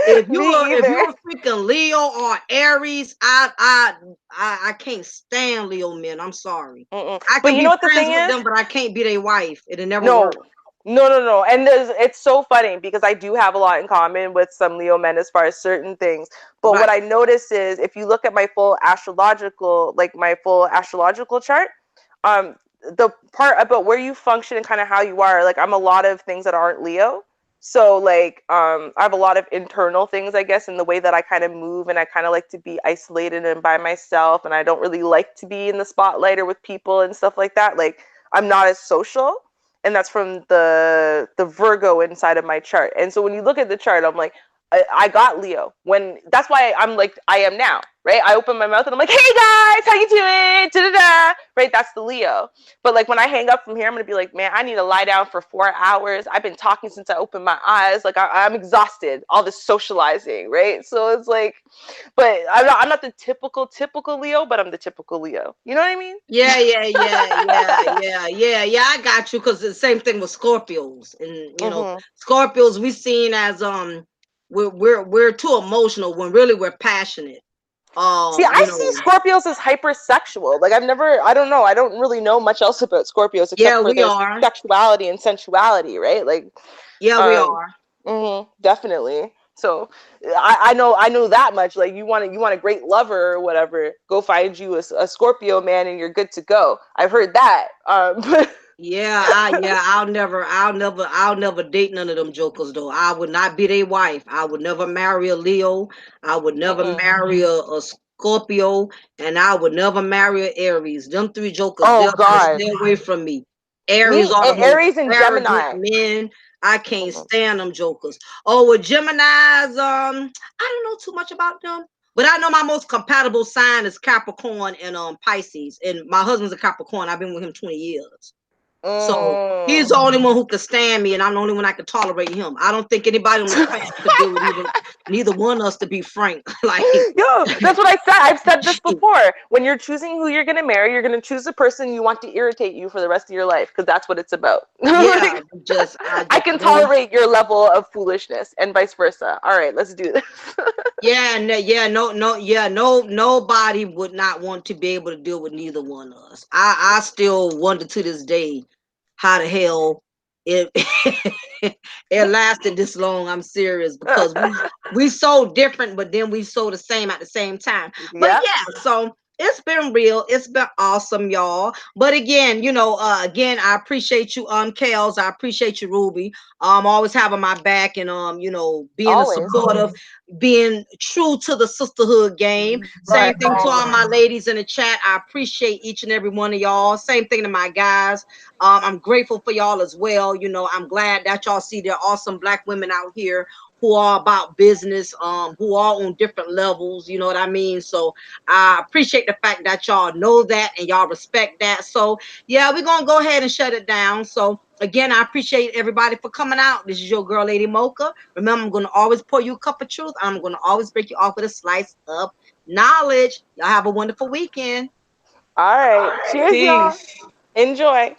Me if either. you're a freaking Leo or Aries, I can't stand Leo men. I'm sorry. Mm-mm. I But can you be know what the friends thing with is? them, but I can't be their wife. It'll never No, work. no. And it's so funny because I do have a lot in common with some Leo men as far as certain things. But what Right. I notice is if you look at my full astrological chart, um, the part about where you function and kind of how you are, like I'm a lot of things that aren't Leo. So like I have a lot of internal things, I guess, in the way that I kind of move, and I kind of like to be isolated and by myself, and I don't really like to be in the spotlight or with people and stuff like that. Like I'm not as social, and that's from the Virgo inside of my chart. And so when you look at the chart, I'm like, I got Leo. When that's why I'm like I am now, right? I open my mouth and I'm like, hey guys, how you doing? Da-da-da. Right? That's the Leo. But like when I hang up from here, I'm gonna be like, man, I need to lie down for 4 hours. I've been talking since I opened my eyes. Like I'm exhausted. All this socializing, right? So it's like, but I'm not the typical Leo, but I'm the typical Leo. You know what I mean? Yeah. I got you because the same thing with Scorpios, and Mm-hmm. Scorpios we seen as we're too emotional when really we're passionate. See, I see Scorpios as hypersexual. Like I don't know. I don't really know much else about Scorpios Yeah, except for we their are. sexuality and sensuality, right? Like, Yeah, we um, are. definitely. So I know that much. Like you want a great lover or whatever, go find you a Scorpio man and you're good to go. I've heard that. But I'll never date none of them jokers though. I would not be their wife. I would never marry a Leo. I would never mm-mm. marry a Scorpio, and I would never marry a Aries. Them three jokers, Oh they'll better God, stay away from me. Aries me are the most Aries and arrogant Gemini. men. I can't Mm-mm. stand them jokers. Oh, with Gemini's, I don't know too much about them. But I know my most compatible sign is Capricorn and Pisces. And my husband's a Capricorn. I've been with him 20 years. So he's Mm. the only one who could stand me, and I'm the only one I could tolerate him. I don't think anybody on the planet could deal with neither one of us, to be frank. Like, Yo, that's what I said. I've said this before. When you're choosing who you're gonna marry, you're gonna choose the person you want to irritate you for the rest of your life, because that's what it's about. yeah, Like, I I just can don't. tolerate your level of foolishness, and vice versa. All right, let's do this. Yeah, nobody would not want to be able to deal with neither one of us. I still wonder to this day how the hell it it lasted this long. I'm serious because we so different, but then we so the same at the same time. But Yep. yeah, so it's been real. It's been awesome, y'all. But again, again, I appreciate you, Kels. I appreciate you, Ruby. Always having my back and being a Always. supportive, being true to the sisterhood game. Right. Same thing to all my ladies in the chat. I appreciate each and every one of y'all. Same thing to my guys. I'm grateful for y'all as well. I'm glad that y'all see there are awesome black women out here who are about business, who are on different levels. You know what I mean? So I appreciate the fact that y'all know that and y'all respect that. So yeah, we're gonna go ahead and shut it down. So again, I appreciate everybody for coming out. This is your girl, Lady Mocha. Remember, I'm gonna always pour you a cup of truth. I'm gonna always break you off with a slice of knowledge. Y'all have a wonderful weekend. All right. Cheers, y'all. Peace. Enjoy.